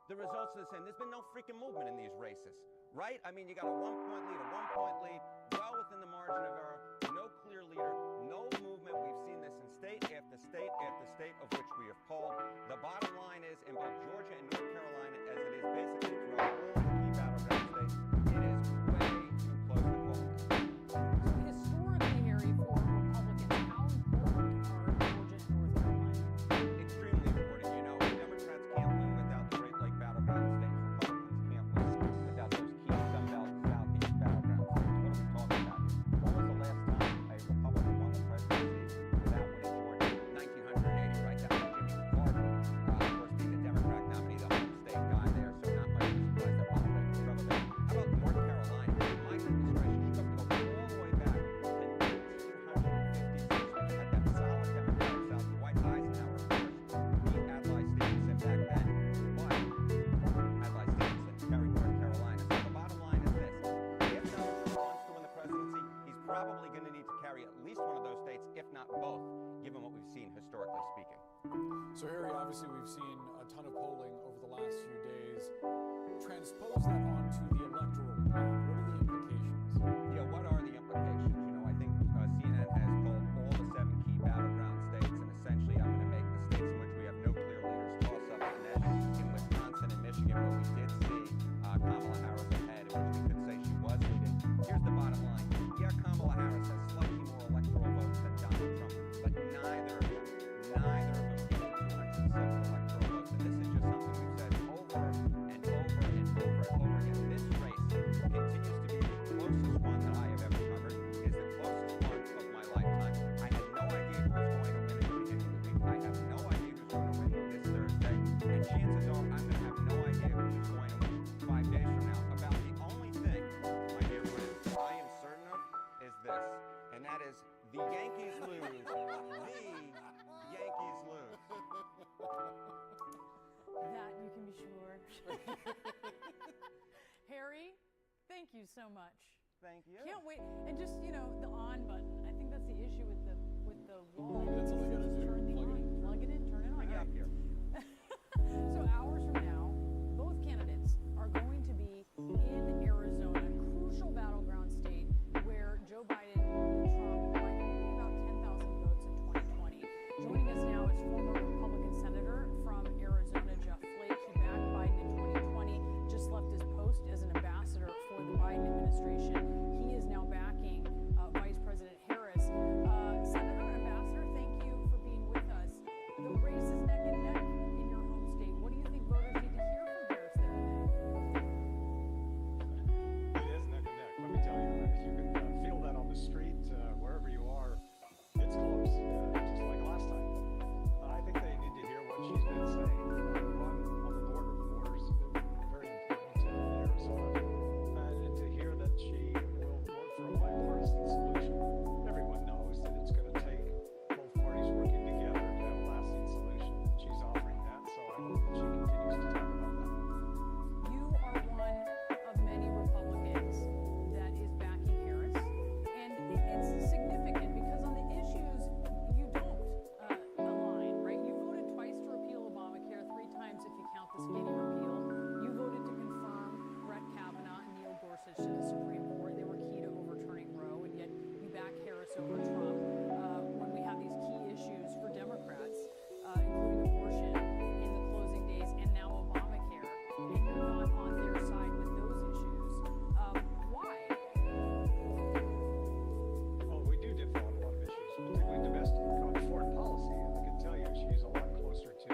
the results are the same. There's been no freaking movement in these races, right? I mean, you got a 1-point lead, well within the margin of error, no clear leader, no movement. We've seen this in state after state after state of which we have polled. The bottom line is, in both Georgia and North Carolina, as it is basically throughout all the key battleground states, it is way too close to call. So historically, Harry, for Republicans, how important are Georgia and North Carolina? Extremely important. You know, Democrats can't win without the Great Lake battleground states. Republicans can't win without those key Sun Belt Southeast battleground states. What are we talking about here? When was the last time a Republican won the presidency without winning Georgia? 1980, right? That was Jimmy Carter. Of course, being a Democrat nominee, the home state guy there, so not much of a surprise that Ronald Reagan struggled there. How about North Carolina? My administration, you have to go all the way back to 1956 when you had that solid Democratic South. Dwight Eisenhower, of course, beat Adlai Stevenson back then. But Adlai Stevenson carried North Carolina. So the bottom line is this. If Donald Trump wants to win the presidency, he's probably going to need to carry at least one of those states, if not both, given what we've seen historically speaking. So, Harry, obviously we've seen a ton of polling over the last few days. Transpose that onto the electoral map. What are the implications? Yeah, what are the implications? You know, I think CNN has polled all the 7 key battleground states, and essentially I'm going to make the states in which we have no clear leaders toss up an edge. In Wisconsin and Michigan, where we did see Kamala Harris ahead, in which we could say she was leading. Here's the bottom line. Yeah, Kamala Harris has slightly more electoral votes than Donald Trump, but neither of them get to 207 electoral votes. And this is just something we've said over and over and over and over again. This race continues to be the closest one that I have ever covered, is the closest one of my lifetime. I had no idea who was going to win at the beginning of the week. I have no idea who's going to win this Thursday. And chances are I'm going to have no idea who's going to win 5 days from now. About the only thing, my dear friends, I am certain of is this, and that is the Yankees lose. The Yankees lose. That you can be sure. Harry, thank you so much. Thank you. Can't wait. And just, you know, the on button. I think that's the issue with the wall. Maybe that's all they gotta do. Plug it in, turn it on. Bring it up here. So hours from now, both candidates are going to be in Arizona, crucial battleground state where Joe Biden and Trump might be about 10,000 votes in 2020. Joining us now is former Republican Senator from Arizona, Jeff Flake. He backed Biden in 2020, just left his post as an ambassador for the Biden administration. He is now backing Vice President Harris. Senator, Ambassador, thank you for being with us. The race is neck and neck in your home state. What do you think voters need to hear from Harris there today? It is neck and neck. Let me tell you, you can feel that on the street, wherever you are. It's close, just like last time. I think they need to hear what she's been saying. One, on the border. The border's been very important to Arizona. And to hear that she will work for a bipartisan solution. Everyone knows that it's going to take both parties working together to have a lasting solution. She's offering that, so I hope that she continues to talk about that. You are one of many Republicans that is backing Harris, and it's significant because on the issues you don't align, right? You voted twice to repeal Obamacare, 3 times if you count the skinny repeal. You voted to confirm Brett Kavanaugh and Neil Gorsuch to the Supreme Court. They were key to overturning Roe, and yet you back Harris over Trump when we have these key issues for Democrats, including abortion in the closing days and now Obamacare, and you're not on their side with those issues. Why? Well, we do differ on a lot of issues, particularly domestic. On foreign policy, I can tell you she's a lot closer to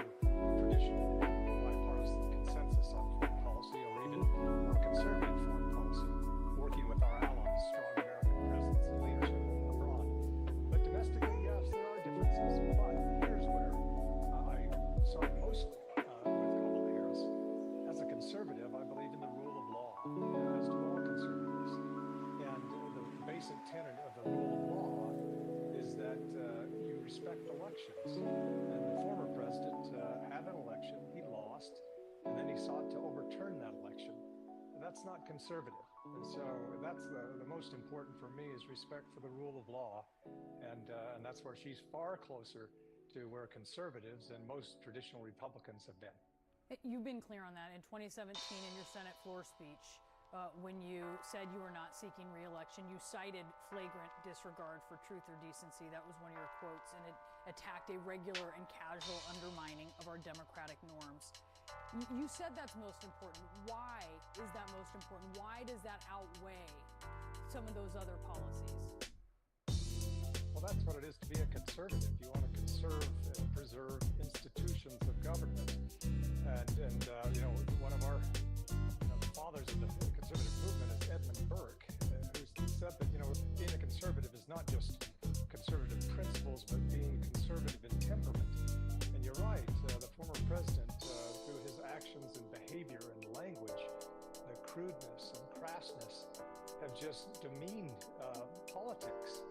traditional bipartisan consensus on foreign policy, or even more conservative foreign policy, working with our allies, strong American presence and leadership abroad. But domestically, yes, there are differences. But here's where I side mostly with Kamala Harris. As a conservative, I believe in the rule of law, as do all conservatives. And the basic tenet of the rule of law is that you respect elections. And the former president had an election, he lost, and then he sought to overturn that election. That's not conservative. And so that's the most important for me, is respect for the rule of law. And that's where she's far closer to where conservatives and most traditional Republicans have been. You've been clear on that. In 2017, in your Senate floor speech, when you said you were not seeking re-election, you cited flagrant disregard for truth or decency. That was one of your quotes, and it attacked a regular and casual undermining of our democratic norms. You said that's most important. Why is that most important? Why does that outweigh some of those other policies? Well, that's what it is to be a conservative. You want to conserve and preserve institutions of government. And one of our fathers of the conservative movement is Edmund Burke, who said that, being a conservative is not just conservative principles, but being conservative in temperament. And you're right, the former president, through his actions and behavior and language, the crudeness and crassness have just demeaned politics.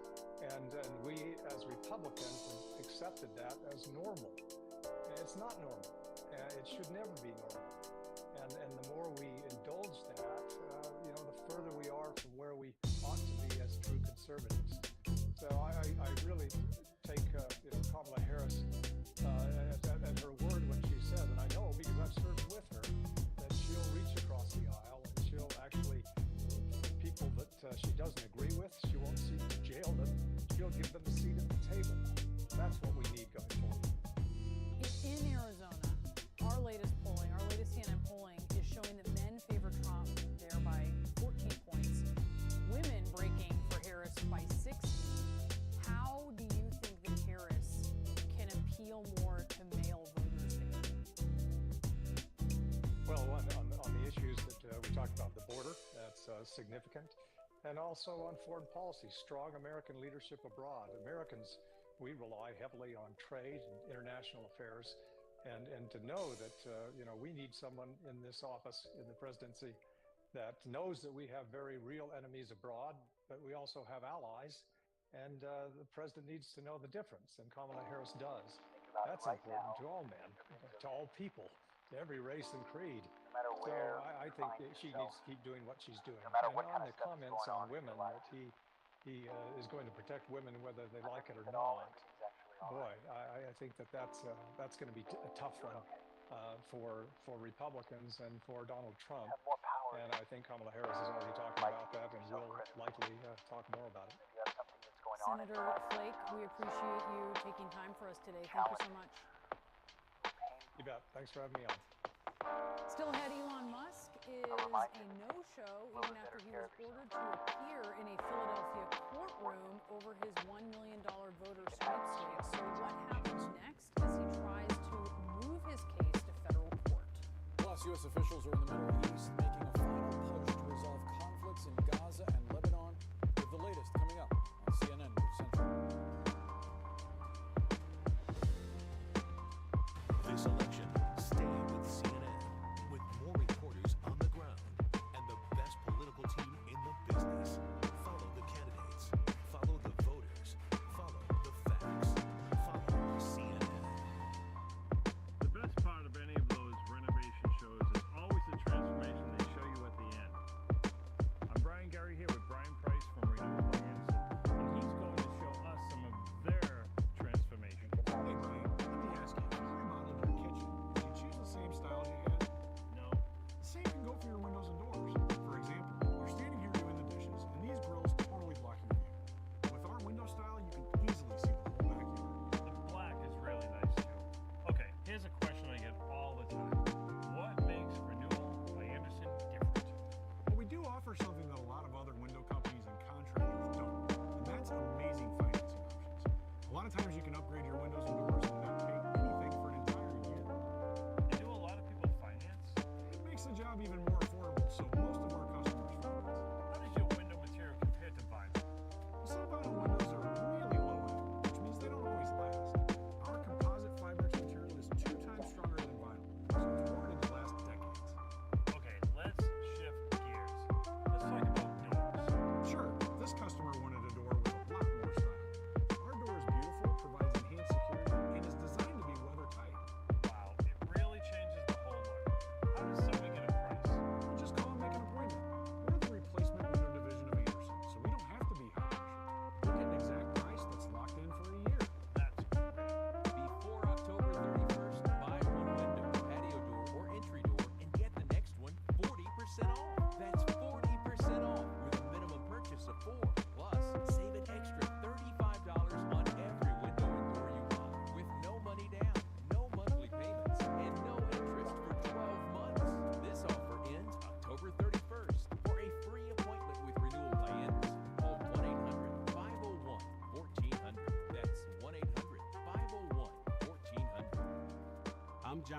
And we, as Republicans, have accepted that as normal. And it's not normal. It should never be normal. And the more we indulge that, the further we are from where we ought to be as true conservatives. So I really take Kamala Harris at her word when she says, and I know because I've served with her, that she'll reach across the aisle and she'll actually, people that she doesn't agree with, she won't seek to jail them. She'll give them a seat at the table. That's what we need going forward. In Arizona, our latest CNN polling is showing that men favor Trump there by 14 points, women breaking for Harris by 16. How do you think that Harris can appeal more to male voters there? Well, on the issues that we talked about, the border, that's significant. And also on foreign policy, strong American leadership abroad. Americans, we rely heavily on trade and international affairs. And to know that, we need someone in this office, in the presidency, that knows that we have very real enemies abroad, but we also have allies. And the president needs to know the difference, and Kamala Harris does. That's important to all men, to all people, to every race and creed. So I think that she needs to keep doing what she's doing. And on the comments on women, that he is going to protect women whether they like it or not. Boy, I think that's going to be a tough one for Republicans and for Donald Trump. And I think Kamala Harris is already talking about that and will likely talk more about it. Senator Flake, we appreciate you taking time for us today. Thank you so much. You bet. Thanks for having me on. Still ahead, Elon Musk is a no-show even after he was ordered to appear in a Philadelphia courtroom over his $1 million voter sweepstakes. So what happens next as he tries to move his case to federal court? Plus, U.S. officials are in the Middle East making a final push to resolve conflicts in Gaza and Lebanon. With the latest coming up on CNN News Central. This election, stay with CNN. With more reporters on the ground and the best political team in the business. Follow the candidates. Follow the voters. Follow the facts. Follow CNN. The best part of any of those renovation shows is always the transformation they show you at the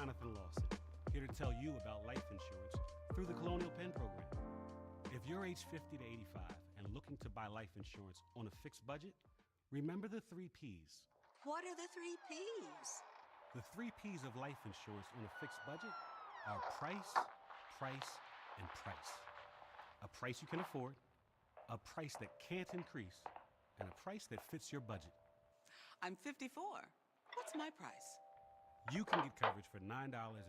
Jonathan Lawson, here to tell you about life insurance through the Colonial Penn program. If you're age 50 to 85 and looking to buy life insurance on a fixed budget, remember the 3 Ps. What are the 3 Ps? The 3 Ps of life insurance on a fixed budget are price, price, and price. A price you can afford, a price that can't increase, and a price that fits your budget. I'm 54. What's my price? You can get coverage for $9.95 a month.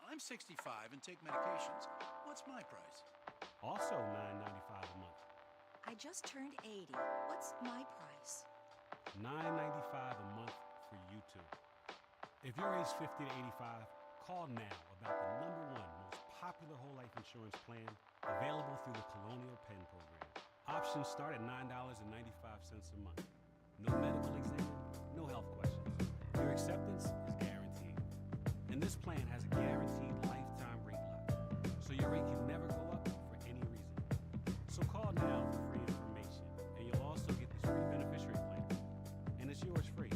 I'm 65 and take medications. What's my price? Also $9.95 a month. I just turned 80. What's my price? $9.95 a month for you too. If you're age 50 to 85, call now about the #1 most popular whole life insurance plan available through the Colonial Penn program. Options start at $9.95 a month. No medical exam, no health questions. Your acceptance is guaranteed. And this plan has a guaranteed lifetime rate lock, so your rate can never go up for any reason. So call now for free information, and you'll also get this free beneficiary plan. And it's yours free,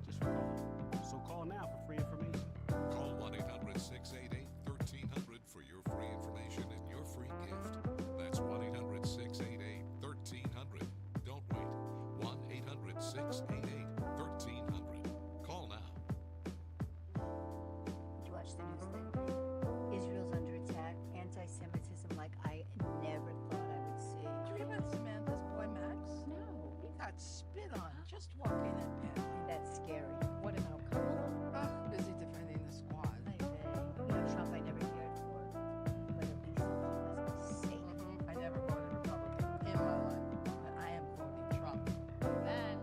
just for calling. So call now for free information. Call 1-800-688-1300 for your free information and your free gift. That's 1-800-688-1300. Don't wait. 1-800-688-1300. Call now. Did you watch the news lately? Israel's under attack, anti-Semitism like I never thought I would see. Did you hear about Samantha's boy Max? No. He got spit on just walking in pen. That's scary. What an outcome. Busy defending the squad. I bet. Trump I never cared for, but at least he was safe. I never voted Republican in my life, but I am voting Trump. Then,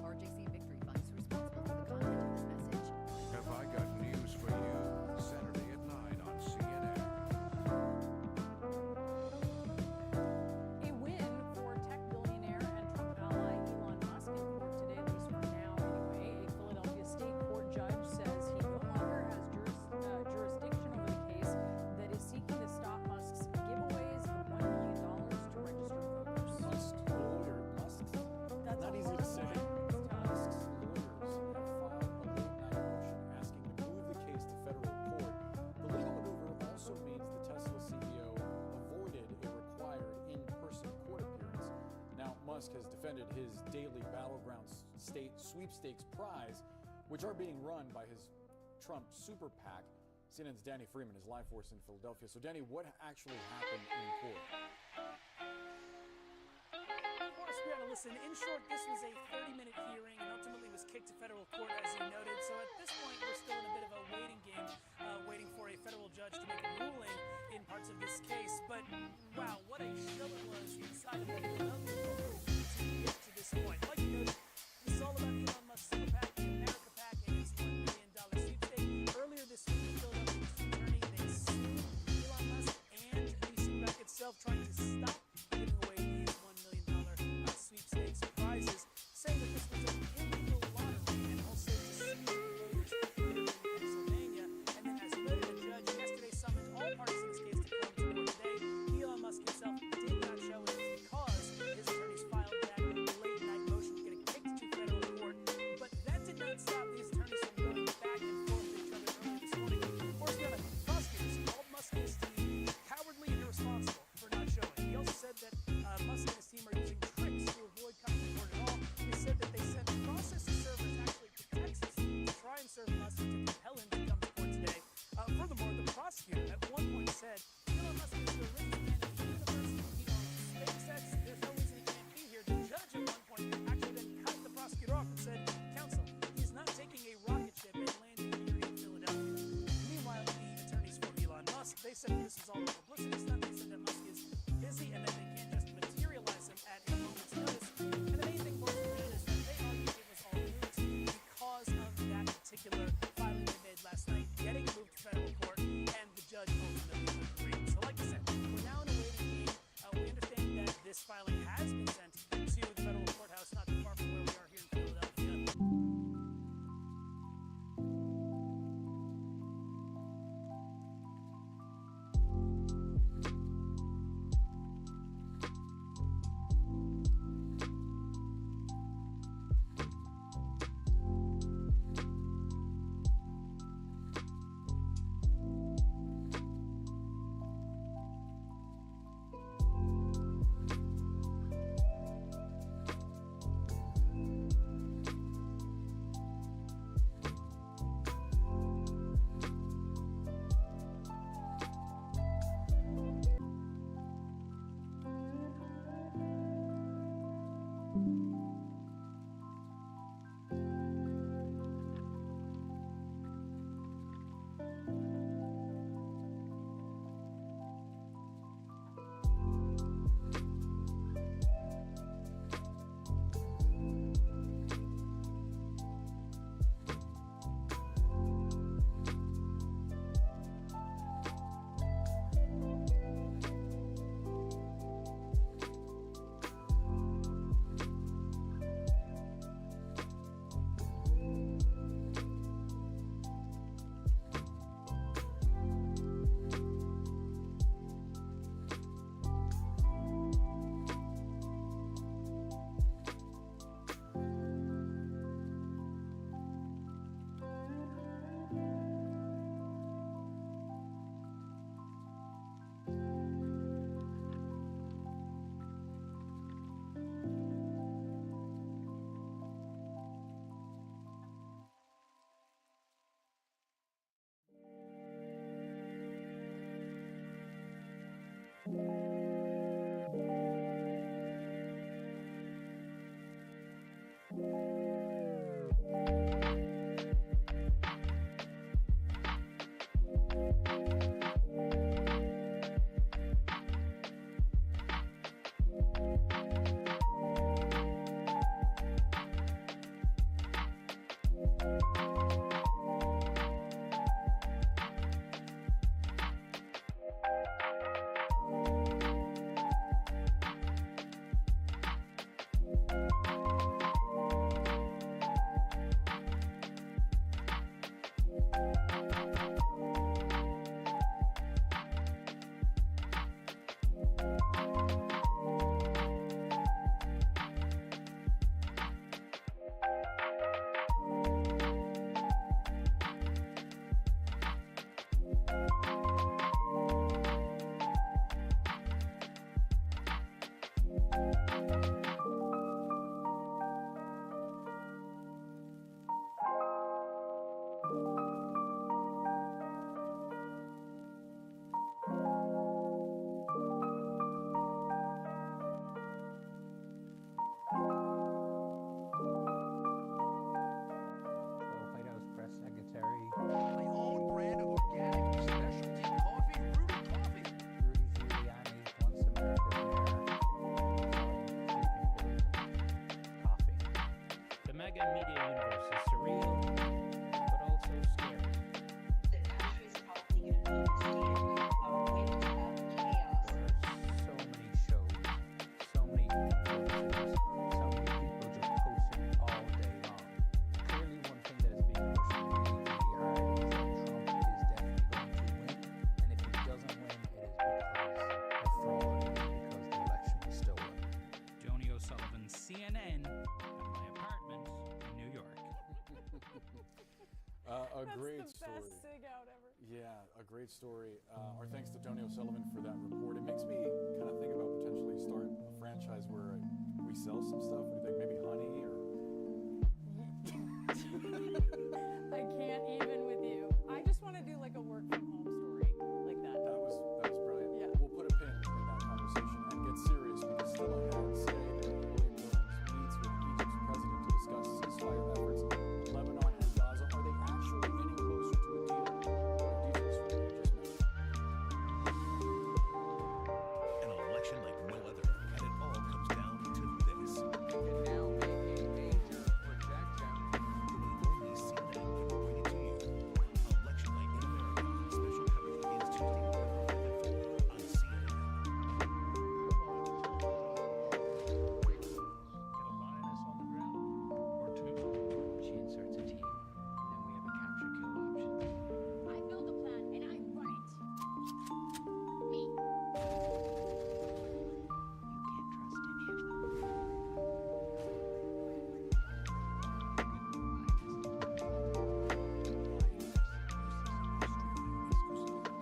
RJC Victory Fund is responsible for the content of this message. Have I got news for you? Saturday at 9 on CNN. A win for tech billionaire and Trump ally Elon Musk in court today, at least for now anyway. A Philadelphia state court judge says he no longer has jurisdiction over the case that is seeking to stop Musk's giveaways of $1 million to registered voters. Musk's lawyer, That's not a easy to hard say. one. Musk's lawyers have filed a late-night motion asking to move the case to federal court. The legal maneuver also means the Tesla CEO avoided a required in-person court appearance. Now, Musk has defended his daily battleground state sweepstakes prize, which are being run by his Trump super PAC. CNN's Danny Freeman is live for us in Philadelphia. So, Danny, what actually happened in court? Of course, Brianna, listen, in short, this was a 30-minute hearing and ultimately was kicked to federal court, as you noted. So at this point, we're still in a bit of a waiting game, waiting for a federal judge to make a ruling in parts of this case. But wow, what a show it was inside of the Philadelphia courtroom to get to this point. Like you noted, this is all about Elon Musk's Super PAC, the America PAC, and his $1 million sweepstake. Earlier this week, the Philadelphia attorney, they sued Elon Musk and the Super PAC itself, trying to stop giving away these $1 million sweepstakes prizes, saying that this was an illegal lottery and also to sue the voters here in Pennsylvania. And then, as noted, the judge yesterday summoned all parties in this case to come to court today. Elon Musk himself did not show, and it's because his attorneys filed that late-night motion to get it kicked to federal court. But that did not stop these attorneys from going back and forth with each other earlier this morning. Of course, we have prosecutors called Musk and his team cowardly and irresponsible for not showing. He also said that Musk and his team are using tricks to avoid coming to court at all. They said that they sent processor servers actually to Texas to try and serve Musk to compel him to come to court today. Furthermore, the prosecutor at one point said, Elon Musk is the richest man in the universe. He owns SpaceX. There's no reason he can't be here. The judge at one point actually then cut the prosecutor off and said, counsel, he's not taking a rocket ship and landing here in Philadelphia. Meanwhile, the attorneys for Elon Musk, they said this is all a publicity stunt. They said that Musk is busy and that they can't just materialize him at a moment's notice. And the main thing for us is that they argue it was all moot because of that particular filing they made last night, getting moved to federal court, and the judge ultimately agreed. So like I said, we're now in a waiting game. We understand that this filing has been sent to the federal courthouse not too far from where we are here in Philadelphia. White House Press Secretary My own brand of organic specialty coffee, Rudy Coffee. Rudy Giuliani, once America's mayor, coffee. The mega media universe is surreal, but also scary. The country's probably going to be standing a wind of chaos. So many shows, so many influencers, so many people just posting all day long. Clearly, one thing that is being pushed really, really hard is that Trump is definitely going to win, and if he doesn't win, it is because of fraud, because the election was stolen. Joni O'Sullivan, CNN, at my apartment in New York. A great That's the story. best sig out ever. Yeah, a great story. Our thanks to Tony O'Sullivan for that report. It makes me kind of think about potentially start a franchise where we sell some stuff. What do you think? Maybe honey or. I can't even with you. I just want to do like a work from home story like that. That was brilliant. Yeah. We'll put a pin in that conversation and get serious because still ahead, today, William Burns meets with Egypt's president to discuss ceasefire efforts in Lebanon and Gaza. Are they actually getting closer to a deal? Details from just mentioned. An election like no other, and it all comes down to this. You can now make a major projection. Only CNN can bring it to you. Election night in America. Special coverage begins Tuesday, November 5th at 4 on CNN. Get a lioness on the ground or two. She inserts a team, and then we have a capture kill option. I build a plan and I run it. Me. You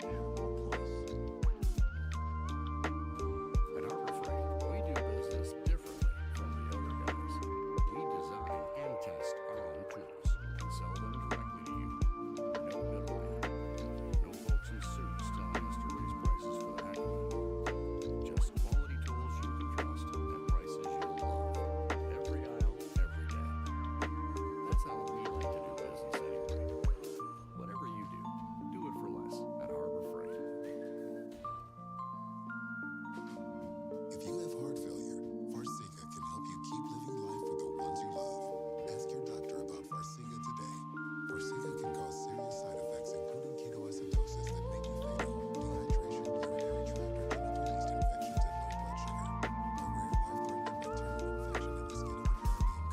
can't trust any of them. At Harbor Freight, we do business differently from the other guys. We design and test our own tools and sell them directly to you. No middleman. No folks in suits telling us to raise prices for the heck of it. Just quality tools you can trust at prices you'll love. Every aisle, every day. That's how we like to do business anyway. Whatever you do it for less at Harbor Freight. If you have heart failure, Farxiga can help you keep living life with the ones you love. Ask your doctor about Farxiga today. Farxiga can cause serious side effects, including ketoacidosis that may be fatal, dehydration, urinary tract or genital yeast infections, and low blood sugar. A rare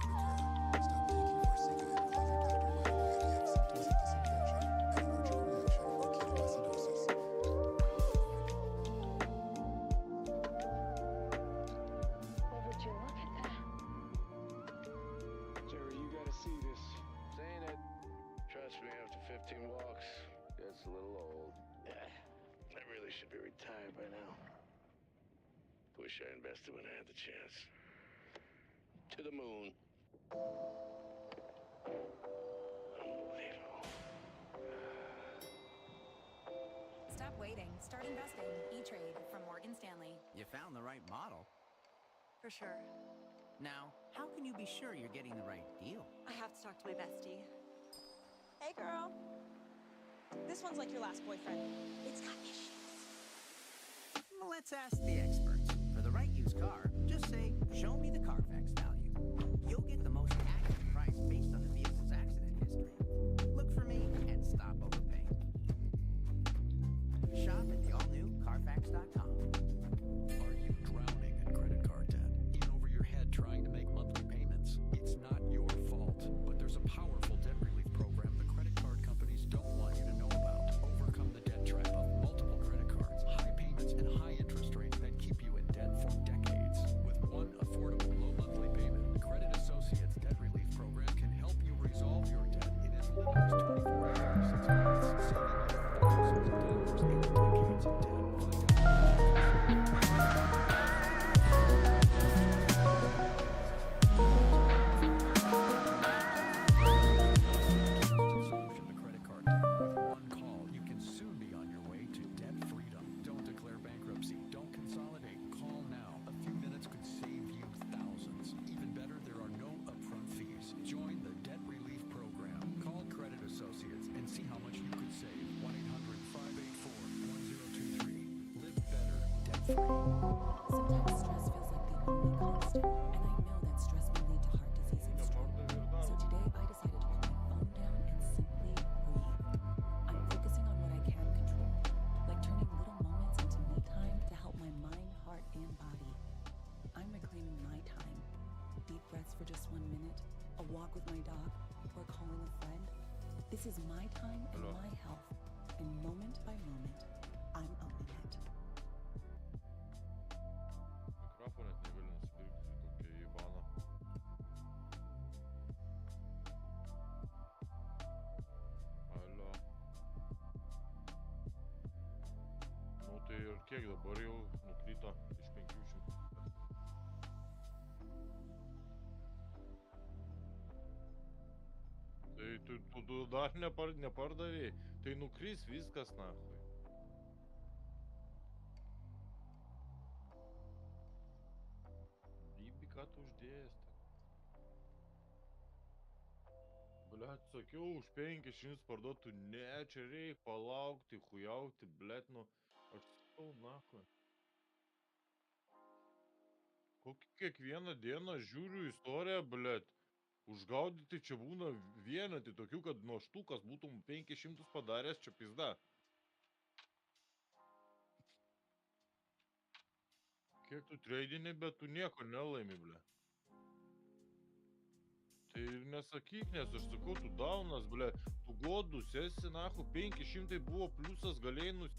life-threatening bacterial infection in the skin of the perineum could occur. Stop taking Farxiga and call your doctor right away if you have symptoms of this infection, an allergic reaction, or ketoacidosis. What would you look at that? Jerry, you gotta see this. Saying it. Trust me, after 15 walks, gets a little old. Yeah, I really should be retired by now. Wish I invested when I had the chance. To the moon. Unbelievable. Stop waiting. Start investing. E-Trade from Morgan Stanley. You found the right model. For sure. Now, how can you be sure you're getting the right deal? I have to talk to my bestie. Hey, girl. This one's like your last boyfriend. It's got issues. Well, let's ask the experts. For the right used car, just say, show me the Carfax value. You'll get the most accurate price based on the vehicle's accident history stream. Look for me and stop overpaying. Shop at the all-new Carfax.com. Are you drowning in credit card debt? In over your head trying to make monthly payments? It's not your fault, but there's a powerful debt relief program the credit card companies don't want you to know about. Overcome the debt trap of multiple credit cards, high payments, and high interest rates that keep you in debt for decades. With one affordable low monthly payment, Credit Associates Debt Relief Program can help you resolve your debt in as little as 24 to 36 months, saving you thousands of dollars and decades of debt. Solution to credit card debt. With one call, you can soon be on your way to debt freedom. Don't declare bankruptcy. Don't consolidate. Call now. A few minutes could save you thousands. Even better, there are no upfront fees. Join the debt relief program. Call Credit Associates and see how much you could save. 1-800-584-1023. Live better, debt free. Sometimes stress feels like the only constant, and I know that stress may lead to heart disease and stroke. So today I decided to put my phone down and simply breathe. I'm focusing on what I can control, like turning little moments into me time to help my mind, heart, and body. I'm reclaiming my time. Deep breaths for just 1 minute, a walk with my dog, or calling a friend. This is my time and my health, and moment by moment, I'm owning it. Микрофонът не вели на спирките, тук е ебана. Ало. Но те еркек да барил нукрита. Ich bin Küchen. Tai tu dar nepardavėjai. Tai nukris viskas nahui. Įbi, ką tu uždėjęs ten. Blet, sakiau, už 500 parduotų. Ne, čia reik palaukti, hujauti, blet, nu. Aš sakau, nahui. Kokį kiekvieną dieną žiūriu istoriją, blet. Užgaudyti čia būna vienetai tokių, kad nuo štukas būtum 500 padaręs, čia pizda. Kiek tu treidini, bet tu nieko nelaimi, ble. Tai ir nesakyk, nes aš sakau, tu daunas, ble. Tu godus esi, nahu, 500 buvo pliusas, galėjai